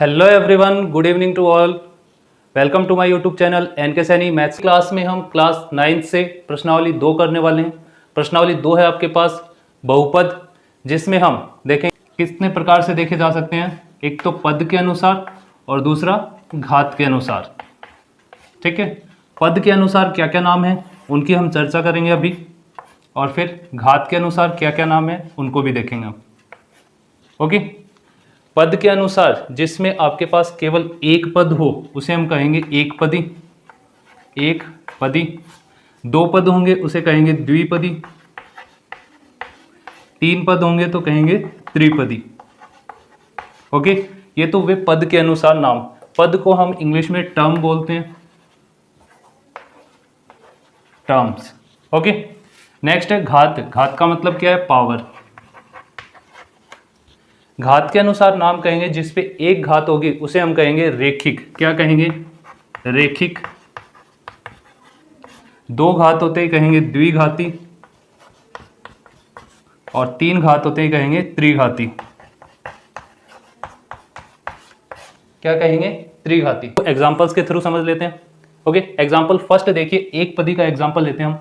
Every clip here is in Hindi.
Hello everyone, good evening to all. Welcome to my YouTube channel NK Saini maths class में हम क्लास 9 से प्रश्नावली 2 करने वाले हैं। प्रश्नावली 2 है आपके पास बहुपद, जिसमें हम देखें कितने प्रकार से देखे जा सकते हैं। एक तो पद के अनुसार और दूसरा घात के अनुसार। ठीक है, पद के अनुसार क्या क्या नाम है उनकी हम चर्चा करेंगे अभी, और फिर घात के अनुसार क्या क्या नाम है उनको भी देखेंगे हम। ओके, पद के अनुसार जिसमें आपके पास केवल एक पद हो उसे हम कहेंगे एक पदी। एक पदी। दो पद होंगे उसे कहेंगे द्विपदी। तीन पद होंगे तो कहेंगे त्रिपदी। ओके, ये तो वे पद के अनुसार नाम। पद को हम इंग्लिश में टर्म बोलते हैं, टर्म्स। ओके, नेक्स्ट है घात। घात का मतलब क्या है? पावर। घात के अनुसार नाम कहेंगे जिसपे एक घात होगी उसे हम कहेंगे रेखिक। क्या कहेंगे? रेखिक। दो घात होते ही कहेंगे द्विघाती, और तीन घात होते ही कहेंगे त्रिघाती। क्या कहेंगे? त्रिघाती। तो एग्जांपल्स के थ्रू समझ लेते हैं। ओके, एग्जांपल फर्स्ट देखिए, एक पदी का एग्जांपल लेते हैं हम।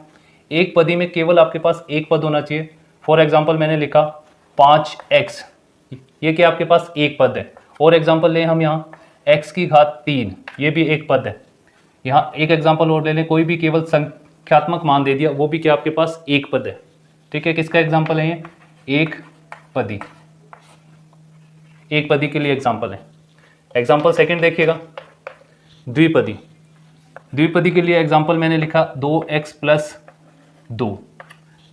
एक पदी में केवल आपके पास एक पद होना चाहिए। फॉर एग्जांपल मैंने लिखा 5x, ये क्या आपके पास एक पद है। और एग्जांपल लें हम यहाँ x की घात 3, ये भी एक पद है। यहाँ एक एग्जांपल और ले लें, कोई भी केवल संख्यात्मक मान दे दिया, वो भी क्या आपके पास एक पद है। ठीक है, किसका एग्जांपल है ये? एक पदी। एक पदी के लिए एग्जांपल है। एग्जांपल सेकंड देखिएगा, द्विपदी। द्विपदी के लिए एग्जांपल मैंने लिखा 2x + 2।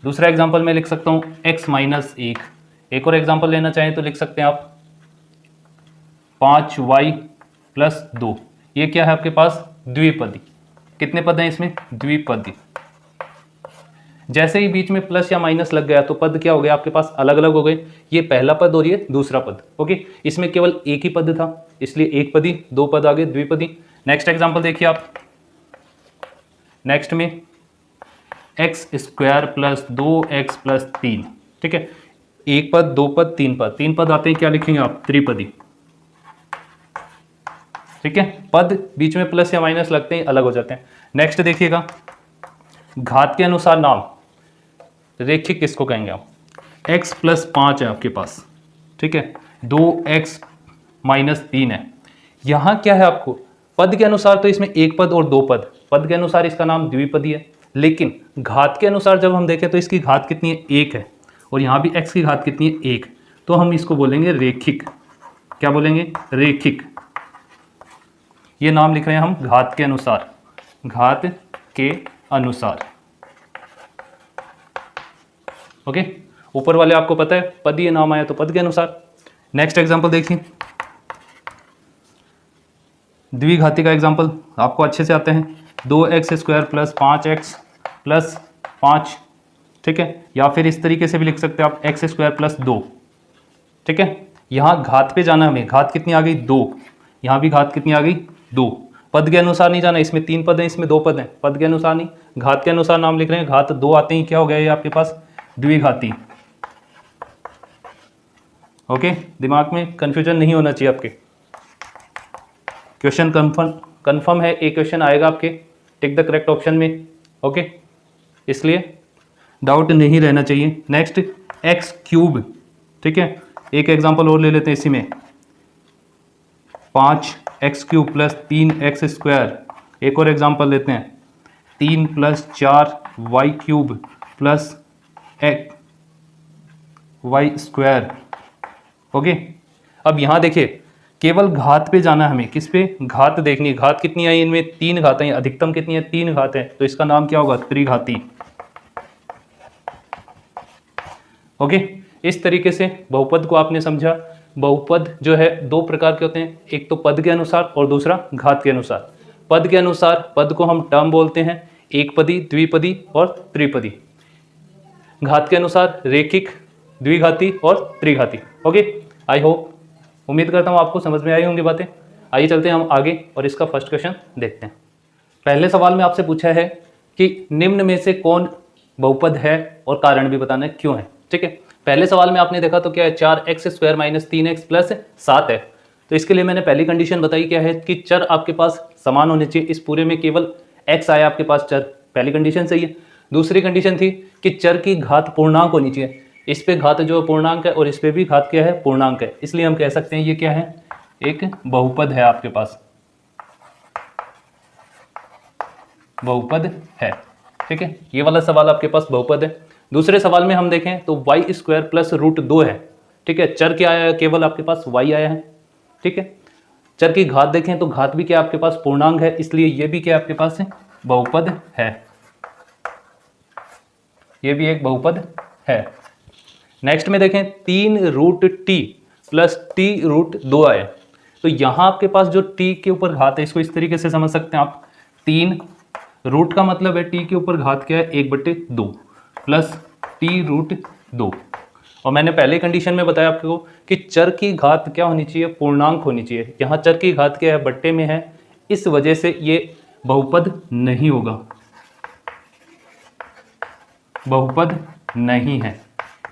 दूसरा एग्जांपल मैं लिख सकता हूँ x - 1। एक और एग्जांपल लेना चाहें तो लिख सकते हैं आप 5y + 2। ये क्या है आपके पास? द्विपदी। कितने पद हैं इसमें? द्विपदी। जैसे ही बीच में प्लस या माइनस लग गया तो पद क्या हो गया आपके पास? अलग अलग हो गए। ये पहला पद और ये दूसरा पद। ओके, इसमें केवल एक ही पद था इसलिए एक पदी, दो पद आगे द्विपदी। नेक्स्ट एग्जांपल देखिए आप। नेक्स्ट में x² + 2x + 3। ठीक है, एक पद, दो पद, तीन पद। तीन पद आते हैं, क्या लिखेंगे आप? त्रिपदी। ठीक है, पद बीच में प्लस या माइनस लगते हैं अलग हो जाते हैं। नेक्स्ट देखिएगा, घात के अनुसार नाम रेखिक किसको कहेंगे आप? x + 5 है आपके पास। ठीक है, 2x - 3 है। यहां क्या है आपको? पद के अनुसार तो इसमें एक पद और दो पद, पद के अनुसार इसका नाम द्विपदी है। लेकिन घात के अनुसार जब हम देखें तो इसकी घात कितनी है? एक है। और यहाँ भी x की घात कितनी है? एक। तो हम इसको बोलेंगे रेखिक। क्या बोलेंगे? रेखिक। ये नाम लिख रहे हैं हम घात के अनुसार। घात के अनुसार। ओके, ऊपर वाले आपको पता है पदीय नाम आया तो पद के अनुसार। नेक्स्ट एग्जांपल देखिए, द्विघाती का एग्जांपल आपको अच्छे से आते हैं। 2x² + 5x + 5। ठीक है, या फिर इस तरीके से भी लिख सकते हैं आप x² + 2। ठीक है, यहाँ घात पे जाना हमें। घात कितनी आ गई? 2। यहाँ भी घात कितनी आ गई? 2। पद के अनुसार नहीं जाना, इसमें तीन पद हैं, इसमें दो पद हैं। पद के अनुसार नहीं, घात के अनुसार नाम लिख रहे हैं। घात 2 आते ही क्या हो गया ये आपके पास? द्विघाती। ओके, दिमाग में कंफ्यूजन नहीं होना चाहिए आपके। क्वेश्चन कंफर्म है, एक क्वेश्चन आएगा आपके टिक द करेक्ट ऑप्शन में। ओके, इसलिए डाउट नहीं रहना चाहिए। Next x³। ठीक है, एक एग्जांपल और ले लेते हैं इसी में, 5x³ + 3x²। एक और एग्जांपल लेते हैं, 3 + 4y³ + y²। ओके, अब यहाँ देखिए, केवल घात पे जाना हमें। किस पे? घात देखनी है। घात कितनी आई इनमें? तीन घात है। अधिकतम कितनी है? तीन घात है। तो इसका नाम क्या होगा? त्रिघाती। ओके, इस तरीके से बहुपद को आपने समझा। बहुपद जो है दो प्रकार के होते हैं, एक तो पद के अनुसार और दूसरा घात के अनुसार। पद के अनुसार पद को हम टर्म बोलते हैं, एक पदी, द्विपदी और त्रिपदी। घात के अनुसार रेखिक, द्विघाती और त्रिघाती। ओके, आई होप, उम्मीद करता हूँ आपको समझ में आई होंगी बातें। आइए चलते हैं हम आगे और इसका फर्स्ट क्वेश्चन देखते हैं। पहले सवाल में आपसे पूछा है कि निम्न में से कौन बहुपद है और कारण भी बताना है क्यों है। ठीक है, पहले सवाल में आपने देखा तो क्या है? 4x² - 3x + 7 है। तो इसके लिए मैंने पहली कंडीशन बताई क्या है कि चर आपके पास समान होने चाहिए। इस पूरे में केवल x आया आपके पास चर, पहली कंडीशन सही है। दूसरी कंडीशन थी कि चर की घात पूर्णांक होनी चाहिए। इस पे घात जो पूर्णांक है और इस पे भी घात क्या है, पूर्णांक है, इसलिए हम कह सकते हैं ये क्या है, एक बहुपद है आपके पास, बहुपद है। ठीक है, ये वाला सवाल आपके पास बहुपद है। दूसरे सवाल में हम देखें तो वाई स्क्वायर प्लस रूट 2 है। ठीक है, चर क्या आया है, केवल आपके पास y आया है। ठीक है, चर की घात देखें तो घात भी क्या आपके पास पूर्णांक है, इसलिए ये भी क्या आपके पास है, बहुपद है, ये भी एक बहुपद है। नेक्स्ट में देखें 3 root T plus T root 2 आए, तो यहां आपके पास जो t के ऊपर घात है इसको इस तरीके से समझ सकते हैं आप, 3 रूट का मतलब है t के ऊपर घात क्या है, 1/2 प्लस टी रूट 2। और मैंने पहले कंडीशन में बताया आपको कि चर की घात क्या होनी चाहिए, पूर्णांक होनी चाहिए। यहाँ चर की घात क्या है, बट्टे में है, इस वजह से ये बहुपद नहीं होगा, बहुपद नहीं है।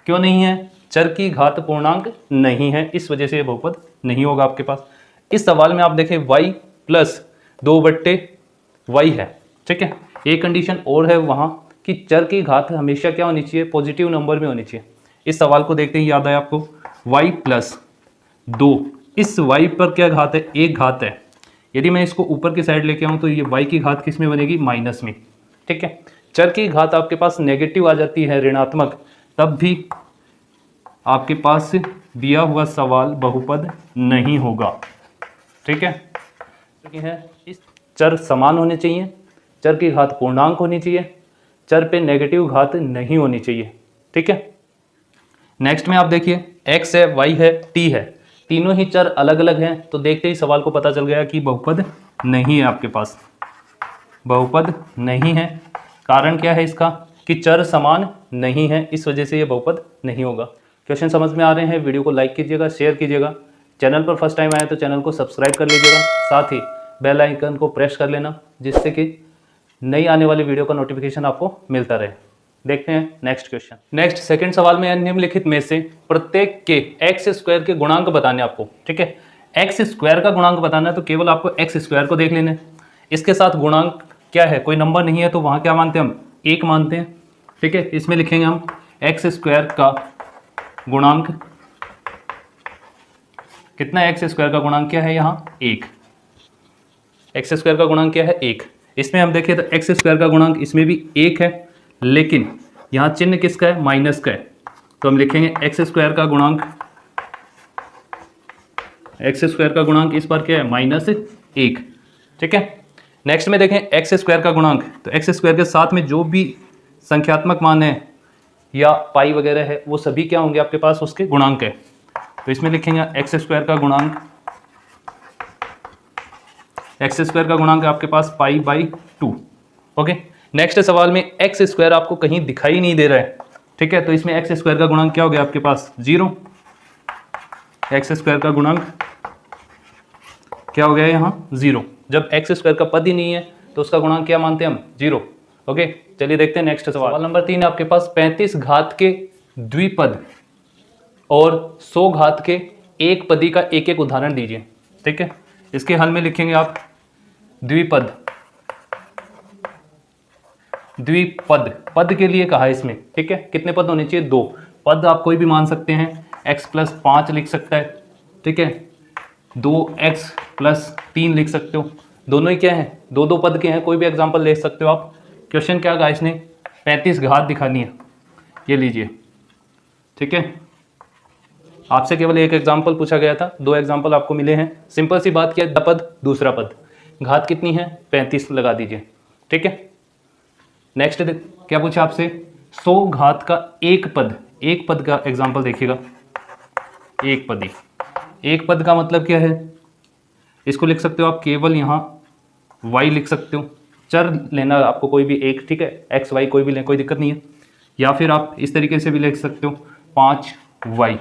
क्यों नहीं है, चर की घात पूर्णांक नहीं है, इस वजह से ये बहुपद नहीं होगा आपके पास। इस सवाल में आप देखें y प्लस 2/y है। ठीक है, एक कंडीशन और है वहाँ कि चर की घात हमेशा क्या होनी चाहिए, पॉजिटिव नंबर में होनी चाहिए। इस सवाल को देखते ही याद आया आपको, y प्लस 2, इस y पर क्या घात है, एक घात है। यदि मैं इसको ऊपर की साइड लेके आऊँ तो ये y की घात किस में बनेगी, माइनस में। ठीक है, चर की घात आपके पास नेगेटिव आ जाती है, ऋणात्मक, तब भी आपके पास दिया हुआ सवाल बहुपद नहीं होगा। ठीक है, इस चर समान होने चाहिए, चर की घात पूर्णांक होनी चाहिए, चर पे नेगेटिव घात नहीं होनी चाहिए। ठीक है, नेक्स्ट में आप देखिए x है, y है, t है, तीनों ही चर अलग अलग हैं, तो देखते ही सवाल को पता चल गया कि बहुपद नहीं है आपके पास, बहुपद नहीं है। कारण क्या है इसका, कि चर समान नहीं है, इस वजह से ये बहुपद नहीं होगा। क्वेश्चन समझ में आ रहे हैं, वीडियो को लाइक कीजिएगा, शेयर कीजिएगा, चैनल पर फर्स्ट टाइम आए तो चैनल को सब्सक्राइब कर लीजिएगा, साथ ही बेल आइकन को प्रेस कर लेना, जिससे कि नई आने वाली वीडियो का नोटिफिकेशन आपको मिलता रहे। देखते हैं नेक्स्ट क्वेश्चन। नेक्स्ट सेकंड सवाल में निम्नलिखित में से प्रत्येक के एक्स स्क्वायर के गुणांक बताने आपको। ठीक है, एक्स स्क्वायर का गुणांक बताना है तो केवल आपको एक्स स्क्वायर को देख लेना है, इसके साथ गुणांक क्या है, कोई नंबर नहीं है तो वहाँ क्या मानते हैं हम, 1 मानते हैं। ठीक है, इसमें लिखेंगे हम एक्स स्क्वायर का गुणांक कितना है, एक्स स्क्वायर का गुणांक क्या है यहाँ, 1। एक्स स्क्वायर का गुणांक क्या है, 1। इसमें हम देखें तो एक्स स्क्वायर का गुणांक इसमें भी 1 है, लेकिन यहाँ चिन्ह किसका है, माइनस का है, तो हम लिखेंगे एक्स स्क्वायर का गुणांक, एक्स स्क्वायर का गुणांक इस पर क्या है, -1। ठीक है, नेक्स्ट में देखें एक्स स्क्वायर का गुणांक, तो एक्स स्क्वायर के साथ में जो भी संख्यात्मक मान है या पाई वगैरह है वो सभी क्या होंगे आपके पास, उसके गुणांक है। तो इसमें लिखेंगे एक्स स्क्वायर का गुणांक, एक्स स्क्वायर का गुणांक है आपके पास π/2। ओके, नेक्स्ट सवाल में एक्स स्क्वायर आपको कहीं दिखाई नहीं दे रहा है। ठीक है, तो इसमें एक्स स्क्वायर का गुणांक क्या हो गया आपके पास, 0। एक्स स्क्वायर का गुणांक क्या हो गया यहाँ, 0। जब एक्स स्क्वायर का पद ही नहीं है तो उसका गुणांक क्या मानते हैं हम, 0। ओके, चलिए देखते हैं नेक्स्ट सवाल नंबर 3 आपके पास 35 घात के द्विपद और 100 घात के एक पदी का एक एक उदाहरण दीजिए। ठीक है, इसके हल में लिखेंगे आप द्विपद, द्विपद, पद के लिए कहा है इसमें। ठीक है, कितने पद होने चाहिए, 2 पद। आप कोई भी मान सकते हैं, x + 5 लिख सकता है। ठीक है, 2x + 3 लिख सकते हो, दोनों ही क्या है, 2 पद के हैं, कोई भी एग्जांपल ले सकते हो आप। क्वेश्चन क्या कहा इसने, 35 घात दिखानी है, ये लीजिए। ठीक है, आपसे केवल एक एग्जाम्पल पूछा गया था, 2 एग्जाम्पल आपको मिले हैं। सिंपल सी बात, क्या पद, दूसरा पद, घात कितनी है, 35 लगा दीजिए। ठीक है, नेक्स्ट क्या पूछा आपसे, 100 घात का एक पद का एग्जाम्पल देखिएगा। एक पदी, एक पद का मतलब क्या है, इसको लिख सकते हो आप केवल यहाँ y लिख सकते हो, चर लेना आपको कोई भी एक। ठीक है, x y कोई भी लें, कोई दिक्कत नहीं है, या फिर आप इस तरीके से भी लिख सकते हो 5y।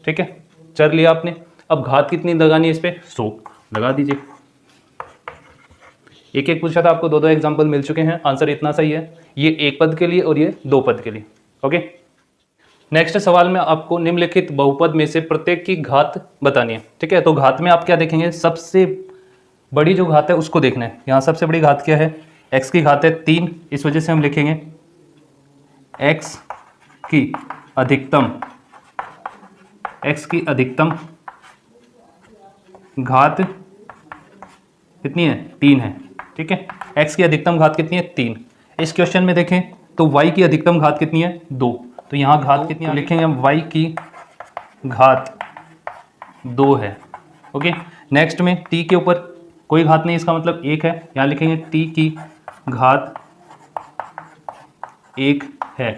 ठीक है, चर लिया आपने, अब घात कितनी लगानी है इस पर, 100 लगा दीजिए। एक एक पूछा था आपको, 2 एग्जाम्पल मिल चुके हैं, आंसर इतना सही है, ये एक पद के लिए और ये 2 पद के लिए। ओके, नेक्स्ट सवाल में आपको निम्नलिखित बहुपद में से प्रत्येक की घात बतानी है। ठीक है, तो घात में आप क्या देखेंगे, सबसे बड़ी जो घात है उसको देखना है। यहाँ सबसे बड़ी घात क्या है, x की घात है 3, इस वजह से हम लिखेंगे x की अधिकतम घात कितनी है, 3 है। ठीक है, x की अधिकतम घात कितनी है, 3। इस क्वेश्चन में देखें तो y की अधिकतम घात कितनी है, 2। तो यहाँ घात कितनी है, लिखेंगे हम y की घात 2 है। ओके, नेक्स्ट में t के ऊपर कोई घात नहीं, इसका मतलब 1 है। यहाँ लिखेंगे t की घात 1 है।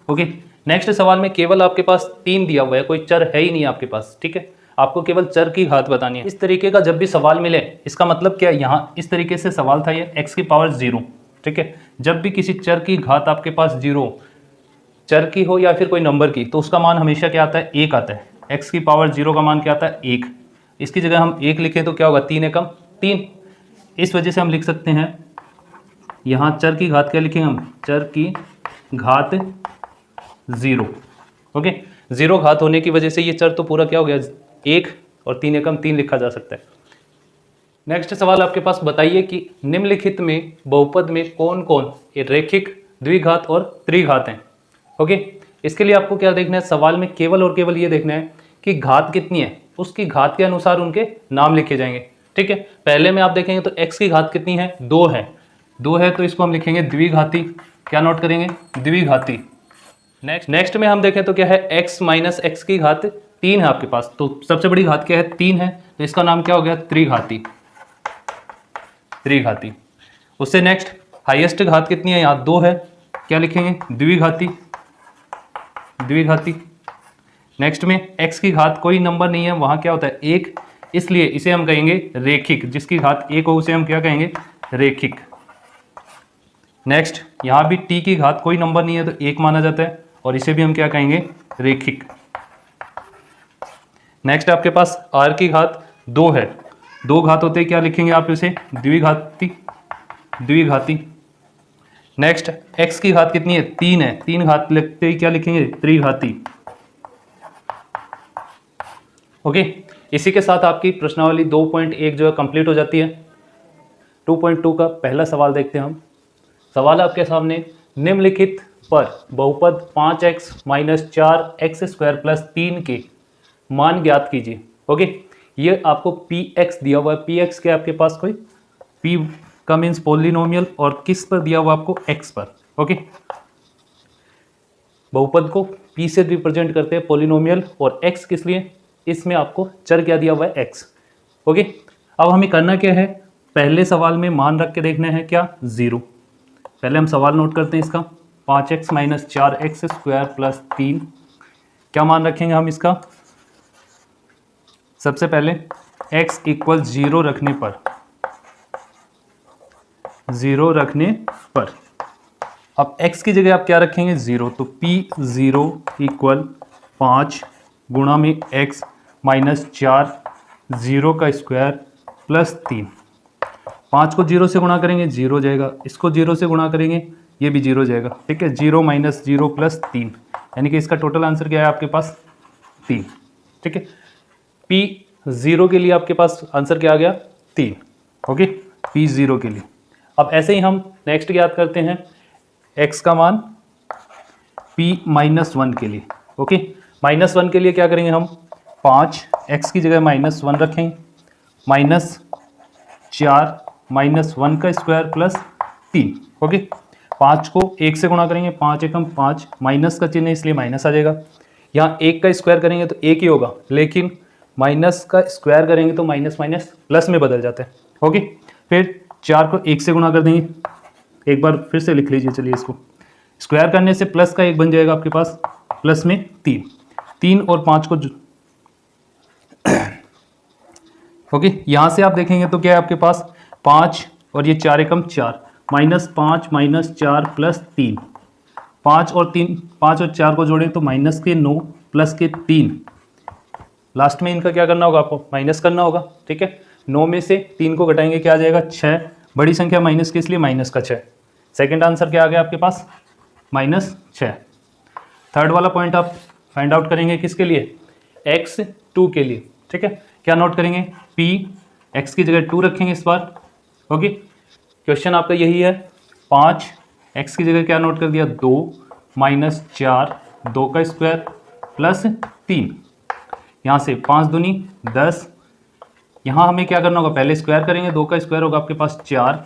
ओके, नेक्स्ट सवाल में केवल आपके पास 3 दिया हुआ है, कोई चर है ही नहीं आपके पास। ठीक है, आपको केवल चर की घात बतानी है। इस तरीके का जब भी सवाल मिले, इसका मतलब क्या है, यहाँ इस तरीके से सवाल था ये x की पावर 0। ठीक है, जब भी किसी चर की घात आपके पास 0, चर की हो या फिर कोई नंबर की, तो उसका मान हमेशा क्या आता है, 1 आता है। x की पावर 0 का मान क्या आता है, 1। इसकी जगह हम 1 लिखें तो क्या होगा, 3 एकम 3। इस वजह से हम लिख सकते हैं, यहाँ चर की घात क्या लिखेंगे हम, चर की घात 0। ओके, 0 घात होने की वजह से ये चर तो पूरा क्या हो गया, 1 और 3 एकम 3 लिखा जा सकता है। नेक्स्ट सवाल आपके पास, बताइए कि निम्नलिखित में बहुपद में कौन कौन रेखिक, द्विघात और त्रिघात हैं। ओके, इसके लिए आपको क्या देखना है, सवाल में केवल और केवल ये देखना है कि घात कितनी है, उसकी घात के अनुसार उनके नाम लिखे जाएंगे। ठीक है, पहले में आप देखेंगे तो x की घात कितनी है, 2 है। 2 है तो इसको हम लिखेंगे द्विघाती। क्या नोट करेंगे, द्विघाती। नेक्स्ट में हम देखें तो क्या है, x माइनस एक्स की घात 3 है आपके पास, तो सबसे बड़ी घात क्या है, 3 है, तो इसका नाम क्या हो गया, त्रिघाती। त्रिघाती। उससे नेक्स्ट हाईएस्ट घात कितनी है, यहाँ 2 है, क्या लिखेंगे, द्विघाती। द्विघाती। नेक्स्ट में x की घात कोई नंबर नहीं है, वहाँ क्या होता है, 1, इसलिए इसे हम कहेंगे रेखिक। जिसकी घात 1 हो उसे हम क्या कहेंगे, रेखिक। नेक्स्ट यहाँ भी t की घात कोई नंबर नहीं है तो 1 माना जाता है, और इसे भी हम क्या कहेंगे, रेखिक। नेक्स्ट आपके पास r की घात 2 है, 2 घात होते हैं, क्या लिखेंगे आप इसे, द्विघाती। द्विघाती। नेक्स्ट x की घात कितनी है, 3 है, 3 घात लिखते ही क्या लिखेंगे, त्रिघाती। ओके, इसी के साथ आपकी प्रश्नावली 2.1 जो है कंप्लीट हो जाती है। 2.2 का पहला सवाल देखते हैं हम। सवाल आपके सामने, निम्नलिखित पर बहुपद 5x माइनस 4x² प्लस 3 के मान ज्ञात कीजिए। ओके, ये आपको px दिया हुआ है। px के आपके पास कोई p का मीन्स पॉलिनोमियल, और किस पर दिया हुआ आपको, x पर। ओके, बहुपद को p से रिप्रेजेंट करते हैं पॉलिनोमियल, और x किस लिए, इसमें आपको चर क्या दिया हुआ है, x। ओके, अब हमें करना क्या है, पहले सवाल में मान रख के देखना है क्या, 0। पहले हम सवाल नोट करते हैं इसका, 5x माइनस 4x² प्लस 3, क्या मान रखेंगे हम इसका, सबसे पहले x इक्वल 0 रखने पर, 0 रखने पर, अब x की जगह आप क्या रखेंगे, 0, तो p0 इक्वल 5 गुणा में x माइनस 4, 0 का स्क्वायर प्लस 3। 5 को 0 से गुणा करेंगे 0 जाएगा, इसको 0 से गुणा करेंगे ये भी 0 जाएगा। ठीक है, 0 माइनस 0 प्लस 3, यानी कि इसका टोटल आंसर क्या है आपके पास, 3। ठीक है, p0 के लिए आपके पास आंसर क्या आ गया, 3। ओके, p0 के लिए। अब ऐसे ही हम नेक्स्ट याद करते हैं x का मान p-1 के लिए। ओके, -1 के लिए क्या करेंगे हम, 5 x की जगह -1 रखेंगे, माइनस 4 -1 का स्क्वायर प्लस 3। ओके, 5 को 1 से गुणा करेंगे, 5 एकम 5, माइनस का चिन्ह इसलिए माइनस आ जाएगा। यहाँ 1 का स्क्वायर करेंगे तो 1 ही होगा, लेकिन माइनस का स्क्वायर करेंगे तो माइनस माइनस प्लस में बदल जाता है। ओके, फिर 4 को 1 से गुणा कर देंगे, एक बार फिर से लिख लीजिए, चलिए इसको स्क्वायर करने से प्लस का 1 बन जाएगा आपके पास, प्लस में 3 और 5 को ओके, यहाँ से आप देखेंगे तो क्या है आपके पास, 5 और ये 4 एकम 4, -5 माइनस 4 प्लस 3, 5 और 4 को जोड़ें तो माइनस के 9 प्लस के 3, लास्ट में इनका क्या करना होगा, आपको माइनस करना होगा। ठीक है, 9 में से 3 को घटाएंगे, क्या आ जाएगा, 6। बड़ी संख्या माइनस की, इसलिए माइनस का 6। सेकेंड आंसर क्या आ गया आपके पास, -6। थर्ड वाला पॉइंट आप फाइंड आउट करेंगे किसके लिए, x2 के लिए। ठीक है, क्या नोट करेंगे, p x की जगह 2 रखेंगे इस बार। ओके, क्वेश्चन आपका यही है। 5 x की जगह क्या नोट कर दिया, 2 माइनस 4, 2 का स्क्वायर प्लस 3। यहाँ से 5 दूनी 10, यहाँ हमें क्या करना होगा, पहले स्क्वायर करेंगे, 2 का स्क्वायर होगा आपके पास 4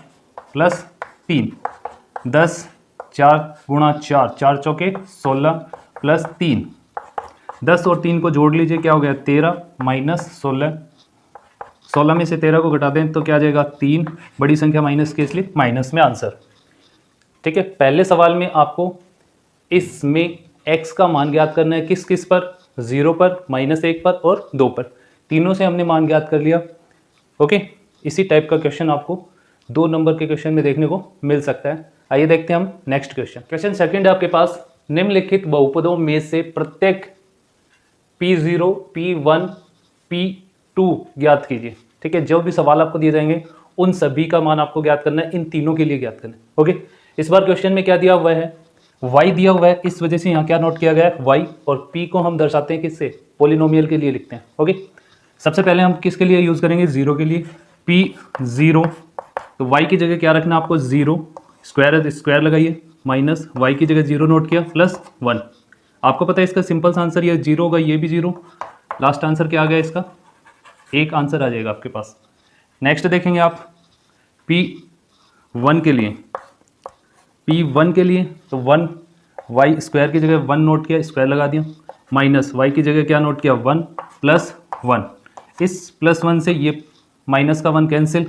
प्लस 3, 10 4 गुणा 4, 4 चौके 16 प्लस 3, 10 और 3 को जोड़ लीजिए, क्या हो गया 13 माइनस 16, 16 में से 13 को घटा दें तो क्या आ जाएगा 3, बड़ी संख्या माइनस के इसलिए माइनस में आंसर। ठीक है, पहले सवाल में आपको इसमें x का मान ज्ञात करना है, किस किस पर, 0 पर, -1 पर और 2 पर, तीनों से हमने मान ज्ञात कर लिया। ओके, इसी टाइप का क्वेश्चन आपको 2 नंबर के क्वेश्चन में देखने को मिल सकता है। आइए देखते हैं हम नेक्स्ट क्वेश्चन। क्वेश्चन सेकंड है आपके पास, निम्नलिखित बहुपदों में से प्रत्येक P0, P1, P2 ज्ञात कीजिए। ठीक है, जो भी सवाल आपको दिए जाएंगे उन सभी का मान आपको ज्ञात करना है, इन तीनों के लिए ज्ञात करना है। ओके, इस बार क्वेश्चन में क्या दिया हुआ है, y दिया हुआ है, इस वजह से यहाँ क्या नोट किया गया है y, और p को हम दर्शाते हैं किससे, पोलिनोमियल के लिए लिखते हैं। ओके, सबसे पहले हम किसके लिए यूज़ करेंगे, 0 के लिए, p0, तो y की जगह क्या रखना आपको, 0, स्क्वायर है तो स्क्वायर लगाइए, माइनस y की जगह 0 नोट किया प्लस 1। आपको पता है इसका सिंपल सा आंसर ये 0 होगा, ये भी 0, लास्ट आंसर क्या आ गया इसका, 1 आंसर आ जाएगा आपके पास। नेक्स्ट देखेंगे आप P1 के लिए, P1 के लिए तो 1, y स्क्वायर की जगह 1 नोट किया, स्क्वायर लगा दिया, माइनस y की जगह क्या नोट किया, 1 प्लस 1, इस प्लस 1 से ये माइनस का 1 कैंसिल,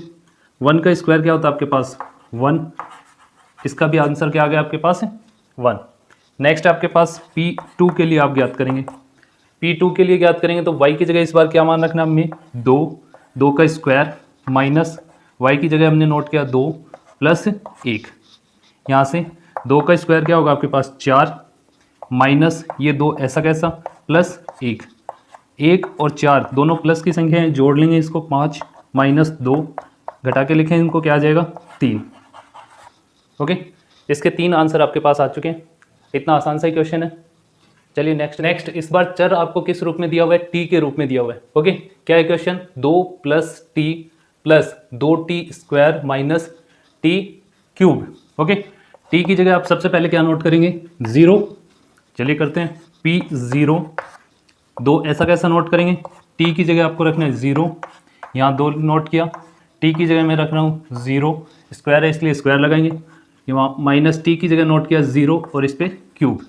1 का स्क्वायर क्या होता है आपके पास 1, इसका भी आंसर क्या आ गया आपके पास है 1। नेक्स्ट आपके पास P2 के लिए आप ज्ञात करेंगे, P2 के लिए ज्ञात करेंगे तो y की जगह इस बार क्या मान रखना हमें, 2, 2 का स्क्वायर माइनस y की जगह हमने नोट किया 2 प्लस 1, यहाँ से 2 का स्क्वायर क्या होगा आपके पास 4 माइनस ये 2 ऐसा कैसा प्लस 1, 1 और 4 दोनों प्लस की संख्या है, जोड़ लेंगे इसको 5 माइनस 2, घटा के लिखें इनको क्या आ जाएगा 3। ओके, इसके 3 आंसर आपके पास आ चुके हैं। इतना आसान सा ही क्वेश्चन है। चलिए नेक्स्ट इस बार चर आपको किस रूप में दिया हुआ है, टी के रूप में दिया हुआ है। ओके, क्या है question, 2 plus T plus 2t square minus T cube. Okay, T की जगह आप सबसे पहले क्या नोट करेंगे, 0। चलिए करते हैं P0, 2 ऐसा कैसा नोट करेंगे, टी की जगह आपको रखना है 0, यहाँ 2 नोट किया, टी की जगह मैं रख रहा हूँ 0, स्क्वायर है इसलिए स्क्वायर लगाएंगे, यहाँ माइनस टी की जगह नोट किया 0 और इस पर क्यूब।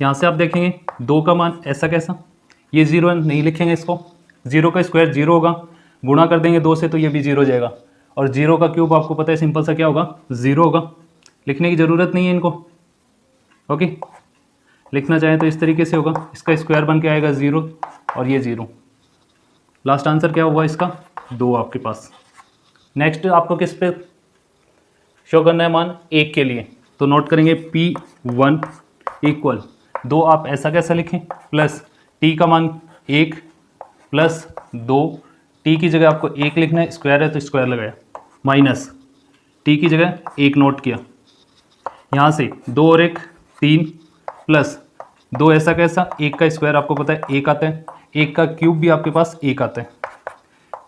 यहाँ से आप देखेंगे 2 का मान ऐसा कैसा, ये 0 नहीं लिखेंगे इसको, 0 का स्क्वायर 0 होगा, गुणा कर देंगे 2 से तो ये भी 0 हो जाएगा, और 0 का क्यूब आपको पता है सिंपल सा क्या होगा 0 होगा, लिखने की ज़रूरत नहीं है इनको। ओके, लिखना चाहें तो इस तरीके से होगा, इसका स्क्वायर बन के आएगा 0 और ये 0, लास्ट आंसर क्या हुआ इसका 2 आपके पास। नेक्स्ट आपको किस पे शो करना है मान, 1 के लिए, तो नोट करेंगे P1 इक्वल 2, आप ऐसा कैसा लिखें, प्लस टी का मान 1 प्लस 2, टी की जगह आपको 1 लिखना है, स्क्वायर है तो स्क्वायर लगाया, माइनस टी की जगह 1 नोट किया, यहाँ से 2 और 1 3 प्लस 2 ऐसा कैसा, 1 का स्क्वायर आपको पता है 1 आता है, 1 का क्यूब भी आपके पास 1 आता है,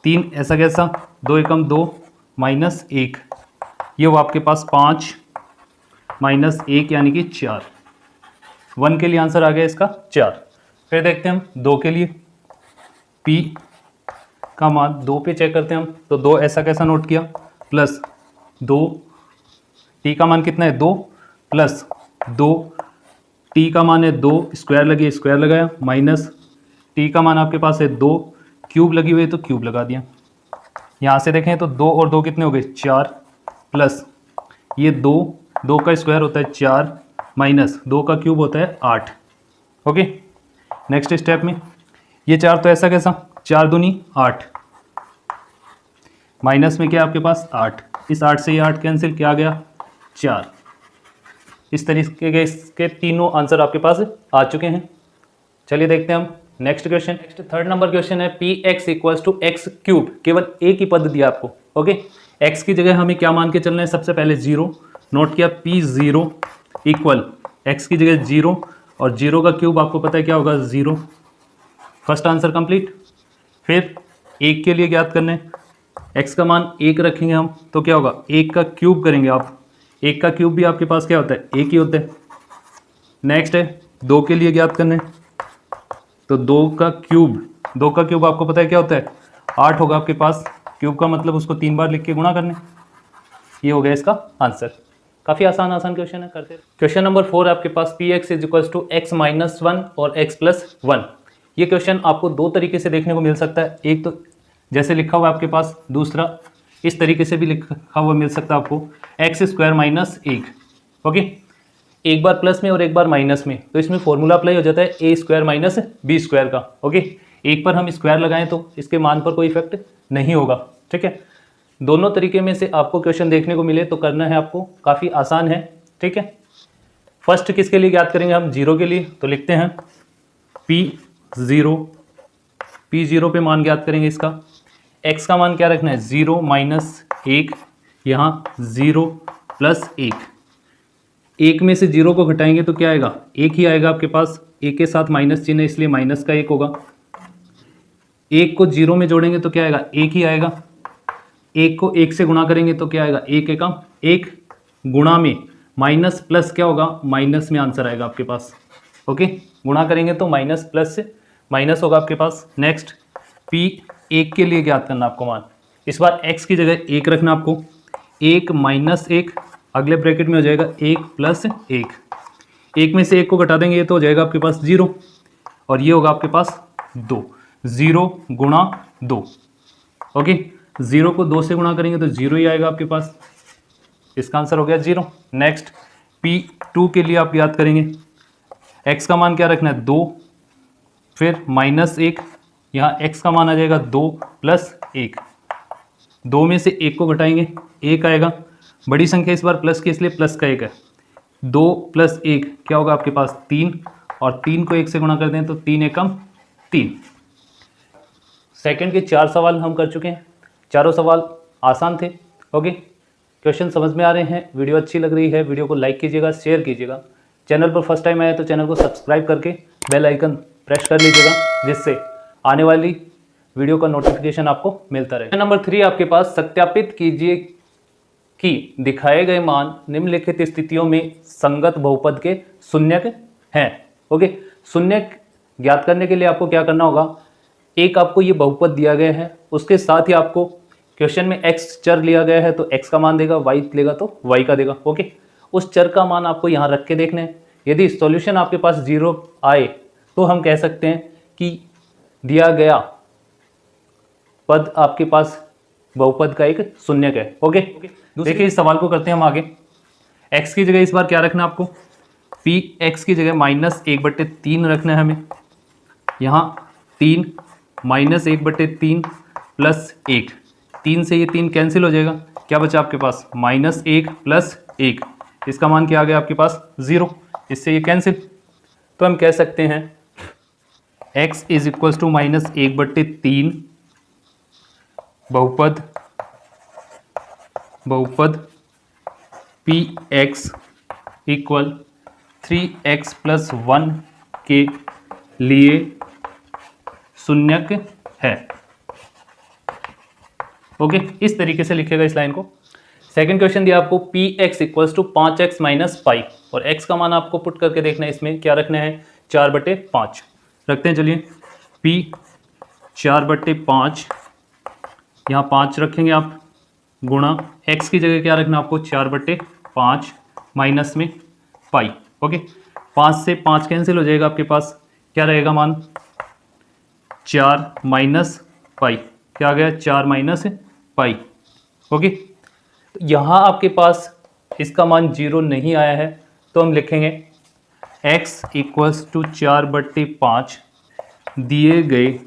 3 ऐसा कैसा, 2 एकम 2 माइनस 1, ये वो आपके पास 5 माइनस 1 यानी कि 4, 1 के लिए आंसर आ गया इसका 4। फिर देखते हैं हम 2 के लिए, P का मान 2 पे चेक करते हैं हम, तो 2 ऐसा कैसा नोट किया, प्लस 2, T का मान कितना है 2 प्लस 2, T का मान है 2, स्क्वायर लगी स्क्वायर लगाया, माइनस T का मान आपके पास है 2, क्यूब लगी हुई है तो क्यूब लगा दिया, यहाँ से देखें तो 2 और 2 कितने हो गए 4, प्लस ये 2 का स्क्वायर होता है 4 माइनस 2 का क्यूब होता है 8। ओके, नेक्स्ट स्टेप में ये 4 तो ऐसा कैसा, 4 दूनी 8, माइनस में क्या आपके पास 8, इस 8 से ये 8 कैंसिल, क्या आ गया 4। इस तरीके के इसके तीनों आंसर आपके पास आ चुके हैं। चलिए देखते हैं हम next question. Next third number question है Px equals to X cube, केवल एक ही पद दिया आपको। ओके, x की जगह हमें क्या मान के चलना है, सबसे पहले 0 नोट किया, P0 इक्वल x की जगह 0 और 0 का क्यूब आपको पता है क्या होगा, 0। First answer complete. फिर 1 के लिए ज्ञात करना है, x का मान 1 रखेंगे हम तो क्या होगा, 1 का क्यूब करेंगे आप। 1 का क्यूब भी आपके पास क्या होता है, 1 ही होता है। नेक्स्ट है 2 के लिए ज्ञात करना है, तो 2 का क्यूब आपको पता है क्या होता है, 8 होगा आपके पास। क्यूब का मतलब उसको 3 बार लिख के गुणा करना है। ये हो गया इसका आंसर। काफ़ी आसान क्वेश्चन है, करते हैं। क्वेश्चन नंबर 4 आपके पास p x is equals to x minus 1 और x प्लस 1। ये क्वेश्चन आपको दो तरीके से देखने को मिल सकता है, एक तो जैसे लिखा हुआ है आपके पास, दूसरा इस तरीके से भी लिखा हुआ मिल सकता है आपको, एक्स स्क्वायर माइनस 1। ओके, एक बार प्लस में और एक बार माइनस में, तो इसमें फॉर्मूला अप्लाई हो जाता है a square minus b square का। ओके, एक पर हम स्क्वायर लगाएं तो इसके मान पर कोई इफेक्ट नहीं होगा। ठीक है, दोनों तरीके में से आपको क्वेश्चन देखने को मिले तो करना है आपको, काफ़ी आसान है। ठीक है, फर्स्ट किसके लिए ज्ञात करेंगे हम, 0 के लिए, तो लिखते हैं P0 पे मान ज्ञात करेंगे इसका। x का मान क्या रखना है, 0 माइनस 1, यहाँ 0 प्लस 1। 1 में से 0 को घटाएंगे तो क्या आएगा, 1 ही आएगा आपके पास। 1 के साथ माइनस चिन्ह है इसलिए माइनस का 1 होगा। 1 को 0 में जोड़ेंगे तो क्या आएगा, 1 ही आएगा। 1 को 1 से गुणा करेंगे तो क्या आएगा, 1 एकम 1, गुणा में माइनस प्लस क्या होगा, माइनस में आंसर आएगा आपके पास। ओके, गुणा करेंगे तो माइनस प्लस से माइनस होगा आपके पास। नेक्स्ट P1 के लिए ज्ञात करना आपको मान, इस बार x की जगह 1 रखना आपको। 1 माइनस 1, अगले ब्रैकेट में हो जाएगा 1 प्लस 1। 1 में से 1 को घटा देंगे ये तो हो जाएगा आपके पास 0, और ये होगा आपके पास 2। 0 गुणा 2। ओके, 0 को 2 से गुणा करेंगे तो 0 ही आएगा आपके पास। इसका आंसर हो गया 0। नेक्स्ट P2 के लिए आप याद करेंगे, x का मान क्या रखना है, 2, फिर माइनस 1, यहाँ x का मान आ जाएगा 2 प्लस 1। 2 में से 1 को घटाएंगे 1 आएगा, बड़ी संख्या इस बार प्लस की इसलिए प्लस का 1 है। 2 प्लस 1 क्या होगा आपके पास, 3, और 3 को 1 से गुणा कर दें तो 3 एकम 3। सेकंड के 4 सवाल हम कर चुके हैं, चारों सवाल आसान थे। ओके, क्वेश्चन समझ में आ रहे हैं, वीडियो अच्छी लग रही है, वीडियो को लाइक कीजिएगा, शेयर कीजिएगा। चैनल पर फर्स्ट टाइम आया तो चैनल को सब्सक्राइब करके बेल आइकन प्रेस कर लीजिएगा, जिससे आने वाली वीडियो का नोटिफिकेशन आपको मिलता रहे। नंबर 3 आपके पास, सत्यापित कीजिए कि दिखाए गए मान निम्नलिखित स्थितियों में संगत बहुपद के शून्यक हैं। ओके, शून्यक ज्ञात करने के लिए आपको क्या करना होगा, एक आपको ये बहुपद दिया गया है, उसके साथ ही आपको क्वेश्चन में x चर लिया गया है तो x का मान देगा, y लेगा तो y का देगा। ओके, उस चर का मान आपको यहाँ रख के देखना है। यदि सॉल्यूशन आपके पास 0 आए तो हम कह सकते हैं कि दिया गया पद आपके पास बहुपद का एक शून्यक है। ओके, देखिए इस सवाल को करते हैं हम आगे। x की जगह इस बार क्या रखना है आपको, Px की जगह -1/3 रखना है हमें। यहाँ 3 -1/3 प्लस 1, 3 से ये 3 कैंसिल हो जाएगा, क्या बचा आपके पास, -1 प्लस 1, इसका मान क्या आ गया आपके पास, 0, इससे ये कैंसिल। तो हम कह सकते हैं x इज इक्वल्स टू -1/3 बहुपद Px इक्वल 3x + 1 के लिए शून्यक है। ओके, इस तरीके से लिखेगा इस लाइन को। सेकंड क्वेश्चन दिया आपको Px इक्वल्स टू 5x - 5, और x का मान आपको पुट करके देखना है, इसमें क्या रखना है, 4/5 रखते हैं। चलिए P 4/5, यहाँ 5 रखेंगे आप, गुणा x की जगह क्या रखना आपको, 4/5 माइनस में पाई। ओके, 5 से 5 कैंसिल हो जाएगा, आपके पास क्या रहेगा मान, 4 माइनस पाई, क्या आ गया, 4 माइनस पाई। ओके, तो यहाँ आपके पास इसका मान 0 नहीं आया है, तो हम लिखेंगे x इक्वल्स टू 4/5 दिए गए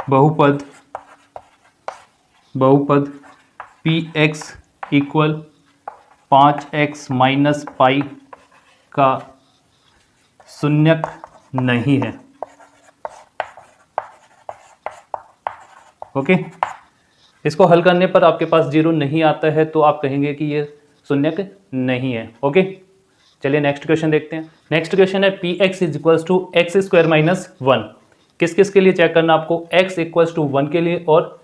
बहुपद Px इक्वल 5x - पाई का शून्यक नहीं है। ओके, इसको हल करने पर आपके पास 0 नहीं आता है तो आप कहेंगे कि ये शून्यक नहीं है। ओके, चलिए नेक्स्ट क्वेश्चन देखते हैं। नेक्स्ट क्वेश्चन है P x is equals to x square minus one. किस किस के लिए चेक करना आपको, एक्स इक्वल्स टू वन के लिए और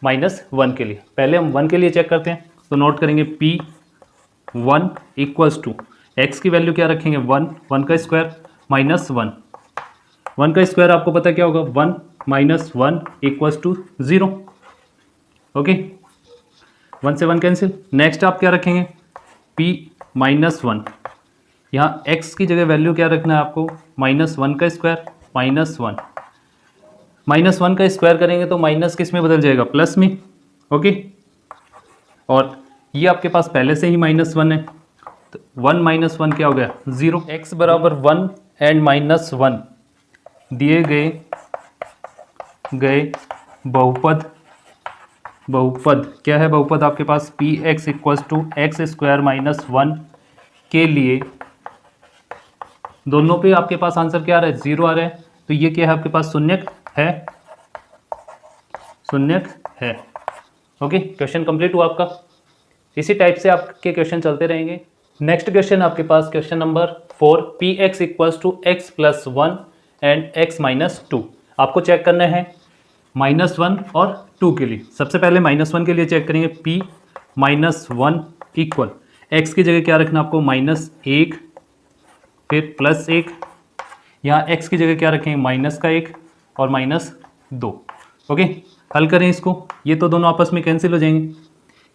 माइनस वन के लिए। पहले हम वन के लिए चेक करते हैं, तो नोट करेंगे P one equals to x की वैल्यू क्या रखेंगे, वन, वन का स्क्वायर माइनस वन, वन का स्क्वायर आपको पता क्या होगा, one minus one equals to zero. Okay, one से वन कैंसिल। नेक्स्ट आप क्या रखेंगे, p माइनस वन, यहाँ x की जगह वैल्यू क्या रखना है आपको, माइनस वन का square minus one, minus one का स्क्वायर करेंगे तो माइनस किस में बदल जाएगा, प्लस में। ओके, और ये आपके पास पहले से ही माइनस वन है, तो वन माइनस वन क्या हो गया, ज़ीरो। x बराबर वन एंड माइनस वन दिए गए बहुपद क्या है, बहुपद आपके पास p x equals to x square minus one के लिए दोनों पे आपके पास आंसर क्या आ रहा है, जीरो आ रहा है, तो ये क्या है आपके पास, शून्यक है, शून्यक है। ओके, क्वेश्चन कंप्लीट हुआ आपका। इसी टाइप से आपके क्वेश्चन चलते रहेंगे। नेक्स्ट क्वेश्चन आपके पास question number 4, p x equals to x plus one and x minus two. आपको चेक करना है माइनस वन और टू के लिए। सबसे पहले माइनस वन के लिए चेक करेंगे, p minus one equal x की जगह क्या रखना आपको, माइनस एक, फिर प्लस एक, यहाँ x की जगह क्या रखेंगे, माइनस का एक और माइनस दो। ओके, हल करें इसको, ये तो दोनों आपस में कैंसिल हो जाएंगे।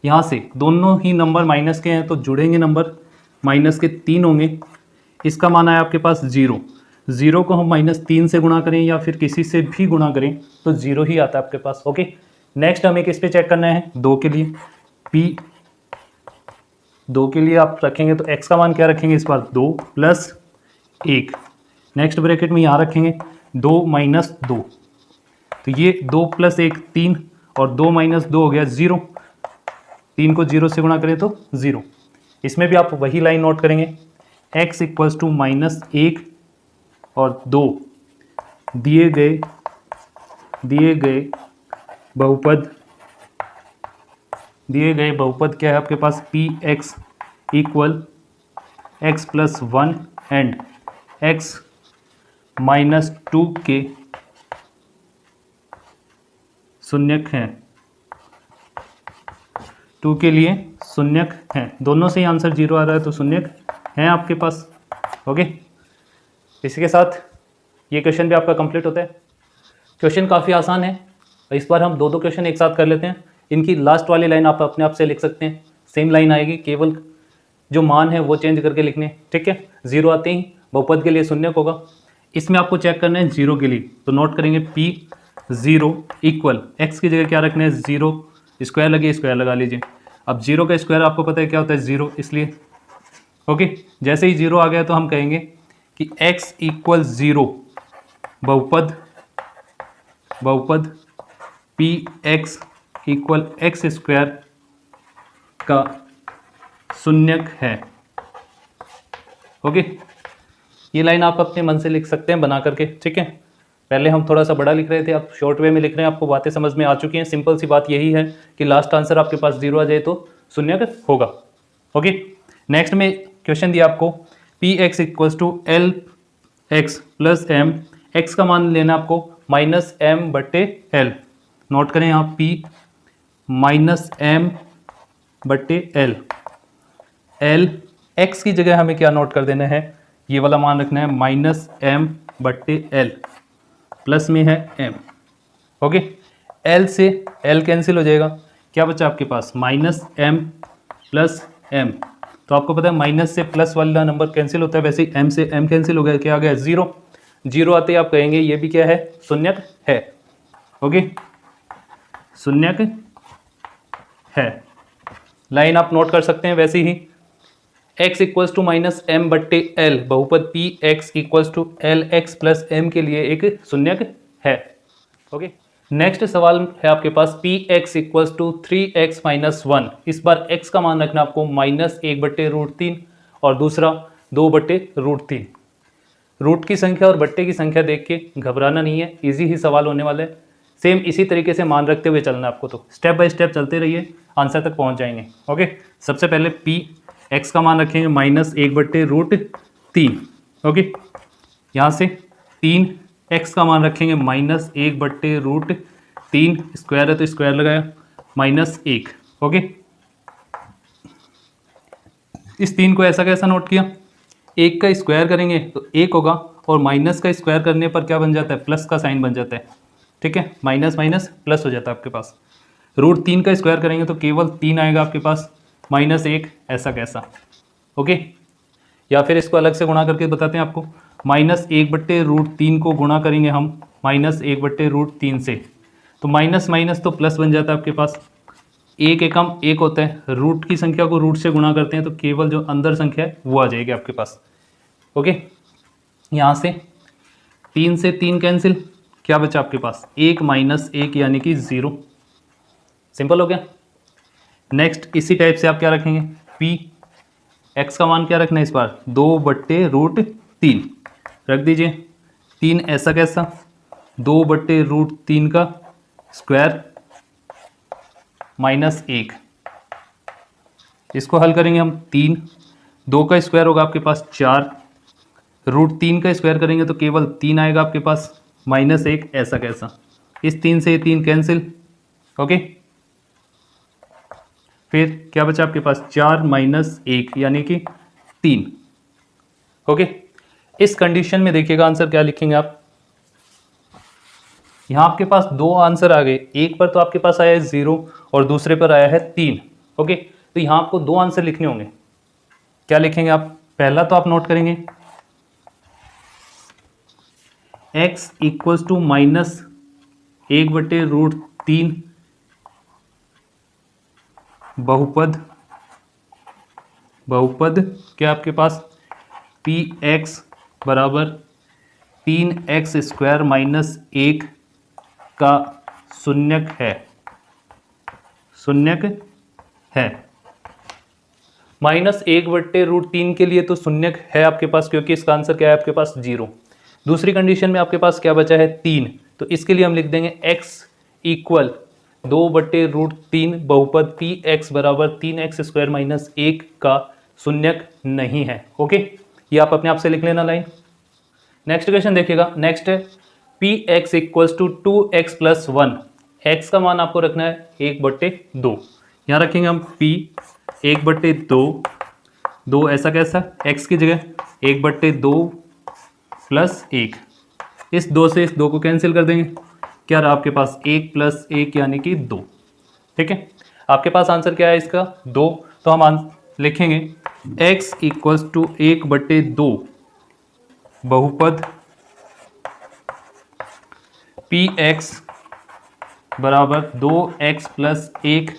यहाँ से दोनों ही नंबर माइनस के हैं तो जुड़ेंगे नंबर, माइनस के तीन होंगे, इसका मान है आपके पास जीरो। ज़ीरो को हम माइनस तीन से गुणा करें या फिर किसी से भी गुणा करें तो ज़ीरो ही आता है आपके पास। ओके, नेक्स्ट हमें किस पे चेक करना है, दो के लिए। p दो के लिए आप रखेंगे तो x का मान क्या रखेंगे इस बार, दो प्लस एक, नेक्स्ट ब्रैकेट में यहाँ रखेंगे दो माइनस दो, तो ये दो प्लस एक तीन और दो माइनस दो हो गया ज़ीरो, तीन को जीरो से गुणा करें तो ज़ीरो। इसमें भी आप वही लाइन नोट करेंगे, x इक्वल्स टू माइनस एक और दो दिए गए बहुपद क्या है आपके पास, p x equal x plus one and x minus two के शून्यक हैं, टू के लिए शून्यक हैं। दोनों से ही आंसर जीरो आ रहा है तो शून्यक हैं आपके पास। ओके, इसी के साथ ये क्वेश्चन भी आपका कंप्लीट होता है। क्वेश्चन काफ़ी आसान है, इस बार हम दो दो क्वेश्चन एक साथ कर लेते हैं। इनकी लास्ट वाली लाइन आप अपने आप से लिख सकते हैं, सेम लाइन आएगी, केवल जो मान है वो चेंज करके लिखने। ठीक है, जीरो आते ही बहुपद के लिए शून्यक होगा। इसमें आपको चेक करना है जीरो के लिए, तो नोट करेंगे p जीरो इक्वल x की जगह क्या रखना है, जीरो, स्क्वायर लगे स्क्वायर लगा लीजिए। अब जीरो का स्क्वायर आपको पता है क्या होता है, जीरो, इसलिए ओके, जैसे ही जीरो आ गया तो हम कहेंगे कि x इक्वल ज़ीरो बहुपद P x equal x square का शून्यक है। ओके, ये लाइन आप अपने मन से लिख सकते हैं बना करके। ठीक है, पहले हम थोड़ा सा बड़ा लिख रहे थे, अब शॉर्ट वे में लिख रहे हैं, आपको बातें समझ में आ चुकी हैं। सिंपल सी बात यही है कि लास्ट आंसर आपके पास जीरो आ जाए तो शून्यक होगा। ओके, नेक्स्ट में क्वेश्चन दिया आपको, P x equals to L X plus M, एक्स का मान लेना आपको माइनस एम बटे एल। नोट करें यहाँ पी माइनस एम बटे एल, एल एक्स की जगह हमें क्या नोट कर देना है, ये वाला मान रखना है माइनस एम बटे एल, प्लस में है एम। ओके, एल से एल कैंसिल हो जाएगा, क्या बचा आपके पास, माइनस एम प्लस एम। तो आपको पता है माइनस से प्लस वाला नंबर कैंसिल होता है, वैसे ही एम से एम कैंसिल हो गया, क्या आ गया, जीरो। जीरो आते ही आप कहेंगे ये भी क्या है, शून्यक है। ओके, शून्यक है, लाइन आप नोट कर सकते हैं। वैसे ही x equals to minus M बट्टे एल, बहुपद P x equals to L X plus M के लिए एक शून्यक है। ओके, नेक्स्ट सवाल है आपके पास, p x equals to three x minus one. इस बार x का मान रखना आपको माइनस एक बट्टे रूट तीन और दूसरा दो बट्टे रूट तीन। रूट की संख्या और बट्टे की संख्या देख के घबराना नहीं है, इजी ही सवाल होने वाला है। सेम इसी तरीके से मान रखते हुए चलना है आपको, तो स्टेप बाय स्टेप चलते रहिए, आंसर तक पहुंच जाएंगे। ओके, सबसे पहले p x का मान रखेंगे -1/√3। ओके, यहाँ से 3 x का मान रखेंगे -1/√3, स्क्वायर है तो स्क्वायर लगाया, -1। ओके, इस 3 को ऐसा कैसा नोट किया, 1 का स्क्वायर करेंगे तो 1 होगा, और माइनस का स्क्वायर करने पर क्या बन जाता है, प्लस का साइन बन जाता है। ठीक है, माइनस माइनस प्लस हो जाता है आपके पास। √3 का स्क्वायर करेंगे तो केवल 3 आएगा आपके पास, -1 ऐसा कैसा। ओके, या फिर इसको अलग से गुणा करके बताते हैं आपको, -1/√3 को गुणा करेंगे हम -1/√3 से, तो माइनस माइनस तो प्लस बन जाता है आपके पास। 1 एकम 1 होता है, रूट की संख्या को रूट से गुणा करते हैं तो केवल जो अंदर संख्या है वो आ जाएगी आपके पास। ओके, यहाँ से 3 से 3 कैंसिल, क्या बचा आपके पास, 1 - 1 यानी कि 0। सिंपल हो गया। नेक्स्ट इसी टाइप से आप क्या रखेंगे, p x का मान क्या रखना है इस बार, 2/√3 रख दीजिए। 3 ऐसा कैसा, 2/√3 का स्क्वायर -1, इसको हल करेंगे हम। 3, 2 का स्क्वायर होगा आपके पास 4, √3 का स्क्वायर करेंगे तो केवल 3 आएगा आपके पास, -1 ऐसा कैसा। इस 3 से 3 कैंसिल। ओके, फिर क्या बचा आपके पास, 4 - 1 यानी कि 3। ओके, इस कंडीशन में देखिएगा आंसर क्या लिखेंगे आप। यहाँ आपके पास 2 आंसर आ गए, एक पर तो आपके पास आया है 0 और दूसरे पर आया है 3। ओके, तो यहाँ आपको 2 आंसर लिखने होंगे। क्या लिखेंगे आप, पहला तो आप नोट करेंगे x = -1/√3 बहुपद क्या आपके पास, px = 3x² - 1 का शून्यक है, शून्यक है। -1/√3 के लिए तो शून्यक है आपके पास, क्योंकि इसका आंसर क्या है आपके पास, 0। दूसरी कंडीशन में आपके पास क्या बचा है, 3, तो इसके लिए हम लिख देंगे x = 2/√3 बहुपद px = 3x² - 1 का शून्यक नहीं है। ओके, ये आप अपने आप से लिख लेना लाइन। नेक्स्ट क्वेश्चन देखिएगा, नेक्स्ट है px = 2x + 1, x का मान आपको रखना है 1/2। यहाँ रखेंगे हम p 1/2, 2 ऐसा कैसा, x की जगह 1/2 + 1, इस 2 से इस 2 को कैंसिल कर देंगे, क्या रहा आपके पास, 1 + 1 यानी कि 2। ठीक है, आपके पास आंसर क्या है इसका, 2। तो हम लिखेंगे x = 1/2 बहुपद px = 2x + 1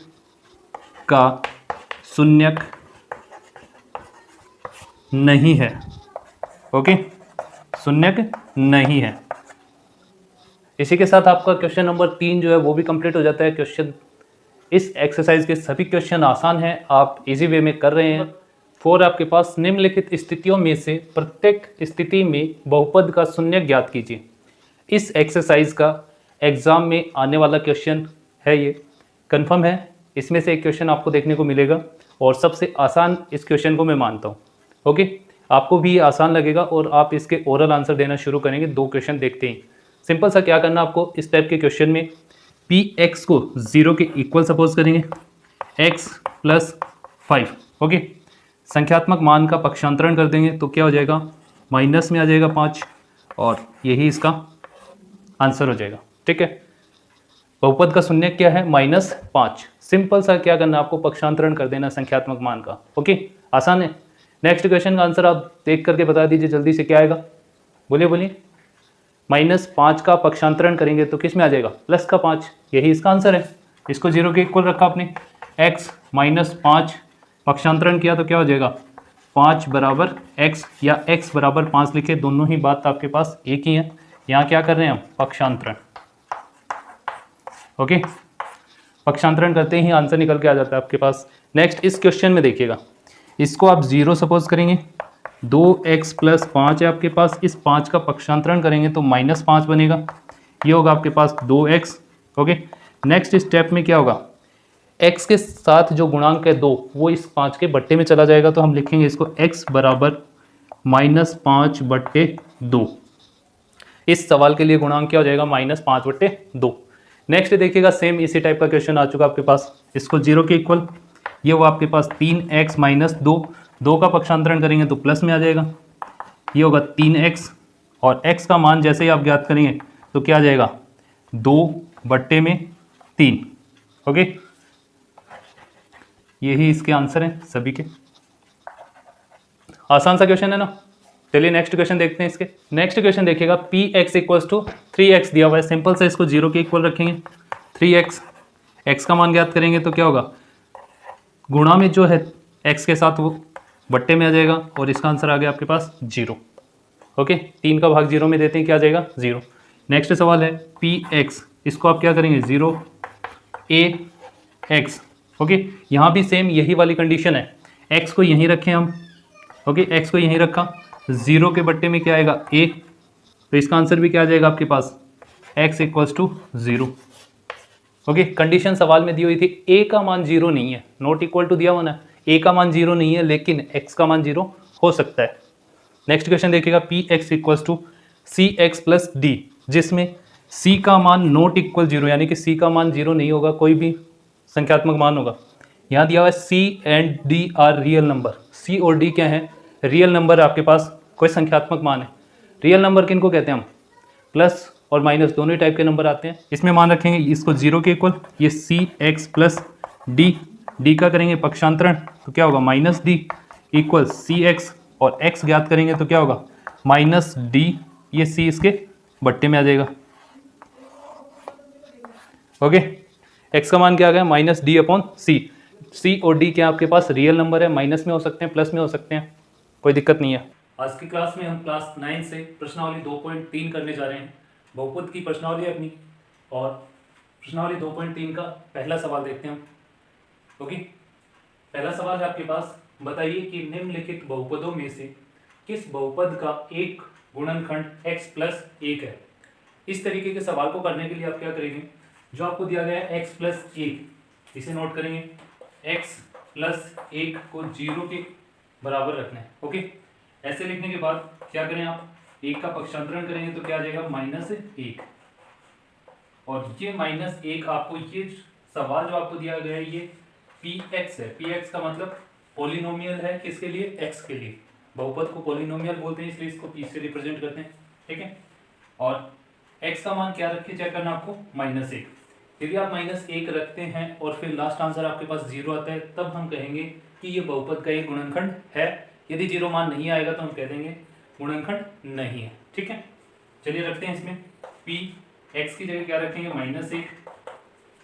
का शून्यक नहीं है। ओके, शून्यक नहीं है। इसी के साथ आपका क्वेश्चन नंबर 3 जो है वो भी कंप्लीट हो जाता है। क्वेश्चन, इस एक्सरसाइज के सभी क्वेश्चन आसान हैं, आप इजी वे में कर रहे हैं। 4 आपके पास, निम्नलिखित स्थितियों में से प्रत्येक स्थिति में बहुपद का शून्यक ज्ञात कीजिए। इस एक्सरसाइज का एग्जाम में आने वाला क्वेश्चन है, ये कंफर्म है। इसमें से एक क्वेश्चन आपको देखने को मिलेगा और सबसे आसान इस क्वेश्चन को मैं मानता हूँ। ओके, आपको भी आसान लगेगा और आप इसके ओरल आंसर देना शुरू करेंगे 2 क्वेश्चन देखते ही। सिंपल सा क्या करना आपको, इस टाइप के क्वेश्चन में px को 0 के इक्वल सपोज करेंगे, x + 5। ओके, संख्यात्मक मान का पक्षांतरण कर देंगे तो क्या हो जाएगा, माइनस में आ जाएगा 5, और यही इसका आंसर हो जाएगा। ठीक है, बहुपद का शून्यक क्या है, -5। सिंपल सा क्या करना आपको, पक्षांतरण कर देना संख्यात्मक मान का। ओके, आसान है। नेक्स्ट क्वेश्चन का आंसर आप देख करके बता दीजिए जल्दी से, क्या आएगा, बोलिए बोलिए। -5 का पक्षांतरण करेंगे तो किस में आ जाएगा, +5, यही इसका आंसर है। इसको 0 के इक्वल रखा आपने, x - 5 पक्षांतरण किया तो क्या हो जाएगा, 5 = x या x = 5 लिखे, दोनों ही बात आपके पास एक ही है। यहाँ क्या कर रहे हैं हम, पक्षांतरण। ओके, पक्षांतरण करते ही आंसर निकल के आ जाता है आपके पास। नेक्स्ट इस क्वेश्चन में देखिएगा, इसको आप 0 सपोज करेंगे, 2x + 5 है आपके पास, इस 5 का पक्षांतरण करेंगे तो -5 बनेगा, ये होगा आपके पास 2x। ओके, नेक्स्ट स्टेप में क्या होगा, x के साथ जो गुणांक है 2 वो इस 5 के बट्टे में चला जाएगा, तो हम लिखेंगे इसको x बराबर -5/2। इस सवाल के लिए गुणांक क्या हो जाएगा, -5/2। नेक्स्ट देखिएगा, सेम इसी टाइप का क्वेश्चन आ चुका आपके पास, इसको 0 के इक्वल, ये वो आपके पास 3x - 2, 2 का पक्षांतरण करेंगे तो प्लस में आ जाएगा, ये होगा 3x, और x का मान जैसे ही आप ज्ञात करेंगे तो क्या आ जाएगा, 2/3। ओके, यही इसके आंसर हैं सभी के। आसान सा क्वेश्चन है ना। चलिए नेक्स्ट क्वेश्चन देखते हैं। इसके नेक्स्ट क्वेश्चन देखिएगा, px = 3x दिया हुआ है, सिंपल से इसको 0 के इक्वल रखेंगे। 3x, x का मान ज्ञात करेंगे तो क्या होगा, गुणा में जो है x के साथ वो बट्टे में आ जाएगा, और इसका आंसर आ गया आपके पास 0। ओके, 3 का भाग 0 में देते हैं, क्या आ जाएगा, 0। नेक्स्ट सवाल है px, इसको आप क्या करेंगे, 0ax। ओके, यहाँ भी सेम यही वाली कंडीशन है, x को यहीं रखें हम। ओके, x को यहीं रखा, 0 के बट्टे में क्या आएगा, a, तो इसका आंसर भी क्या आ जाएगा आपके पास, x = 0। ओके, कंडीशन सवाल में दी हुई थी, a का मान 0 नहीं है, नॉट इक्वल टू दिया हुआ ना, a का मान 0 नहीं है, लेकिन x का मान 0 हो सकता है। नेक्स्ट क्वेश्चन देखिएगा, px = cx + d, जिसमें c का मान नॉट इक्वल 0, यानी कि c का मान 0 नहीं होगा, कोई भी संख्यात्मक मान होगा। यहाँ दिया हुआ है c and d are real number, c और d क्या है, रियल नंबर आपके पास, कोई संख्यात्मक मान है। रियल नंबर किनको कहते हैं हम, प्लस और माइनस दोनों ही टाइप के नंबर आते हैं। इसमें मान रखेंगे इसको 0 के इक्वल, ये cx + d, d का करेंगे पक्षांतरण तो क्या होगा, -d = cx, और x ज्ञात करेंगे तो क्या होगा, -d, ये c इसके बट्टे में आ जाएगा। ओके, x का मान क्या आ गया, -d/c। c और d क्या आपके पास रियल नंबर है, माइनस में हो सकते हैं, प्लस में हो सकते हैं, कोई दिक्कत नहीं है। आज की क्लास में हम क्लास 9 से प्रश्नावली 2.3 करने जा रहे हैं। बहुपद की प्रश्नावली है अपनी, और प्रश्नावली 2.3 का पहला सवाल देखते हैं हम। ओके, पहला सवाल है आपके पास, बताइए कि निम्नलिखित बहुपदों में से किस बहुपद का एक गुणनखंड x + 1 है। इस तरीके के सवाल को करने के लिए आप क्या करेंगे, जो आपको दिया गया है x + 1, इसे नोट करेंगे, x + 1 को 0 के बराबर रखना है। ओके, ऐसे लिखने के बाद क्या करें आप, 1 का पक्षांतरण करेंगे तो क्या आ जाएगा, -1, और ये -1 आपको, ये सवाल जो आपको दिया गया है ये px है। px का मतलब पॉलिनोमियल है, किसके लिए, x के लिए। बहुपद को पॉलिनोमियल बोलते हैं, इसलिए इसको p से रिप्रेजेंट करते हैं। ठीक है, और x का मान क्या रख के चेक करना आपको, -1। यदि आप -1 रखते हैं और फिर लास्ट आंसर आपके पास 0 आता है, तब हम कहेंगे कि ये बहुपद का एक गुणनखंड है। यदि 0 मान नहीं आएगा तो हम कह देंगे गुणनखंड नहीं है। ठीक है, चलिए रखते हैं इसमें p, x की जगह क्या रखेंगे, -1,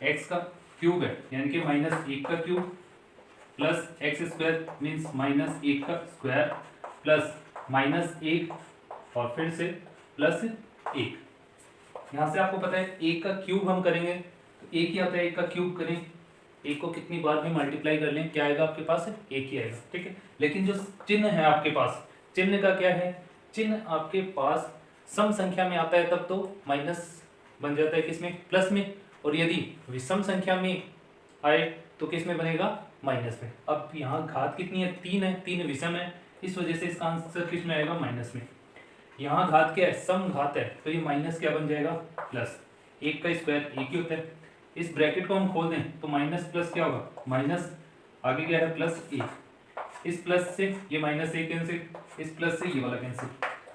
x का क्यूब है यानी कि -1 का क्यूब, प्लस x² मीन्स -1 का स्क्वायर, प्लस -1 और फिर से +1। यहाँ से आपको पता है 1 का क्यूब हम करेंगे तो 1 ही आता है, 1 का क्यूब करें, 1 को कितनी बार भी मल्टीप्लाई कर लें क्या आएगा आपके पास, 1 ही आएगा। ठीक है, लेकिन जो चिन्ह है आपके पास, चिन्ह का क्या है, चिन्ह आपके पास सम संख्या में आता है तब तो माइनस बन जाता है, किसमें, प्लस में, और यदि विषम संख्या में आए तो किस में बनेगा, माइनस में। अब यहाँ घात कितनी है, 3 है, 3 विषम है, इस वजह से इसका आंसर किस में आएगा, माइनस में। यहाँ घात क्या है, सम घात है, तो ये माइनस क्या बन जाएगा, प्लस। 1 का स्क्वायर 1 ही होता है, इस ब्रैकेट को हम खोल दें तो माइनस प्लस क्या होगा, माइनस, आगे क्या है, +1, इस प्लस से ये -1 कैंसिल, इस प्लस से ये वाला कैंसिल,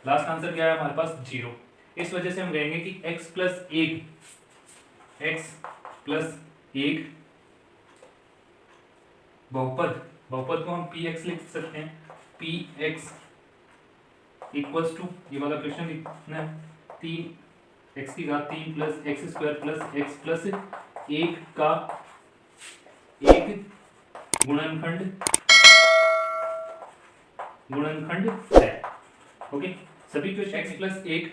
लास्ट आंसर क्या है हमारे पास, 0। इस वजह से हम कहेंगे कि x + 1 बहुपद को हम px लिख सकते हैं। px = ये वाला क्वेश्चन लिखना है, 3x की घात 3 + x² + x + 1 का एक गुणनखंड है। ओके, सभी क्वेश्चन x + 1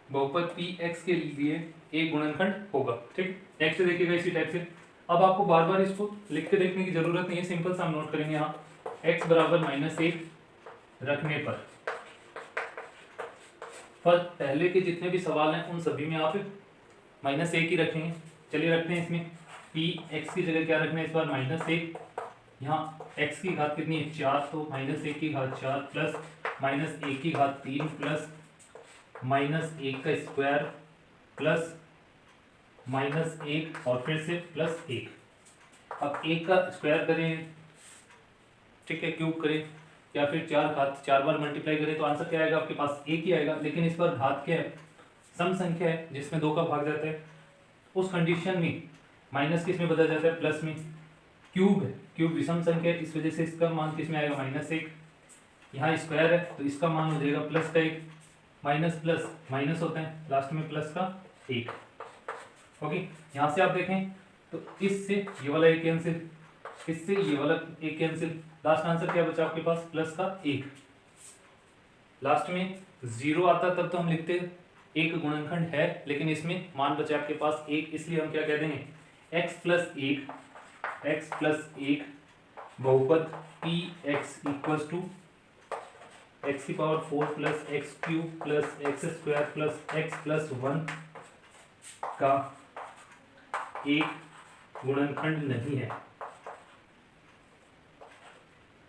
बहुपद px के लिए एक गुणनखंड होगा। ठीक, नेक्स्ट देखिएगा इसी टाइप से। अब आपको बार बार इसको लिख के देखने की जरूरत नहीं है, सिंपल सा हम नोट करेंगे यहाँ, x बराबर -1 रखने पर पहले के जितने भी सवाल हैं उन सभी में आप -1 ही रखेंगे। चलिए रखते हैं इसमें पी एक्स की जगह क्या रखना है इस बार -1। यहाँ x की घात कितनी है 4, तो -1 की घात 4 प्लस -1 की घात 3 प्लस -1 का स्क्वायर प्लस -1 और फिर से +1। अब 1 का स्क्वायर करें, ठीक है, क्यूब करें या फिर 4 बार मल्टीप्लाई करें तो आंसर क्या आएगा आपके पास 1 ही आएगा। लेकिन इस बार घात क्या है, सम संख्या है जिसमें 2 का भाग जाता है। उस कंडीशन में माइनस किस में बदल जाता है, प्लस में। क्यूब है, क्यूब विषम संख्या है, इस वजह से इसका मान किस में आएगा -1। यहाँ स्क्वायर है तो इसका मान हो जाएगा प्लस का 1, माइनस प्लस माइनस होता है, लास्ट में प्लस का 1। ओके, यहाँ से आप देखें तो इससे ये वाला 1 कैंसिल, इससे ये वाला 1 कैंसिल, लास्ट आंसर क्या बचा आपके पास प्लस का 1। लास्ट में 0 आता तब तो हम लिखते एक गुणनखंड है, लेकिन इसमें मान बचा आपके पास 1, इसलिए हम क्या कह देंगे x प्लस 1 बहुपद P x equals to x की power 4 plus x cube plus x square plus x plus 1 का एक गुणनखंड नहीं है,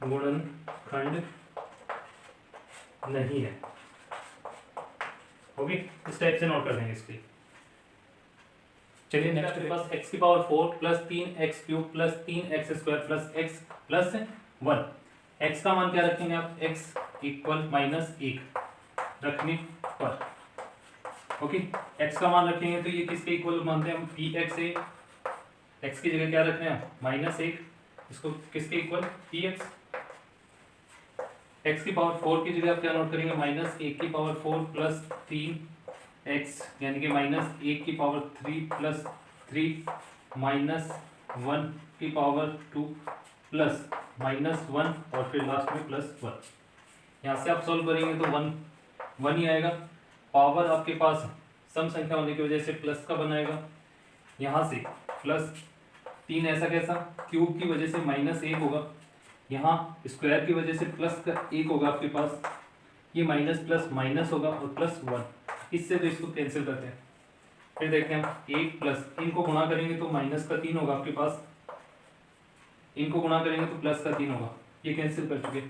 गुणनखंड नहीं है। ओके, इस टाइप से नोट कर देंगे इसके। चलिए नेक्स्ट के पास x की power 4 plus 3x cube plus 3x square plus x plus 1। x का मान क्या रखेंगे आप, x इक्वल -1 रखने पर। ओके, x का मान रखेंगे तो ये किसके इक्वल मानते हैं हम, px है। x की जगह क्या रखना है -1, इसको किसके इक्वल px। x की पावर 4 की जगह आप क्या नोट करेंगे, -1 की पावर 4 प्लस 3x यानी कि -1 की पावर 3 प्लस 3 -1 की पावर 2 प्लस -1 और फिर लास्ट में +1। यहाँ से आप सॉल्व करेंगे तो 1 ही आएगा। पावर आपके पास सम संख्या होने की वजह से प्लस का बनाएगा। यहाँ से +3 ऐसा कैसा, क्यूब की वजह से -1 होगा, यहाँ स्क्वायर की वजह से प्लस का 1 होगा आपके पास, ये माइनस प्लस माइनस होगा और +1। इससे तो इसको कैंसिल करते हैं। फिर देखते हैं हम 1 प्लस, इनको गुणा करेंगे तो -3 होगा आपके पास, इनको गुणा करेंगे तो +3 होगा, ये कैंसिल कर चुके।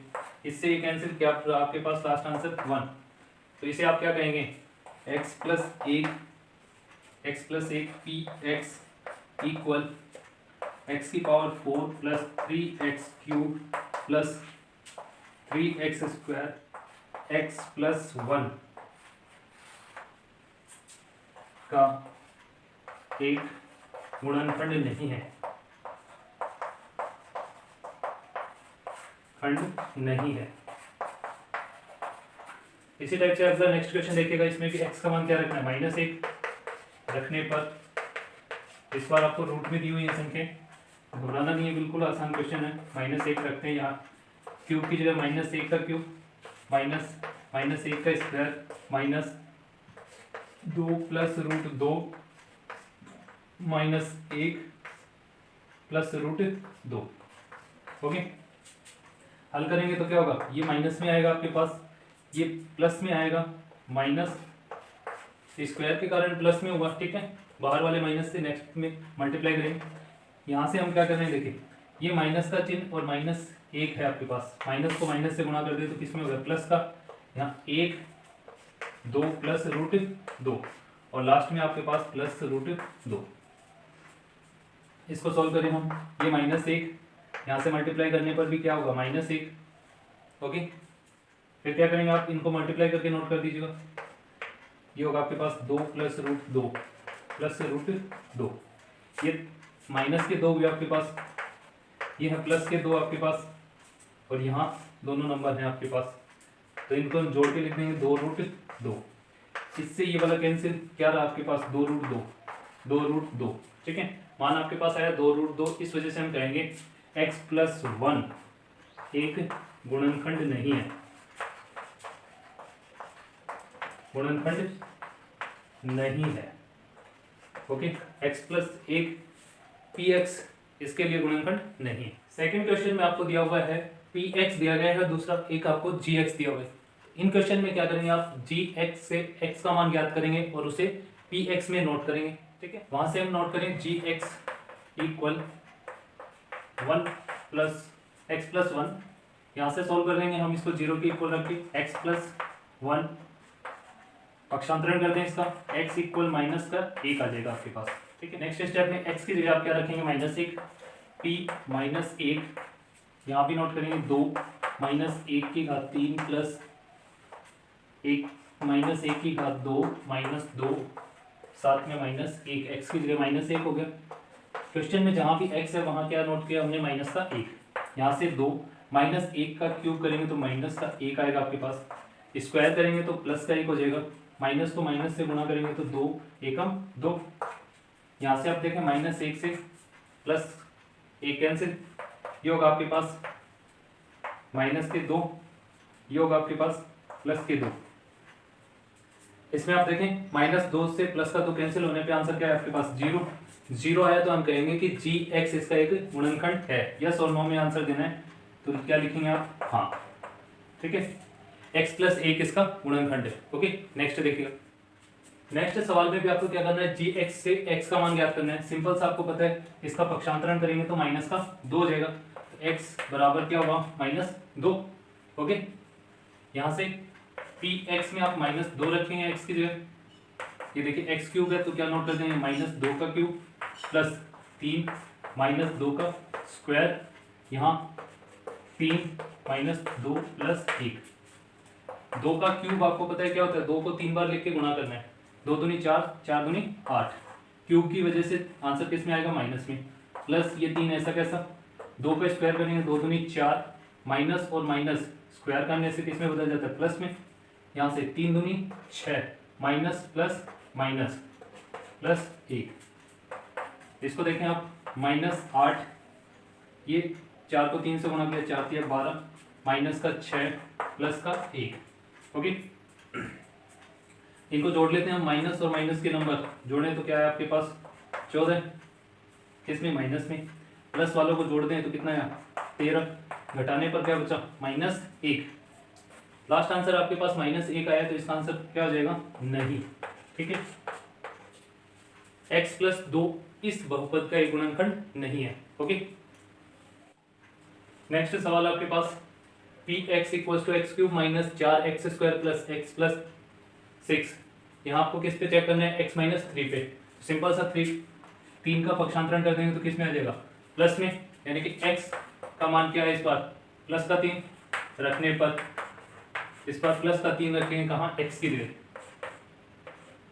इससे ये कैंसिल क्या आपके पास लास्ट आंसर 1। तो इसे आप क्या कहेंगे, x plus 1 P x equal x की power 4 plus 3x cube plus 3x square x plus 1 का एक गुणनखंड नहीं है, खंड नहीं है। इसी टाइप से अगला नेक्स्ट क्वेश्चन देखिएगा, इसमें भी x का मान क्या रखना है, -1 रखने पर इस बार आपको रूट में दी हुई है संख्या, घबराना नहीं है, बिल्कुल आसान क्वेश्चन है। -1 रखते हैं यहाँ, क्यूब की जगह -1 का क्यूब -1 का स्क्वायर -2 प्लस √2 -1 प्लस √2। ओके, हल करेंगे तो क्या होगा, ये माइनस में आएगा आपके पास, ये प्लस में आएगा, माइनस स्क्वायर के कारण प्लस में होगा, ठीक है, बाहर वाले माइनस से नेक्स्ट में मल्टीप्लाई करेंगे। यहाँ से हम क्या कर रहे हैं, देखिए ये माइनस का चिन्ह और -1 है आपके पास, माइनस को माइनस से गुणा कर दे तो किसमें होगा, प्लस का। यहाँ 1 2 प्लस √2 और लास्ट में आपके पास प्लस √2। इसको सॉल्व करें हम, ये -1 यहाँ से मल्टीप्लाई करने पर भी क्या होगा, -1। ओके, फिर क्या करेंगे आप, इनको मल्टीप्लाई करके नोट कर दीजिएगा, ये होगा आपके पास 2 प्लस √2 प्लस √2। ये माइनस के 2 भी आपके पास, ये है प्लस के 2 आपके पास, और यहाँ दोनों नंबर हैं आपके पास, तो इनको हम जोड़ के लिख देंगे 2√2। इससे ये वाला कैंसिल, क्या रहा आपके पास 2√2, ठीक है, मान आपके पास आया 2√2। इस वजह से हम कहेंगे x प्लस 1 एक गुणनखंड नहीं है, गुणनखंड नहीं है। ओके, x प्लस 1 px इसके लिए गुणनखंड नहीं है। सेकंड क्वेश्चन में आपको दिया हुआ है px दिया गया है, दूसरा एक आपको gx दिया हुआ है। इन क्वेश्चन में क्या करेंगे आप, gx से x का मान ज्ञात करेंगे और उसे px में नोट करेंगे, ठीक है। वहां से हम नोट करें gx equal 1 plus x plus 1, यहाँ से सॉल्व कर देंगे हम इसको 0 के इक्वल रख के, एक्स प्लस 1 पक्षांतरण कर दें इसका, x इक्वल माइनस का 1 आ जाएगा आपके पास। ठीक है, नेक्स्ट स्टेप में x की जगह आप क्या रखेंगे, -1, p माइनस 1, यहाँ भी नोट करेंगे 2 माइनस 1 की घात 3 प्लस 1 माइनस 1 की घात 2 माइनस 2, साथ में -1, x की जगह -1 हो गया। क्वेश्चन में जहाँ भी x है वहाँ क्या नोट किया हमने, माइनस का 1, यहाँ से 2 -1 का क्यूब करेंगे तो माइनस का 1 आएगा आपके पास, स्क्वायर करेंगे तो प्लस का 1 हो जाएगा, माइनस को माइनस से गुणा करेंगे तो 2 एकम 2, यहाँ से आप देखें -1 से प्लस 1 कैंसिल, ये होगा आपके पास माइनस के 2, ये होगा आपके पास प्लस के 2। इसमें आप देखें -2 से प्लस का 2 कैंसिल होने पे आंसर क्या है आपके पास, 0। 0 आया तो हम कहेंगे कि gx इसका एक गुणनखंड है। यस और नो में आंसर देना है, तो क्या लिखेंगे आप, हाँ। ठीक है, x प्लस 1 इसका गुणनखंड है। ओके, नेक्स्ट देखिएगा। नेक्स्ट सवाल में भी आपको क्या करना है, gx से x का मान ज्ञात करना है। सिंपल सा आपको पता है, इसका पक्षांतरण करेंगे तो माइनस का 2 हो जाएगा, तो x बराबर क्या होगा, -2। ओके, यहाँ से px में आप -2 रखेंगे x की जगह, ये देखिए x क्यूब है तो क्या नोट कर देंगे, -2 का क्यूब प्लस 3 -2 का स्क्वायर, यहाँ 3 -2 प्लस 1, 2 का क्यूब आपको पता है क्या होता है, 2 को 3 बार लिख के गुणा करना है, 2 दूनी 4, 4 दूनी 8, क्यूब की वजह से आंसर किस में आएगा, माइनस में, प्लस ये 3 ऐसा कैसा, 2 का स्क्वायर करेंगे 2 दूनी 4, माइनस और माइनस स्क्वायर करने से किस में बदल जाता है, प्लस में, यहाँ से 3 दूनी 6, माइनस प्लस माइनस प्लस 1, इसको देखें आप -8, ये 4 को 3 से गुणा किया, 4 3 12, माइनस का 6 प्लस का 1। ओके, इनको जोड़ लेते हैं हम, माइनस और माइनस के नंबर जोड़ें तो क्या है आपके पास, 14, किसमें, माइनस में, प्लस वालों को जोड़ दें तो कितना है, 13, घटाने पर क्या बचा, -1। लास्ट आंसर आपके पास -1 आया, तो इसका आंसर क्या हो जाएगा, नहीं। ठीक है, x प्लस 2 इस बहुपद का एक गुणनखंड नहीं है। ओके, नेक्स्ट सवाल आपके पास, px equals to X cube minus 4x square plus x plus 6, यहाँ आपको किस पे चेक करना है, x माइनस 3 पे। सिंपल सा 3 का पक्षांतरण कर देंगे तो किस में आ जाएगा, प्लस में, यानी कि x का मान क्या है इस बार, प्लस का 3 रखने पर, इस बार प्लस का 3 रखेंगे कहाँ, x की जगह,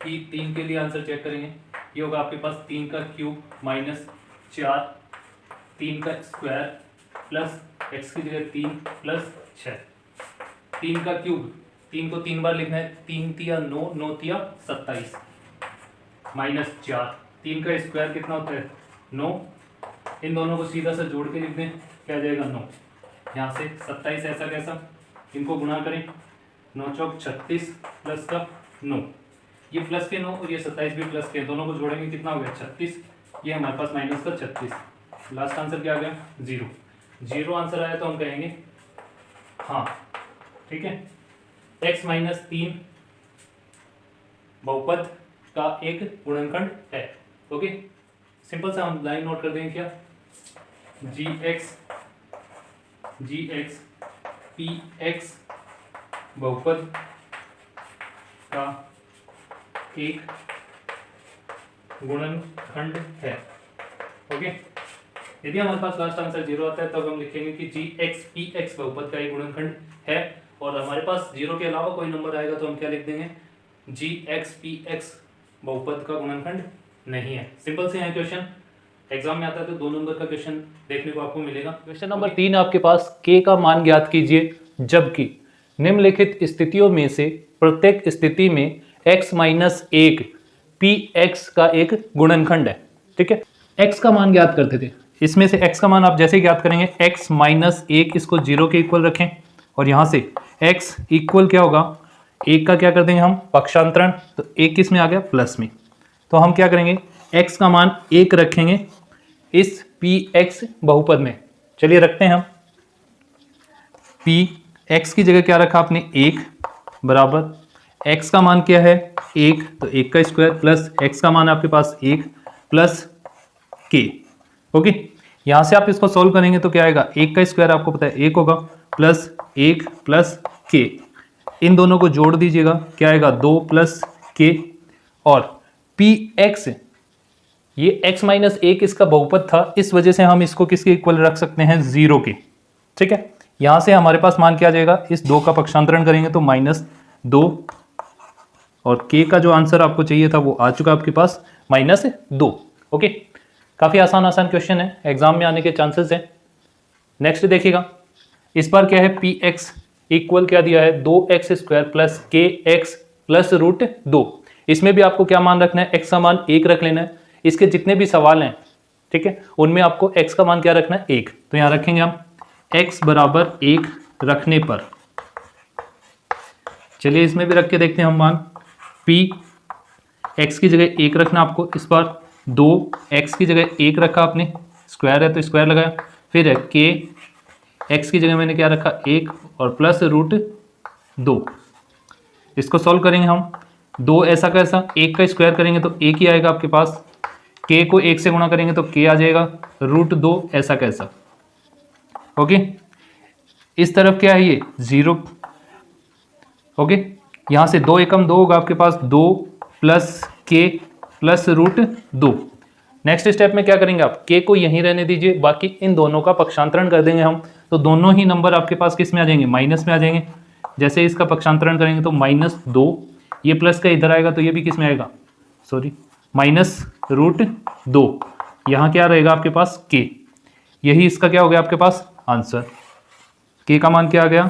3 के लिए आंसर चेक करेंगे, ये होगा आपके पास 3 का क्यूब माइनस 4, 3 का स्क्वायर प्लस x की जगह 3 प्लस 6, 3 का क्यूब, 3 को 3 बार लिखना है, 3 तिया 9, 9 तिया 27, माइनस 4, 3 का स्क्वायर कितना होता है, 9, इन दोनों को सीधा सा जोड़ के लिख दें, क्या जाएगा 9, यहाँ से 27 ऐसा कैसा, इनको गुणा करें, 9 चौक 36 प्लस का 9, ये प्लस के 9 और ये 27 भी प्लस के, दोनों को जोड़ेंगे कितना हो गया, 36, ये हमारे पास माइनस का 36, लास्ट आंसर क्या आ गया, 0। 0 आंसर आया तो हम कहेंगे हाँ। ठीक है, x माइनस 3 बहुपद का एक गुणनखंड है। ओके, सिंपल सा हम लाइन नोट कर देंगे, क्या, gx px बहुपद का एक गुणनखंड है। ओके, यदि हमारे पास लास्ट आंसर 0 आता है तब हम लिखेंगे कि gx px बहुपद का एक गुणनखंड है, और हमारे पास 0 के अलावा कोई नंबर आएगा तो हम क्या लिख देंगे, gx px बहुपद का गुणनखंड नहीं है। सिंपल से है क्वेश्चन, एग्जाम में आता है तो 2 नंबर का क्वेश्चन देखने को आपको मिलेगा। क्वेश्चन नंबर 3 आपके पास, k का मान ज्ञात कीजिए जबकि निम्नलिखित स्थितियों में से प्रत्येक स्थिति में x माइनस 1 px का एक गुणनखंड है। ठीक है, x का मान ज्ञात करते थे, इसमें से x का मान आप जैसे ज्ञात करेंगे, x माइनस 1 इसको 0 के इक्वल रखें, और यहाँ से x इक्वल क्या होगा, 1 का क्या कर देंगे हम, पक्षांतरण, तो 1 किस में आ गया, प्लस में, तो हम क्या करेंगे, x का मान 1 रखेंगे इस px बहुपद में। चलिए रखते हैं हम, px की जगह क्या रखा आपने, 1 बराबर x का मान क्या है, 1, तो 1 का स्क्वायर प्लस x का मान आपके पास 1 प्लस k, ओके, यहाँ से आप इसको सॉल्व करेंगे तो क्या आएगा, 1 का स्क्वायर आपको पता है 1 होगा, प्लस 1 प्लस के, इन दोनों को जोड़ दीजिएगा, क्या आएगा 2 प्लस के, और पी एक्स, ये x माइनस 1 इसका बहुपद था, इस वजह से हम इसको किसके इक्वल रख सकते हैं, 0 के। ठीक है, यहां से हमारे पास मान क्या आ जाएगा, इस 2 का पक्षांतरण करेंगे तो -2, और k का जो आंसर आपको चाहिए था वो आ चुका आपके पास -2। ओके, काफी आसान क्वेश्चन है, एग्जाम में आने के चांसेस हैं। नेक्स्ट देखिएगा, इस बार क्या है, पी एक्स इक्वल क्या दिया है, 2x² प्लस के एक्स प्लस √2। इसमें भी आपको क्या मान रखना है, x का मान 1 रख लेना है। इसके जितने भी सवाल हैं, ठीक है, उनमें आपको x का मान क्या रखना है, 1। तो यहां रखेंगे हम x बराबर 1 रखने पर, चलिए इसमें भी रख के देखते हैं हम मान, p x की जगह 1 रखना आपको, इस बार 2x की जगह 1 रखा आपने, स्क्वायर है तो स्क्वायर लगाया, फिर है k x की जगह मैंने क्या रखा, 1 और प्लस √2। इसको सॉल्व करेंगे हम, 2 ऐसा कैसा, 1 का स्क्वायर करेंगे तो 1 ही आएगा आपके पास, k को 1 से गुणा करेंगे तो k आ जाएगा, √2 ऐसा कैसा। ओके, इस तरफ क्या है, ये 0। ओके, यहां से 2 एकम 2 होगा आपके पास, 2 plus k plus √2। Next step में क्या करेंगे आप, k को यहीं रहने दीजिए, बाकी इन दोनों का पक्षांतरण कर देंगे हम, तो दोनों ही नंबर आपके पास किस में आ जाएंगे, माइनस में आ जाएंगे। जैसे इसका पक्षांतरण करेंगे तो -2, ये प्लस का इधर आएगा तो ये भी किस में आएगा, सॉरी -√2। यहाँ क्या रहेगा आपके पास, k, यही इसका क्या हो गया आपके पास आंसर। k का मान क्या आ गया,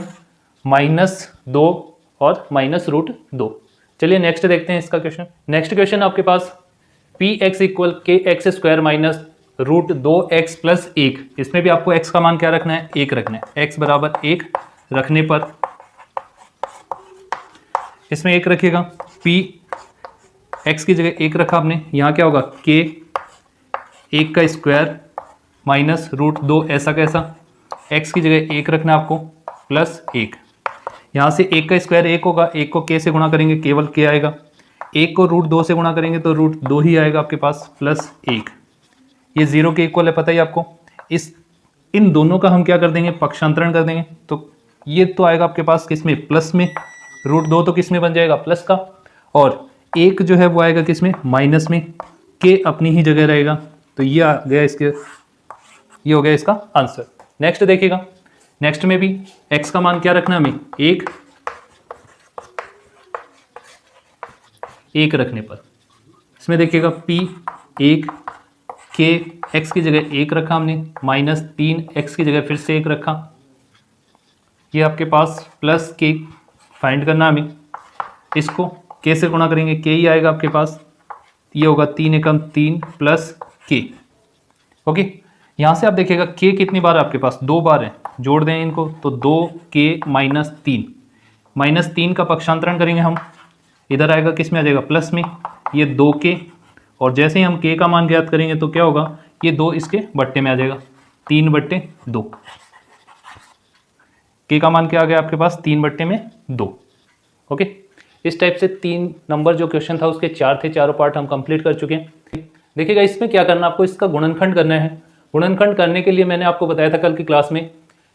-2 और -√2। चलिए नेक्स्ट देखते हैं इसका क्वेश्चन। नेक्स्ट क्वेश्चन आपके पास पी एक्स इक्वल के x square minus √2x plus 1। इसमें भी आपको x का मान क्या रखना है, 1 रखना है। x बराबर 1 रखने पर इसमें 1 रखिएगा, p x की जगह 1 रखा आपने, यहाँ क्या होगा, k 1 का स्क्वायर माइनस √2 ऐसा कैसा, x की जगह 1 रखना आपको प्लस 1। यहाँ से 1 का स्क्वायर 1 होगा, 1 को k से गुणा करेंगे केवल k आएगा, 1 को √2 से गुणा करेंगे तो √2 ही आएगा आपके पास प्लस 1। ये 0 के इक्वल है, पता ही आपको। इन दोनों का हम क्या कर देंगे, पक्षांतरण कर देंगे, तो ये तो आएगा आपके पास किस में, प्लस में, √2 तो किस में बन जाएगा, प्लस का, और 1 जो है वो आएगा किस में, माइनस में, k अपनी ही जगह रहेगा। तो ये आ गया इसके, ये हो गया इसका आंसर। नेक्स्ट देखिएगा, नेक्स्ट में भी x का मान क्या रखना है हमें, 1 रखने पर इसमें देखिएगा p 1, k x की जगह 1 रखा हमने, -3 x की जगह फिर से 1 रखा, ये आपके पास प्लस k फाइंड करना हमें, इसको k से गुणा करेंगे k ही आएगा आपके पास, ये होगा 3 एकम 3 प्लस k। ओके, यहाँ से आप देखिएगा k कितनी बार है आपके पास, 2 बार है, जोड़ दें इनको तो 2k -3 का पक्षांतरण करेंगे हम, इधर आएगा किस में आ जाएगा, प्लस में, ये 2k, और जैसे ही हम k का मान ज्ञात करेंगे तो क्या होगा, ये 2 इसके बट्टे में आ जाएगा, 3/2। k का मान क्या आ गया आपके पास, 3/2। ओके, इस टाइप से 3 नंबर जो क्वेश्चन था उसके 4 थे, चारों पार्ट हम कंप्लीट कर चुके हैं। देखिएगा इसमें क्या करना, आपको इसका गुणनखंड करना है। गुणनखंड करने के लिए मैंने आपको बताया था कल की क्लास में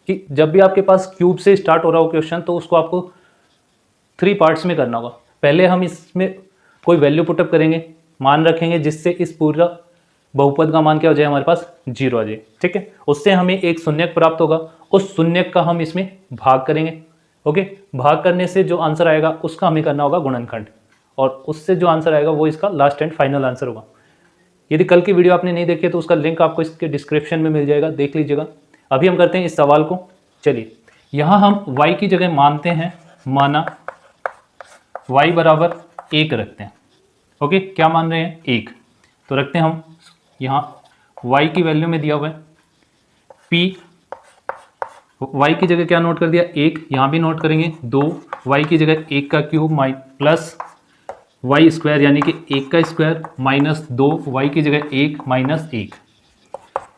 कि जब भी आपके पास क्यूब से स्टार्ट हो रहा हो क्वेश्चन तो उसको आपको 3 पार्ट्स में करना होगा। पहले हम इसमें कोई वैल्यू पुटअप करेंगे, मान रखेंगे, जिससे इस पूरा बहुपद का मान क्या हो जाए, हमारे पास 0 आ जाए। ठीक है, उससे हमें एक शून्यक प्राप्त होगा, उस शून्यक का हम इसमें भाग करेंगे। ओके, भाग करने से जो आंसर आएगा उसका हमें करना होगा गुणनखंड, और उससे जो आंसर आएगा वो इसका लास्ट एंड फाइनल आंसर होगा। यदि कल की वीडियो आपने नहीं देखी है तो उसका लिंक आपको इसके डिस्क्रिप्शन में मिल जाएगा, देख लीजिएगा। अभी हम करते हैं इस सवाल को। चलिए, यहाँ हम y की जगह मानते हैं, माना y बराबर 1 रखते हैं। ओके, क्या मान रहे हैं, 1, तो रखते हैं हम यहाँ y की वैल्यू में दिया हुआ है p, y की जगह क्या नोट कर दिया, 1, यहाँ भी नोट करेंगे 2, y की जगह 1 का क्यूब प्लस y स्क्वायर यानी कि 1 का स्क्वायर -2, y की जगह 1 -1।